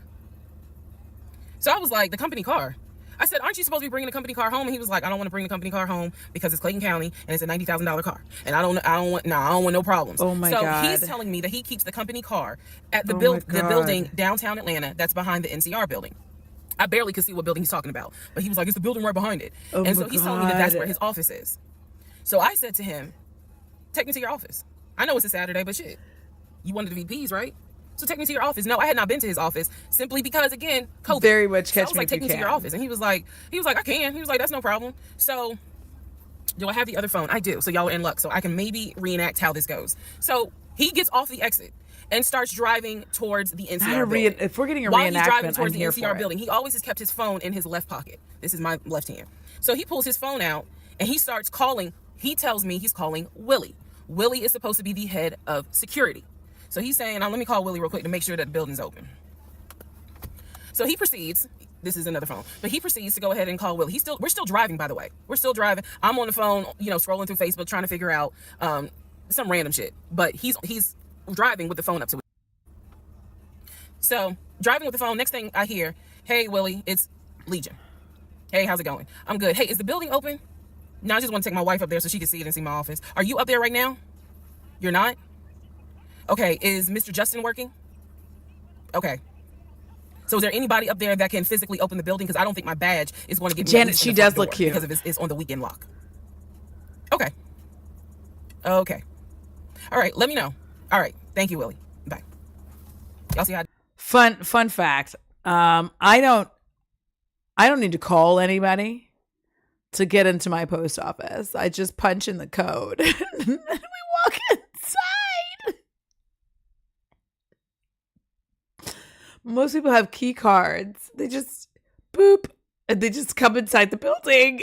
So I was like, the company car? I said, aren't you supposed to be bringing the company car home? And he was like, I don't want to bring the company car home because it's Clayton County and it's a $90,000 car. And I don't want no problems. Oh my God. So he's telling me that he keeps the company car at the building downtown Atlanta that's behind the NCR building. I barely could see what building he's talking about, but he was like, it's the building right behind it. And so he's telling me that that's where his office is. So I said to him, take me to your office. I know it's a Saturday, but shit, you wanted the VPs, right? So take me to your office. No, I had not been to his office simply because, again, COVID. Very much catch so I was like, take me to your office. And he was like, I can. He was like, that's no problem. So do I have the other phone? I do. So y'all are in luck. So I can maybe reenact how this goes. So he gets off the exit and starts driving towards the NCR building. If we're getting a While reenactment, he's driving towards I'm the here NCR building, he always has kept his phone in his left pocket. This is my left hand. So he pulls his phone out and he starts calling. He tells me he's calling Willie. Willie is supposed to be the head of security. So he's saying, let me call Willie real quick to make sure that the building's open. So he proceeds, this is another phone, but he proceeds to go ahead and call Willie. We're still driving, by the way. We're still driving. I'm on the phone, scrolling through Facebook, trying to figure out some random shit. But he's driving with the phone up to it. So driving with the phone, next thing I hear Hey, Willie, it's Legion. Hey, how's it going? I'm good. Hey, is the building open? No, I just want to take my wife up there so she can see it and see my office. Are you up there right now? You're not? Okay, is Mr. Justin working? Okay. So is there anybody up there that can physically open the building? Because I don't think my badge is going to get me Janet, she does look cute. because it's on the weekend lock. Okay. Okay. All right, let me know. All right, thank you, Willie. Bye. Y'all see how... Fun fact. I don't need to call anybody to get into my post office. I just punch in the code and we walk inside. Most people have key cards. They just boop and they just come inside the building.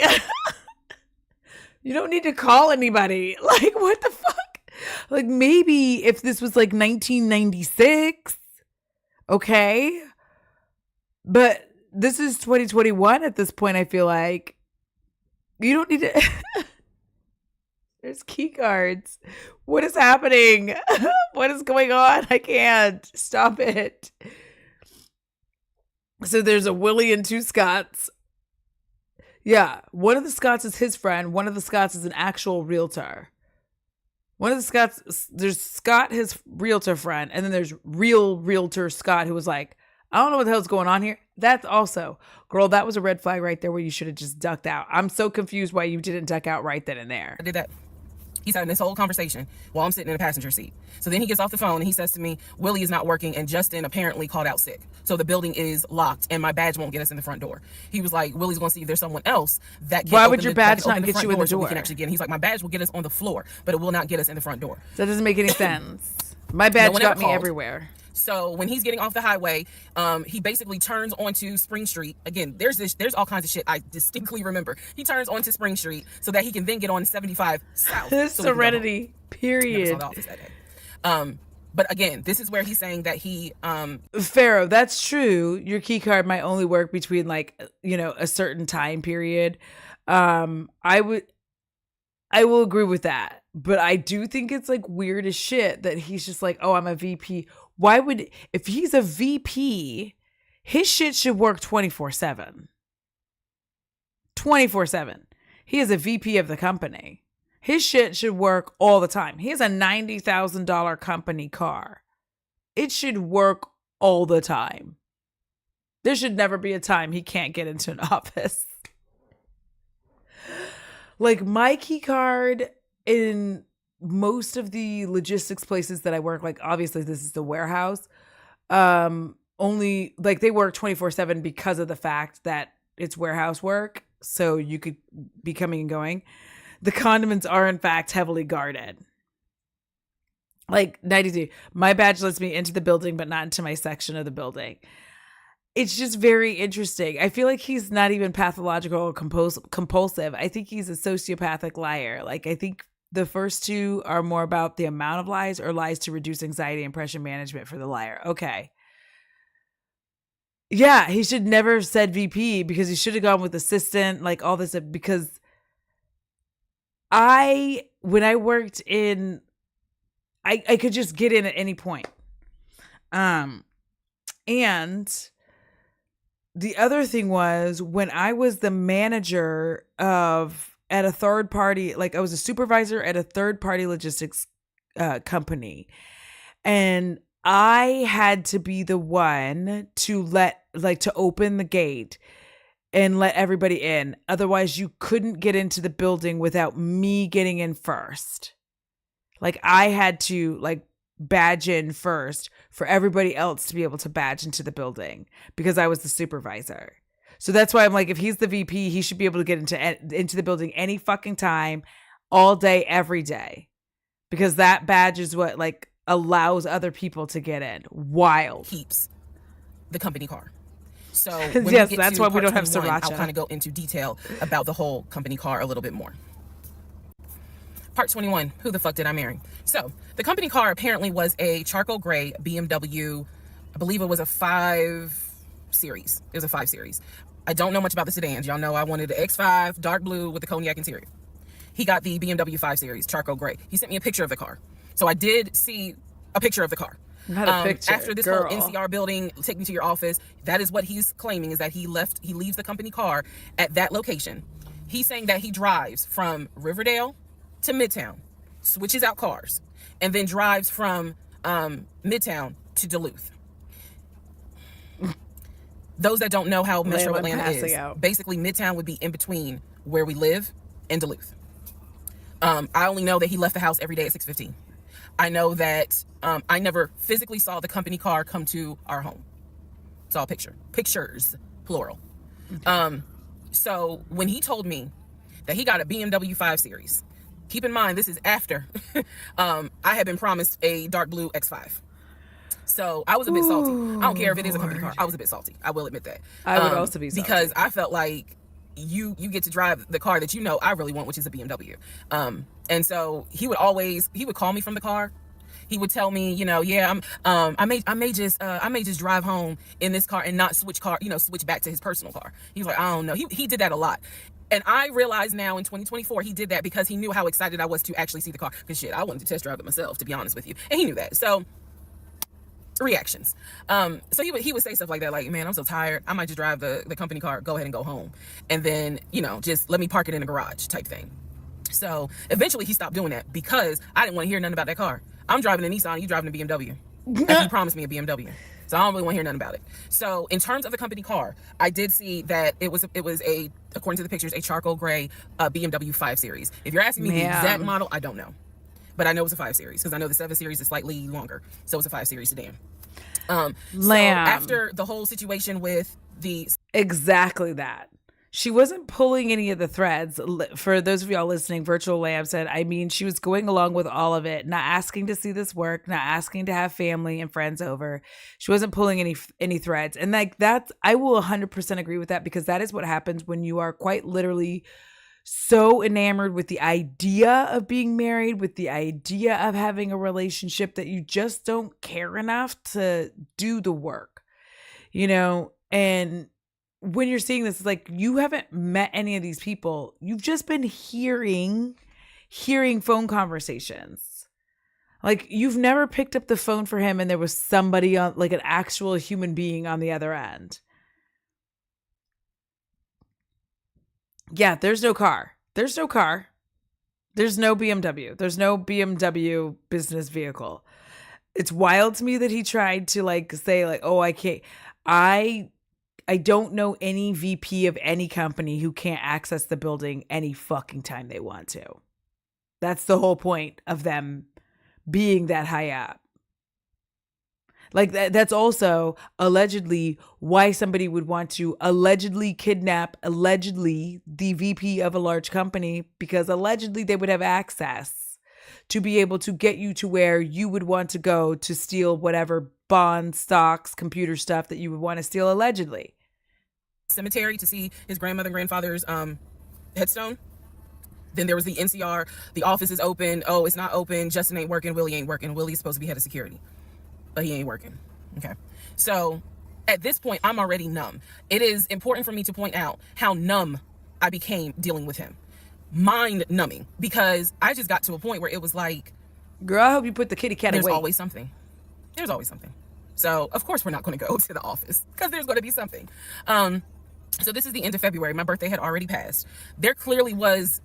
You don't need to call anybody. Like, what the fuck? Like, maybe if this was like 1996, okay? But this is 2021 at this point, I feel like. You don't need to... There's key cards. What is happening? What is going on? I can't. Stop it. So there's a Willie and two Scots. Yeah, one of the Scots is his friend. One of the Scots is an actual realtor. One of the Scots, there's Scott, his realtor friend, and then there's real realtor Scott, who was like, I don't know what the hell's going on here. That's also, girl, that was a red flag right there where you should have just ducked out. I'm so confused why you didn't duck out right then and there. I did that. He's having this whole conversation while I'm sitting in the passenger seat. So then he gets off the phone and he says to me, Willie is not working and Justin apparently called out sick. So the building is locked and my badge won't get us in the front door. He was like, Willie's going to see if there's someone else that can... Why would your badge not get you in the door? So we can actually get in. He's like, my badge will get us on the floor, but it will not get us in the front door. That doesn't make any sense. My badge got me everywhere. So when he's getting off the highway, he basically turns onto Spring Street. Again, there's all kinds of shit I distinctly remember. He turns onto Spring Street so that he can then get on 75 South. Serenity, period. Never saw the office that day. But again, this is where he's saying that he... Pharaoh, that's true. Your key card might only work between like, a certain time period. I will agree with that. But I do think it's like weird as shit that he's just like, oh, I'm a VP. Why would, if he's a VP, his shit should work 24/7. 24/7. He is a VP of the company. His shit should work all the time. He has a $90,000 company car. It should work all the time. There should never be a time he can't get into an office. Like my key card in most of the logistics places that I work, like obviously this is the warehouse, only like they work 24/7 because of the fact that it's warehouse work. So you could be coming and going. The condiments are in fact heavily guarded. Like 92, my badge lets me into the building, but not into my section of the building. It's just very interesting. I feel like he's not even pathological or compulsive. I think he's a sociopathic liar. Like I think the first two are more about the amount of lies or lies to reduce anxiety and pressure management for the liar. Okay. Yeah, he should never have said VP because he should have gone with assistant, like all this, because when I worked in, I could just get in at any point. And the other thing was when I was the manager at a third party, like I was a supervisor at a third party logistics company, and I had to be the one to to open the gate and let everybody in. Otherwise you couldn't get into the building without me getting in first. Like I had to badge in first for everybody else to be able to badge into the building because I was the supervisor. So that's why I'm like, if he's the VP, he should be able to get into the building any fucking time, all day, every day, because that badge is what allows other people to get in. Wild. Keeps the company car. So yes, that's why we don't have sriracha. I'll kind of go into detail about the whole company car a little bit more. Part 21, who the fuck did I marry? So the company car apparently was a charcoal gray BMW. I believe it was a 5 Series. It was a 5 Series. I don't know much about the sedans. Y'all know I wanted the X5 dark blue with the cognac interior. He got the BMW 5 Series charcoal gray. He sent me a picture of the car. So I did see a picture of the car. Not a picture. After this Girl. whole NCR building, take me to your office. That is what he's claiming, is that he leaves the company car at that location. He's saying that he drives from Riverdale to Midtown, switches out cars, and then drives from Midtown to Duluth. Those that don't know how Metro Atlanta is, basically Midtown would be in between where we live and Duluth. I only know that he left the house every day at 6:15. I know that I never physically saw the company car come to our home. It's all pictures, plural. Okay. So when he told me that he got a BMW 5 Series, keep in mind this is after I had been promised a dark blue X5. So I was a bit salty. I don't care if it is a company car. I was a bit salty. I will admit that. I would also be salty. Because I felt like you get to drive the car that I really want, which is a BMW. And so he would call me from the car. He would tell me, I may just drive home in this car and not switch back to his personal car. He's like, I don't know. He did that a lot. And I realize now in 2024, he did that because he knew how excited I was to actually see the car. Because shit, I wanted to test drive it myself, to be honest with you. And he knew that. So reactions. So he would say stuff like that, like, man, I'm so tired. I might just drive the company car, go ahead and go home. And then, just let me park it in the garage type thing. So eventually he stopped doing that because I didn't want to hear nothing about that car. I'm driving a Nissan, you driving a BMW. After you promised me a BMW. So I don't really want to hear nothing about it. So in terms of the company car, I did see that it was according to the pictures, a charcoal gray BMW 5 Series. If you're asking me the exact model, I don't know. But I know it's a 5 Series because I know the 7 Series is slightly longer. So it's a 5 Series sedan. So after the whole situation with the... Exactly that. She wasn't pulling any of the threads. For those of y'all listening, Virtual Lamb said, she was going along with all of it, not asking to see this work, not asking to have family and friends over. She wasn't pulling any threads. And like that's, I will 100% agree with that, because that is what happens when you are quite literally so enamored with the idea of being married, with the idea of having a relationship, that you just don't care enough to do the work, and when you're seeing this, it's like you haven't met any of these people. You've just been hearing phone conversations. Like you've never picked up the phone for him and there was somebody on, like an actual human being on the other end. Yeah, there's no car. There's no BMW. There's no BMW business vehicle. It's wild to me that he tried to say oh, I can't. I don't know any VP of any company who can't access the building any fucking time they want to. That's the whole point of them being that high up. That's also allegedly why somebody would want to allegedly kidnap the VP of a large company, because allegedly they would have access to be able to get you to where you would want to go to steal whatever bonds, stocks, computer stuff that you would want to steal allegedly. Cemetery to see his grandmother and grandfather's headstone. Then there was the NCR, the office is open. Oh, it's not open. Justin ain't working. Willie ain't working. Willie's supposed to be head of security, but he ain't working. Okay. So at this point, I'm already numb. It is important for me to point out how numb I became dealing with him. Mind numbing, because I just got to a point where it was like, girl, I hope you put the kitty cat away. There's always something. So of course we're not going to go to the office because there's going to be something. So this is the end of February. My birthday had already passed. There clearly was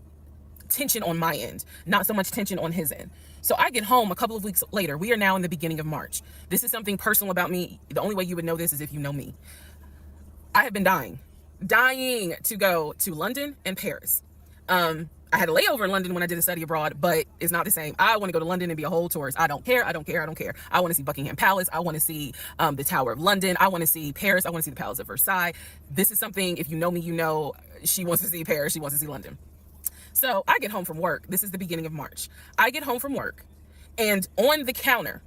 tension on my end, not so much tension on his end. So I get home a couple of weeks later. We are now in the beginning of March. This is something personal about me. The only way you would know this is if you know me. I have been dying to go to London and Paris. I had a layover in London when I did a study abroad, but it's not the same. I want to go to London and be a whole tourist. I don't care. I want to see Buckingham Palace. I want to see the Tower of London. I want to see Paris. I want to see the Palace of Versailles. This is something, if you know me, she wants to see Paris. She wants to see London. So I get home from work. This is the beginning of March. I get home from work, and on the counter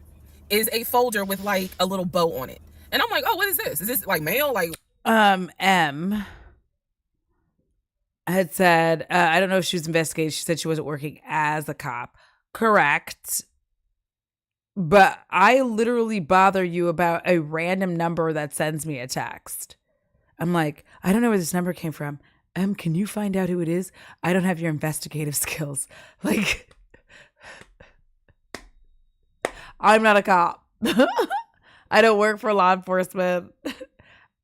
is a folder with a little bow on it. And I'm like, oh, what is this? Is this mail? M had said, I don't know if she was investigating. She said she wasn't working as a cop. Correct. But I literally bother you about a random number that sends me a text. I'm like, I don't know where this number came from. Can you find out who it is? I don't have your investigative skills. I'm not a cop. I don't work for law enforcement.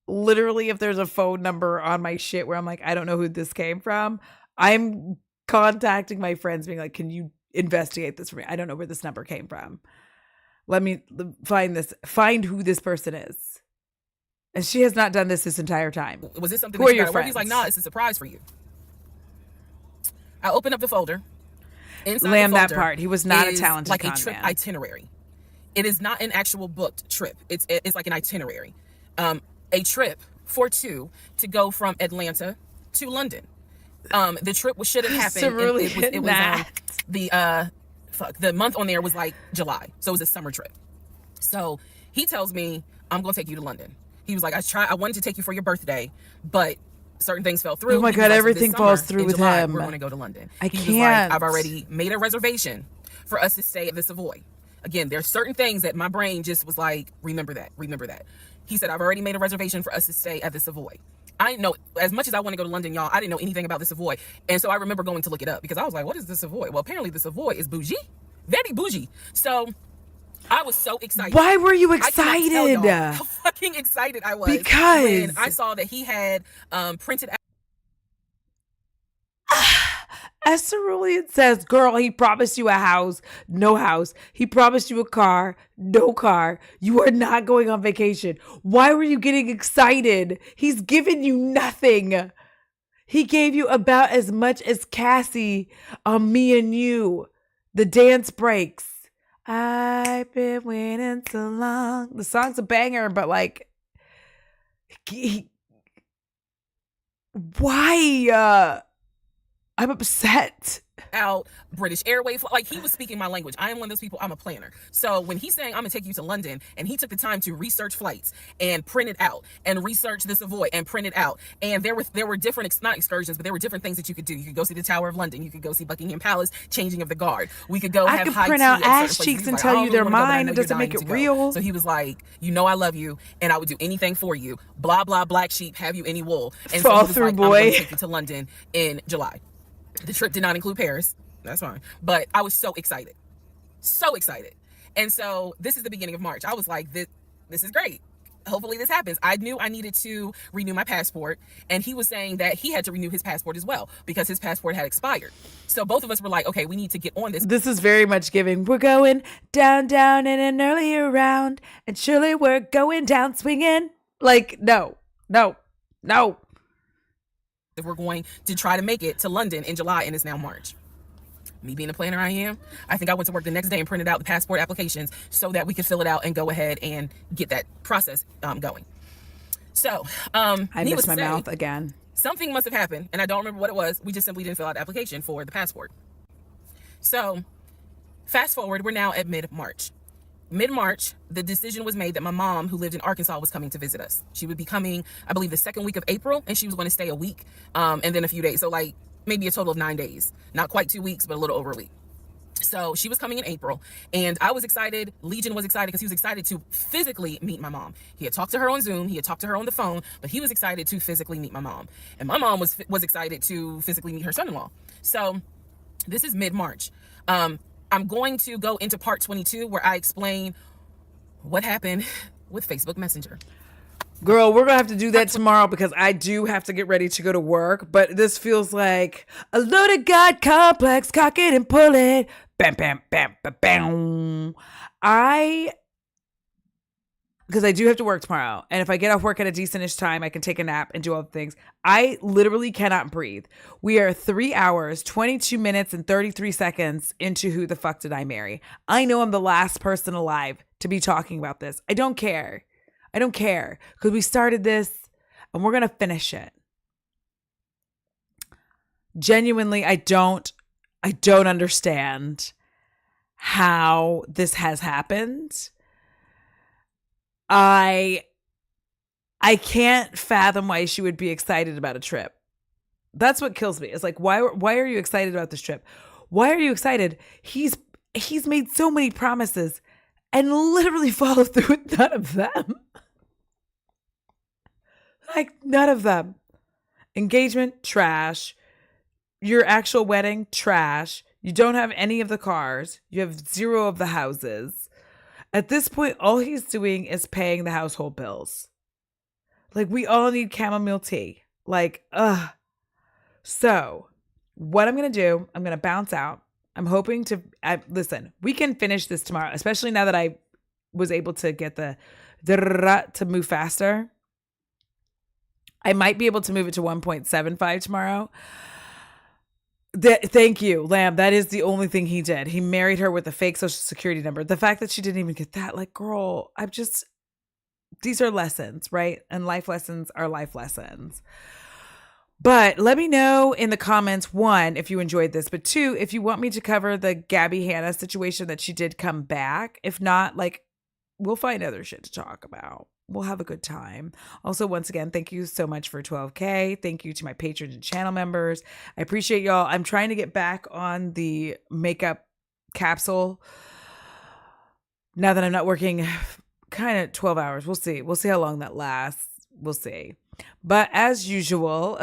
Literally, if there's a phone number on my shit where I'm like, I don't know who this came from, I'm contacting my friends being like, can you investigate this for me? I don't know where this number came from. Let me find who this person is. And she has not done this entire time. Was this something who that are you your got friends? He's like, nah, it's a surprise for you. I opened up the folder. Inside Lamb the folder that part. He was not a talented like con a trip man. itinerary. It is not an actual booked trip. It's like an itinerary. A trip for two to go from Atlanta to London. The trip should have happened. It was the month on there was like July, so it was a summer trip. So he tells me, I'm gonna take you to London. He was like, I wanted to take you for your birthday, but certain things fell through. Oh my God, everything falls through with July, him. We're gonna go to London. I He can't. was like, I've already made a reservation for us to stay at the Savoy. Again, there's certain things that my brain just was like, remember that. He said, I've already made a reservation for us to stay at the Savoy. I didn't know, as much as I want to go to London, y'all, I didn't know anything about the Savoy. And so I remember going to look it up because I was like, what is the Savoy? Well, apparently the Savoy is bougie, very bougie. So I was so excited. Why were you I cannot tell excited? y'all how fucking excited I was. Because when I saw that he had printed out. As Cerulean says, girl, he promised you a house, no house. He promised you a car, no car. You are not going on vacation. Why were you getting excited? He's given you nothing. He gave you about as much as Cassie on Me and You. The dance breaks. I've been waiting so long. The song's a banger, but like, why? I'm upset. Out British Airways, like he was speaking my language. I am one of those people. I'm a planner. So when he's saying I'm gonna take you to London, and he took the time to research flights and print it out, and research the Savoy and print it out, and there were different not excursions, but there were different things that you could do. You could go see the Tower of London. You could go see Buckingham Palace, changing of the guard. We could go I have could high print tea out at ass certain cheeks places. and He's tell like, you they're wanna go, but I mine. know It you're doesn't make dying it to go. real. So he was like, you know I love you, and I would do anything for you. Blah blah black sheep. Have you any wool? And Fall so he was through, like, boy. I'm going to take you to London in July. The trip did not include Paris. That's fine. But I was so excited. So excited. And so this is the beginning of March. I was like, this is great. Hopefully this happens. I knew I needed to renew my passport. And he was saying that he had to renew his passport as well because his passport had expired. So both of us were like, okay, we need to get on this. This is very much giving. We're going down in an earlier round. And surely we're going down swinging. Like, no. If we're going to try to make it to London in July, and it's now March. Me being the planner I am, I think I went to work the next day and printed out the passport applications so that we could fill it out and go ahead and get that process going. So, I missed needless my to say, mouth again. something must have happened, and I don't remember what it was. We just simply didn't fill out the application for the passport. So, fast forward, we're now at mid-March. Mid-March, the decision was made that my mom, who lived in Arkansas, was coming to visit us. She would be coming, I believe, the second week of April, and she was going to stay a week and then a few days. So, like, maybe a total of 9 days. Not quite 2 weeks, but a little over a week. So she was coming in April, and I was excited. Legion was excited because he was excited to physically meet my mom. He had talked to her on Zoom. He had talked to her on the phone, but he was excited to physically meet my mom. And my mom was excited to physically meet her son-in-law. So this is mid-March. I'm going to go into part 22 where I explain what happened with Facebook Messenger. Girl, we're going to have to do that tomorrow because I do have to get ready to go to work. But this feels like a loaded God complex. Cock it and pull it. Bam, bam, bam, bam, bam. Because I do have to work tomorrow. And if I get off work at a decentish time, I can take a nap and do all the things. I literally cannot breathe. We are 3 hours, 22 minutes, and 33 seconds into Who the Fuck Did I Marry? I know I'm the last person alive to be talking about this. I don't care. Because we started this and we're going to finish it. Genuinely, I don't understand how this has happened. I can't fathom why she would be excited about a trip. That's what kills me. It's like, why are you excited about this trip? Why are you excited? He's made so many promises and literally followed through with none of them. Like, none of them. Engagement, trash. Your actual wedding, trash. You don't have any of the cars. You have 0 of the houses. At this point, all he's doing is paying the household bills. Like, we all need chamomile tea. Like, ugh. So, what I'm going to do, I'm going to bounce out. I'm hoping to, listen, we can finish this tomorrow, especially now that I was able to get to move faster. I might be able to move it to 1.75 tomorrow. Thank you, Lamb. That is the only thing he did. He married her with a fake social security number. The fact that she didn't even get that, like, girl, these are lessons, right? And life lessons are life lessons. But let me know in the comments, one, if you enjoyed this, but two, if you want me to cover the Gabby Hanna situation that she did come back. If not, like, we'll find other shit to talk about. We'll have a good time. Also, once again, thank you so much for 12K. Thank you to my patrons and channel members. I appreciate y'all. I'm trying to get back on the makeup capsule now that I'm not working kind of 12 hours. We'll see. We'll see how long that lasts. We'll see. But as usual,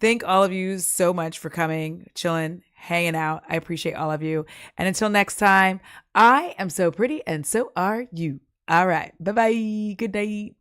thank all of you so much for coming, chilling, hanging out. I appreciate all of you. And until next time, I am so pretty and so are you. All right. Bye-bye. Good night.